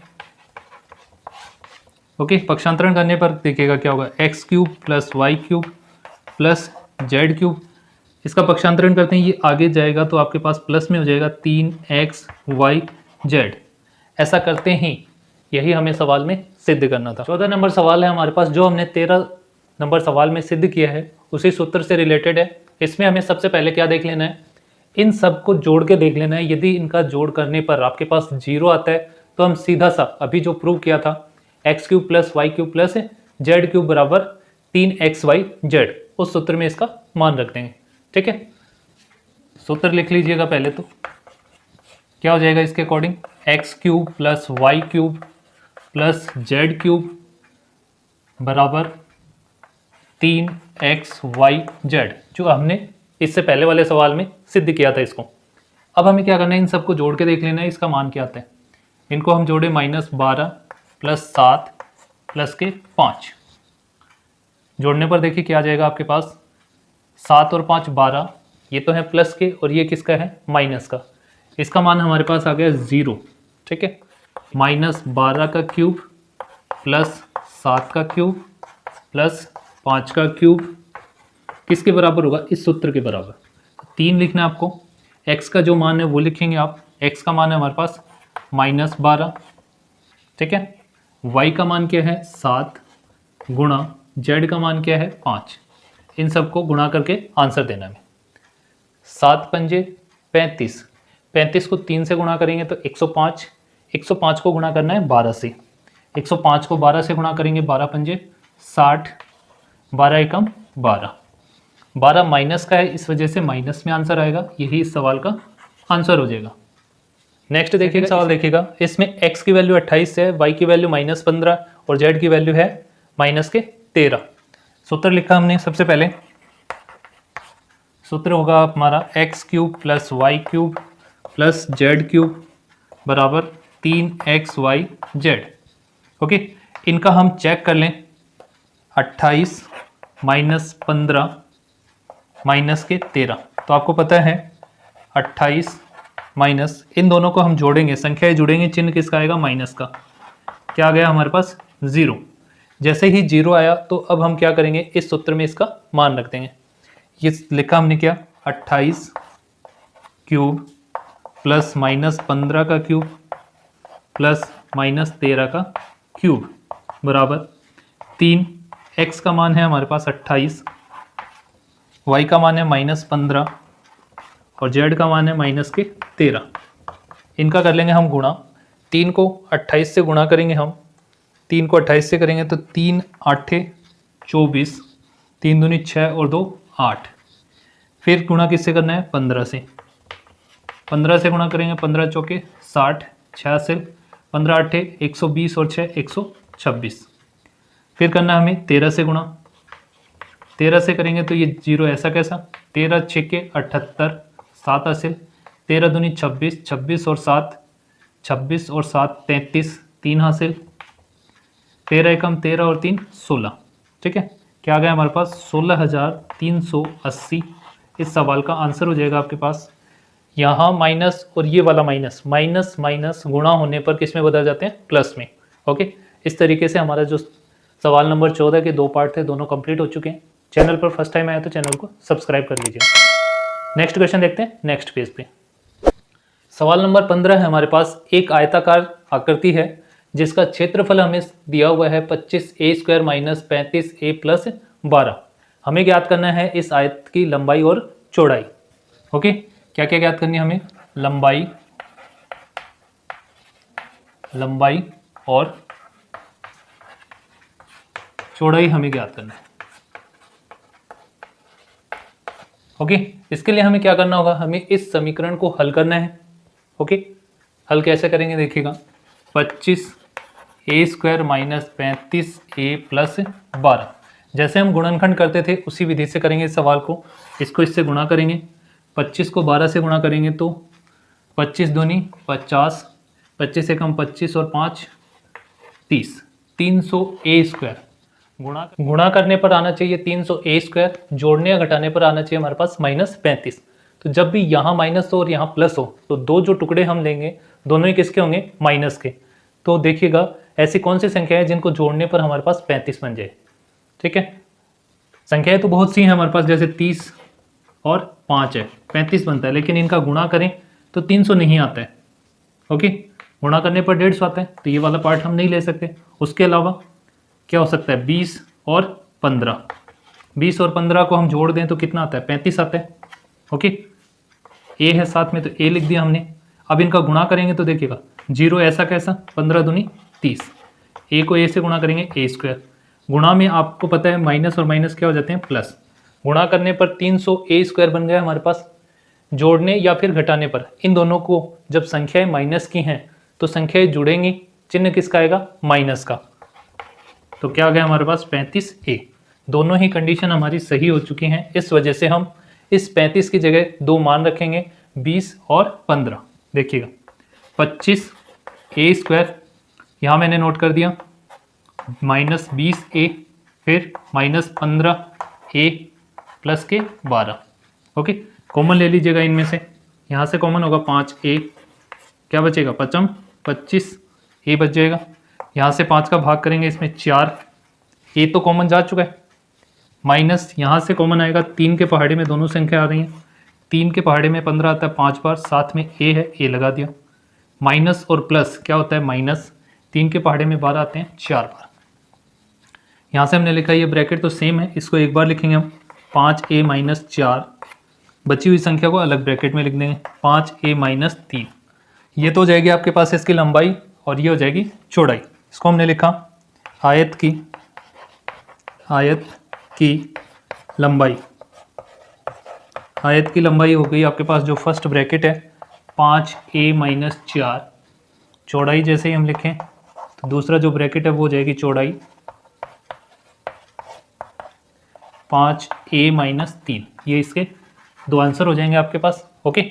ओके, पक्षांतरण करने पर देखिएगा क्या होगा, x cube plus y cube plus z cube. इसका पक्षांतरण करते हैं, ये आगे जाएगा तो आपके पास प्लस में हो जाएगा 3xyz। ऐसा करते ही यही हमें सवाल में सिद्ध करना था। 14 नंबर सवाल है हमारे पास, जो हमने 13 नंबर सवाल में सिद्ध किया है उसी सूत्र से रिलेटेड है। इसमें हमें सबसे पहले क्या देख लेना है, इन सब को जोड़ के देख लेना है। यदि इनका जोड़ करने पर आपके पास 0 आता है तो हम सीधा सा अभी जो प्रूव किया था x cube plus y cube plus z cube बराबर 3xyz, उस सूत्र में इसका मान रख देंगे। ठीक है, सूत्र लिख लीजिएगा पहले तो। क्या हो जाएगा इसके according, x cube plus y cube plus z cube बराबर 3xyz, जो हमने इससे पहले वाले सवाल में सिद्ध किया था इसको। अब हमें क्या करना है, इन सबको जोड़ के देख लेना है इसका मान क्या आता है। इनको हम जोड़े -12 प्लस 7 प्लस के 5, जोड़ने पर देखिए क्या आ जाएगा आपके पास, 7 और 5 12, ये तो है प्लस के और ये किसका है माइनस का। इसका मान हमारे पास आ गया 0। ठीक है, -12 का क्यूब प्लस 7 का क्यूब प्लस 5 का क्यूब किसके बराबर होगा, इस सूत्र के बराबर। 3 लिखना है आपको, x का जो मान है वो लिखेंगे आप, x का मान है हमारे पास -12। ठीक है, y का मान क्या है 7 गुणा z का मान क्या है 5। इन सबको गुणा करके आंसर देना है। 7 पंजे 35, 35 को 3 से गुणा करेंगे तो 105, 105 को गुणा करना है 12 से, 105 को 12 से गुणा करेंगे 12 पंजे 60, 12 एकम 12, 12 माइनस का है इस वजह से माइनस में आंसर आएगा, यही इस सवाल का आंसर हो जाएगा। नेक्स्ट देखिएगा सवाल, देखिएगा इसमें x की वैल्यू 28 है, y की वैल्यू -15 और z की वैल्यू है -13। सूत्र लिखा हमने, सबसे पहले सूत्र होगा हमारा x cube plus y cube plus z cube बराबर 3xyz। ओके, इनका हम चेक कर लें, 28 -15 -13, तो आपको पता है 28 माइनस, इन दोनों को हम जोड़ेंगे, संख्याएं जुड़ेंगे, चिन्ह किसका आएगा माइनस का। क्या आ गया हमारे पास 0। जैसे ही 0 आया तो अब हम क्या करेंगे, इस सूत्र में इसका मान रख देंगे। ये लिखा हमने क्या, 28 क्यूब प्लस -15 का क्यूब प्लस -13 का क्यूब बराबर 3। x का मान है हमारे पास 28, y का मान है -15 और z का मान है -13। इनका कर लेंगे हम गुणा, 3 को 28 से गुणा करेंगे हम, 3 को 28 से करेंगे तो 3 8 24, 3 दूनी 6 और 2 8। फिर गुणा किससे करना है 15 से, 15 से गुणा करेंगे, 15 चौके 60, 6 से 15 8 120 और 6 126। फिर करना है हमें 13 से गुणा, 13 से करेंगे तो ये 0 ऐसा कैसा, 13 6 के 78, 7 हासिल, 13 दूनी 26, 26 और 7 26 और 7 33, 3 हासिल, 13 एकम 13 और 3 16। ठीक है, क्या आ गया हमारे पास 16,380। इस सवाल का आंसर हो जाएगा आपके पास। यहाँ माइनस और ये वाला माइनस, माइनस माइनस गुणा होने पर किस में बदल जाते हैं, प्लस में। ओके, इस तरीके से हमारा जो सवाल नंबर 14 के 2 पार्ट थे दोनों कंप्लीट हो चुके हैं। चैनल पर फर्स्ट टाइम आया तो चैनल को सब्सक्राइब कर लीजिए। नेक्स्ट क्वेश्चन देखते हैं नेक्स्ट पेज पे। सवाल नंबर 15 है हमारे पास, एक आयताकार आकृति है जिसका क्षेत्रफल हमें दिया हुआ है 25a² माइनस 35a प्लस 12। हमें ज्ञात करना है इस आयत की लंबाई और चौड़ाई। ओके, क्या क्या ज्ञात करनी है हमें, लंबाई और चौड़ाई हमें ज्ञात करना है। ओके, इसके लिए हमें क्या करना होगा, हमें इस समीकरण को हल करना है। ओके, हल कैसे करेंगे देखिएगा, 25a² माइनस 35a प्लस 12, जैसे हम गुणनखंड करते थे उसी विधि से करेंगे इस सवाल को। इसको इससे गुणा करेंगे, 25 को 12 से गुणा करेंगे तो 25 दूनी 50, 25 से कम 25 और 5 30, 300a²। गुणा करने पर आना चाहिए 300a², जोड़ने या घटाने पर आना चाहिए हमारे पास -35। तो जब भी यहाँ माइनस हो और यहाँ प्लस हो तो दो जो टुकड़े हम लेंगे दोनों ही किसके होंगे, माइनस के। तो देखिएगा ऐसी कौन सी संख्या है जिनको जोड़ने पर हमारे पास 35 बन जाए। ठीक है, संख्याएं तो बहुत सी हैं हमारे पास, जैसे 30 और 5 है, 35 बनता है, लेकिन इनका गुणा करें तो 300 नहीं आता है। ओके, गुणा करने पर 150 आता है, तो ये वाला पार्ट हम नहीं ले सकते। उसके अलावा क्या हो सकता है, 20 और 15, 20 और 15 को हम जोड़ दें तो कितना आता है, 35 आता है। ओके, ए है साथ में तो ए लिख दिया हमने। अब इनका गुणा करेंगे तो देखिएगा 0 ऐसा कैसा, 15 दूनी 30, ए को ए से गुणा करेंगे a²। गुणा में आपको पता है माइनस और माइनस क्या हो जाते हैं, प्लस। गुणा करने पर 300a² बन गया हमारे पास। जोड़ने या फिर घटाने पर इन दोनों को जब संख्याएं माइनस की हैं तो संख्याएं जुड़ेंगी, चिन्ह किसका आएगा, माइनस का। तो क्या आ गया हमारे पास, 35a। दोनों ही कंडीशन हमारी सही हो चुकी हैं। इस वजह से हम इस 35 की जगह दो मान रखेंगे, 20 और 15। देखिएगा 25a², यहाँ मैंने नोट कर दिया, -20a, फिर -15a प्लस के 12। ओके, कॉमन ले लीजिएगा इनमें से, यहाँ से कॉमन होगा 5a, क्या बचेगा 5 25a बच जाएगा। यहाँ से 5 का भाग करेंगे, इसमें 4, a तो कॉमन जा चुका है, माइनस यहाँ से कॉमन आएगा, 3 के पहाड़े में दोनों संख्या आ रही हैं, 3 के पहाड़े में 15 आता है 5 बार, साथ में a है, a लगा दिया। माइनस और प्लस क्या होता है, माइनस, 3 के पहाड़े में 12 आते हैं 4 बार। यहाँ से हमने लिखा ये ब्रैकेट तो सेम है, इसको एक बार लिखेंगे हम, 5a - 4, बची हुई संख्या को अलग ब्रैकेट में लिख देंगे, 5a - 3। ये तो हो जाएगी आपके पास इसकी लंबाई और ये हो जाएगी चौड़ाई। इसको हमने लिखा आयत की लंबाई। आयत की लंबाई हो गई आपके पास जो फर्स्ट ब्रैकेट है 5a - 4। चौड़ाई जैसे ही हम लिखें तो दूसरा जो ब्रैकेट है वो हो जाएगी चौड़ाई 5a - 3। ये इसके दो आंसर हो जाएंगे आपके पास। ओके,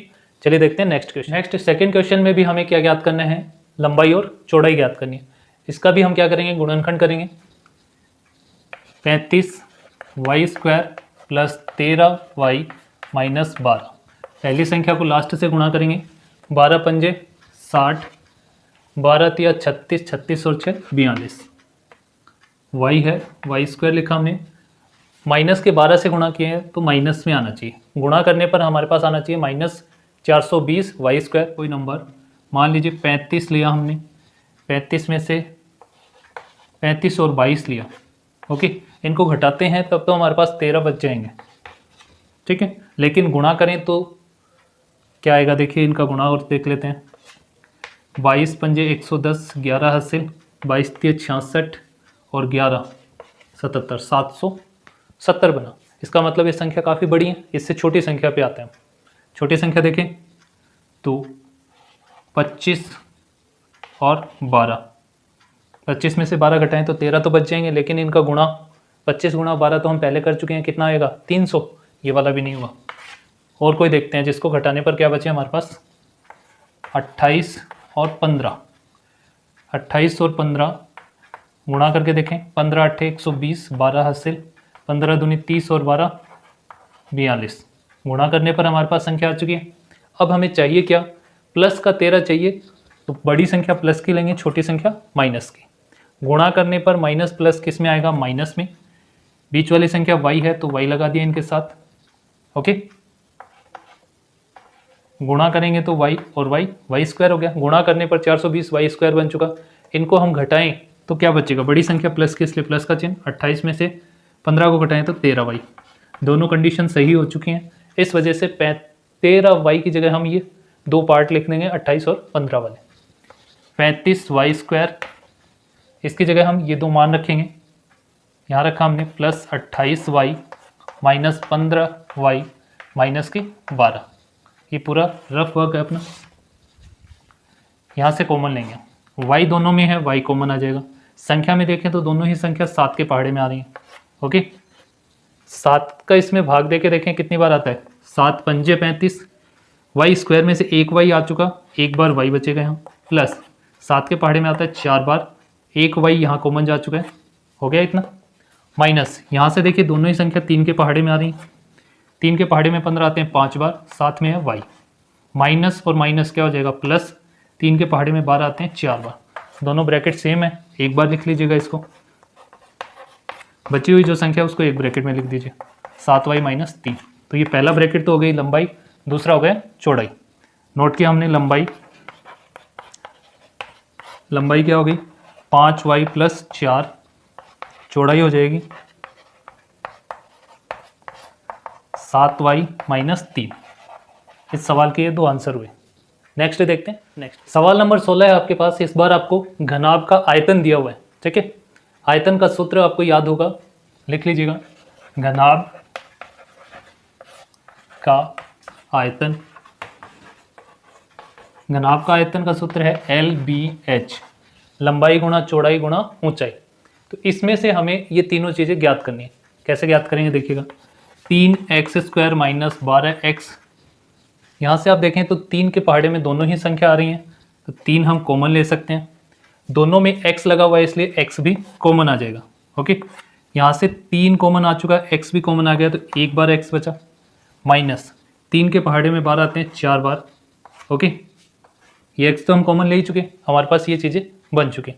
चलिए देखते हैं next question. Next second question में भी हमें क्या ज्ञात करना है, लंबाई और चौड़ाई ज्ञात करनी है। इसका भी हम क्या करेंगे, गुणनखंड करेंगे। 35y² + 13y - 12। पहली संख्या को लास्ट से गुणा करेंगे, 12 पंजे 60, 12 तिया 36, 36 और 6 42। y है, y² लिखा हमने, माइनस के 12 से गुणा किए हैं तो माइनस में आना चाहिए। गुणा करने पर हमारे पास आना चाहिए -420 y²। कोई नंबर मान लीजिए 35 लिया हमने, 35 में से 35 और 22 लिया। ओके, इनको घटाते हैं तब तो हमारे पास 13 बच जाएंगे। ठीक है, लेकिन गुणा करें तो क्या आएगा, देखिए इनका गुणा और देख लेते हैं। 22 पंजे 110, 11 हासिल, 22 तिया 66 और 11 77, 770 बना। इसका मतलब ये संख्या काफ़ी बड़ी है, इससे छोटी संख्या पे आते हैं। छोटी संख्या देखें तो 25 और 12, 25 में से 12 घटाएं तो 13 तो बच जाएंगे, लेकिन इनका गुणा 25 × 12 तो हम पहले कर चुके हैं, कितना आएगा 300। ये वाला भी नहीं हुआ। और कोई देखते हैं जिसको घटाने पर क्या बचे हमारे पास, 28 और 15। 28 और 15 गुणा करके देखें, 15 × 8 = 120, 12 हासिल, 15 दूनी 30 और 12 42। गुणा करने पर हमारे पास संख्या आ चुकी है। अब हमें चाहिए क्या, प्लस का 13 चाहिए, तो बड़ी संख्या प्लस की लेंगे, छोटी संख्या माइनस की। गुणा करने पर माइनस प्लस किस में आएगा, माइनस में। बीच वाली संख्या y है तो y लगा दिया इनके साथ। ओके, गुणा करेंगे तो y और y² हो गया। गुणा करने पर 420 y² बन चुका। इनको हम घटाएं तो क्या बचेगा, बड़ी संख्या प्लस की इसलिए प्लस का चिन्ह, 28 में से 15 को घटाएं तो 13y। दोनों कंडीशन सही हो चुकी हैं, इस वजह से 13y की जगह हम ये दो पार्ट लिख देंगे 28 और 15 वाले। 35y², इसकी जगह हम ये दो मान रखेंगे, यहाँ रखा हमने +28y - 15y - 12। ये पूरा रफ वर्क है अपना। यहाँ से कॉमन लेंगे, y दोनों में है, y कॉमन आ जाएगा। संख्या में देखें तो दोनों ही संख्या 7 के पहाड़े में आ रही हैं। ओके, 7 का इसमें भाग दे के देखें कितनी बार आता है, 7 पंजे 35, y² में से एक y आ चुका, एक बार y बचेगा यहाँ, प्लस 7 के पहाड़े में आता है 4 बार, 1 y यहाँ कॉमन जा चुका है, हो गया इतना। माइनस यहाँ से देखिए दोनों ही संख्या 3 के पहाड़े में आ रही है, 3 के पहाड़े में 15 आते हैं 5 बार, साथ में है y। माइनस और माइनस क्या हो जाएगा प्लस, 3 के पहाड़े में 12 आते हैं 4 बार, दोनों ब्रैकेट सेम है, एक बार लिख लीजिएगा इसको। बची हुई जो संख्या उसको एक ब्रैकेट में लिख दीजिए, 7y माइनस 3। तो ये पहला ब्रैकेट तो हो गई लंबाई, दूसरा हो गया चौड़ाई। नोट किया हमने लंबाई, लंबाई क्या हो गई 5y प्लस 4, चौड़ाई हो जाएगी 7y माइनस 3। इस सवाल के ये 2 आंसर हुए। नेक्स्ट देखते हैं। नेक्स्ट सवाल नंबर 16 है आपके पास। इस बार आपको घनाभ का आयतन दिया हुआ है, ठीक है। आयतन का सूत्र आपको याद होगा, लिख लीजिएगा। घनाभ का आयतन, घनाभ का आयतन का सूत्र है LBH, लंबाई गुणा चौड़ाई गुणा ऊंचाई। तो इसमें से हमें ये तीनों चीज़ें ज्ञात करनी है। कैसे ज्ञात करेंगे देखिएगा, 3x² माइनस 12x। यहाँ से आप देखें तो 3 के पहाड़े में दोनों ही संख्या आ रही हैं, तो 3 हम कॉमन ले सकते हैं। दोनों में x लगा हुआ है इसलिए x भी कॉमन आ जाएगा। ओके, यहाँ से 3 कॉमन आ चुका है, x भी कॉमन आ गया, तो एक बार x बचा। माइनस 3 के पहाड़े में 12 आते हैं 4 बार। ओके, ये x तो हम कॉमन ले ही चुके, हमारे पास ये चीज़ें बन चुके।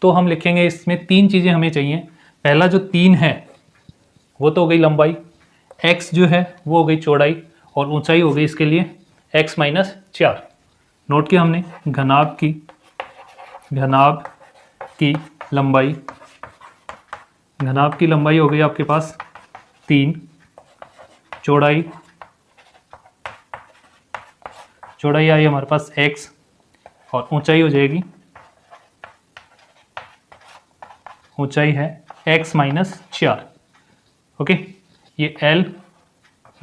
तो हम लिखेंगे इसमें 3 चीज़ें हमें चाहिए। पहला जो 3 है वो तो हो गई लंबाई, x जो है वो हो गई चौड़ाई, और ऊंचाई हो गई इसके लिए x माइनस 4। नोट किया हमने घनाभ की लंबाई, घनाभ की लंबाई हो गई आपके पास 3, चौड़ाई आई हमारे पास x, और ऊंचाई हो जाएगी, ऊंचाई है x माइनस 4। ओके, ये L,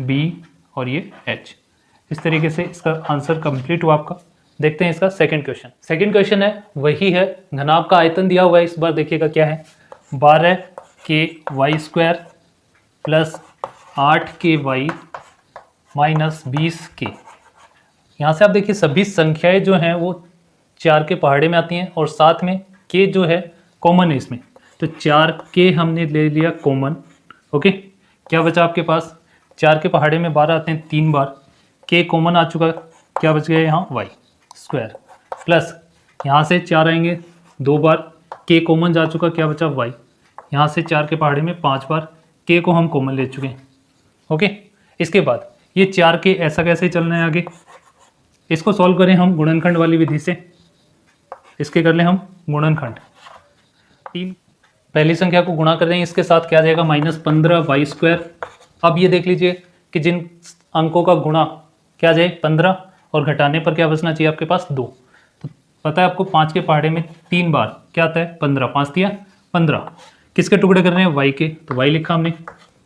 B और ये H। इस तरीके से इसका आंसर कंप्लीट हुआ आपका। देखते हैं इसका सेकंड क्वेश्चन। सेकंड क्वेश्चन है वही है, घनाभ का आयतन दिया हुआ है। इस बार देखिएगा क्या है, 12k² plus 8ky minus 20k। यहाँ से आप देखिए सभी संख्याएं जो हैं वो 4 के पहाड़े में आती हैं, और साथ में k जो है कॉमन है इसमें, तो 4k हमने ले लिया कॉमन। ओके, क्या बचा आपके पास, 4 के पहाड़े में 12 आते हैं 3 बार, k कॉमन आ चुका, क्या बच गया यहाँ y स्क्वायर, प्लस यहाँ से 4 आएंगे 2 बार, k कॉमन जा चुका, क्या बचा y। यहाँ से 4 के पहाड़े में 5 बार, k को हम कॉमन ले चुके हैं। ओके, इसके बाद ये 4k ऐसा कैसे चलना है आगे, इसको सॉल्व करें हम गुणनखंड वाली विधि से। इसके कर लें हम गुणनखंड, 3 पहली संख्या को गुणा कर रहे हैं इसके साथ, क्या आ जाएगा -15y²। अब ये देख लीजिए कि जिन अंकों का गुणा क्या आ जाए 15, और घटाने पर क्या बचना चाहिए आपके पास 2। तो पता है आपको 5 के पहाड़े में 3 बार क्या आता है 15, 5 दिया 15। किसके टुकड़े कर रहे हैं y के, तो y लिखा हमने।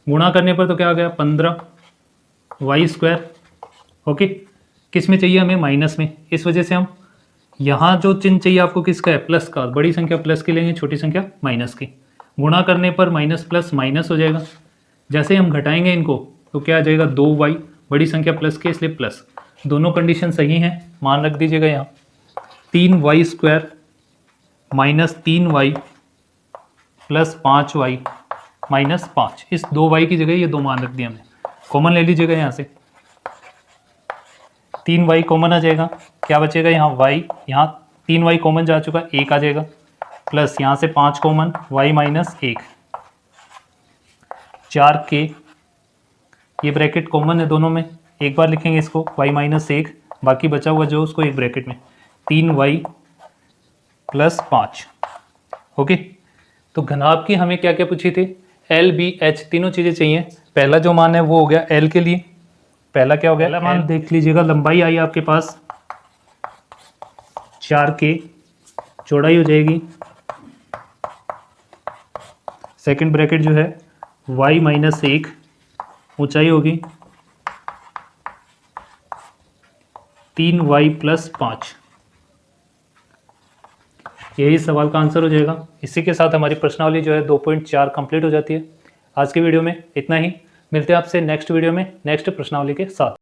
गुणा करने पर तो क्या आ गया 15y²। ओके, किस में चाहिए हमें, माइनस में, इस वजह से हम यहाँ जो चिन्ह चाहिए आपको किसका है, प्लस का। बड़ी संख्या प्लस की लेंगे, छोटी संख्या माइनस की। गुणा करने पर माइनस प्लस माइनस हो जाएगा। जैसे ही हम घटाएंगे इनको तो क्या आ जाएगा 2y, बड़ी संख्या प्लस के इसलिए प्लस। दोनों कंडीशन सही हैं, मान रख दीजिएगा यहाँ। 3y² minus 3y plus 5y minus 5। इस 2y की जगह ये 2 मान रख दिया हमने, कॉमन ले लीजिएगा यहाँ से। 3y कॉमन आ जाएगा, क्या बचेगा यहाँ y, यहाँ 3y कॉमन जा चुका, 1 आ जाएगा, प्लस यहाँ से 5 कॉमन, y माइनस 1, 4k, ये ब्रैकेट कॉमन है दोनों में, एक बार लिखेंगे इसको y माइनस 1, बाकी बचा हुआ जो उसको एक ब्रैकेट में, 3y प्लस 5। ओके, तो घनाभ की हमें क्या क्या पूछी थी, LBH, तीनों चीज़ें चाहिए। पहला जो मान है वो हो गया L के लिए, पहला क्या हो गया, पहला मान देख लीजिएगा, लंबाई आई आपके पास 4k, चौड़ाई हो जाएगी, सेकंड ब्रैकेट जो है y माइनस 1, ऊंचाई होगी 3y प्लस 5। यही सवाल का आंसर हो जाएगा। इसी के साथ हमारी प्रश्नावली जो है 2.4 कंप्लीट हो जाती है। आज की वीडियो में इतना ही, मिलते हैं आपसे नेक्स्ट वीडियो में नेक्स्ट प्रश्नावली के साथ।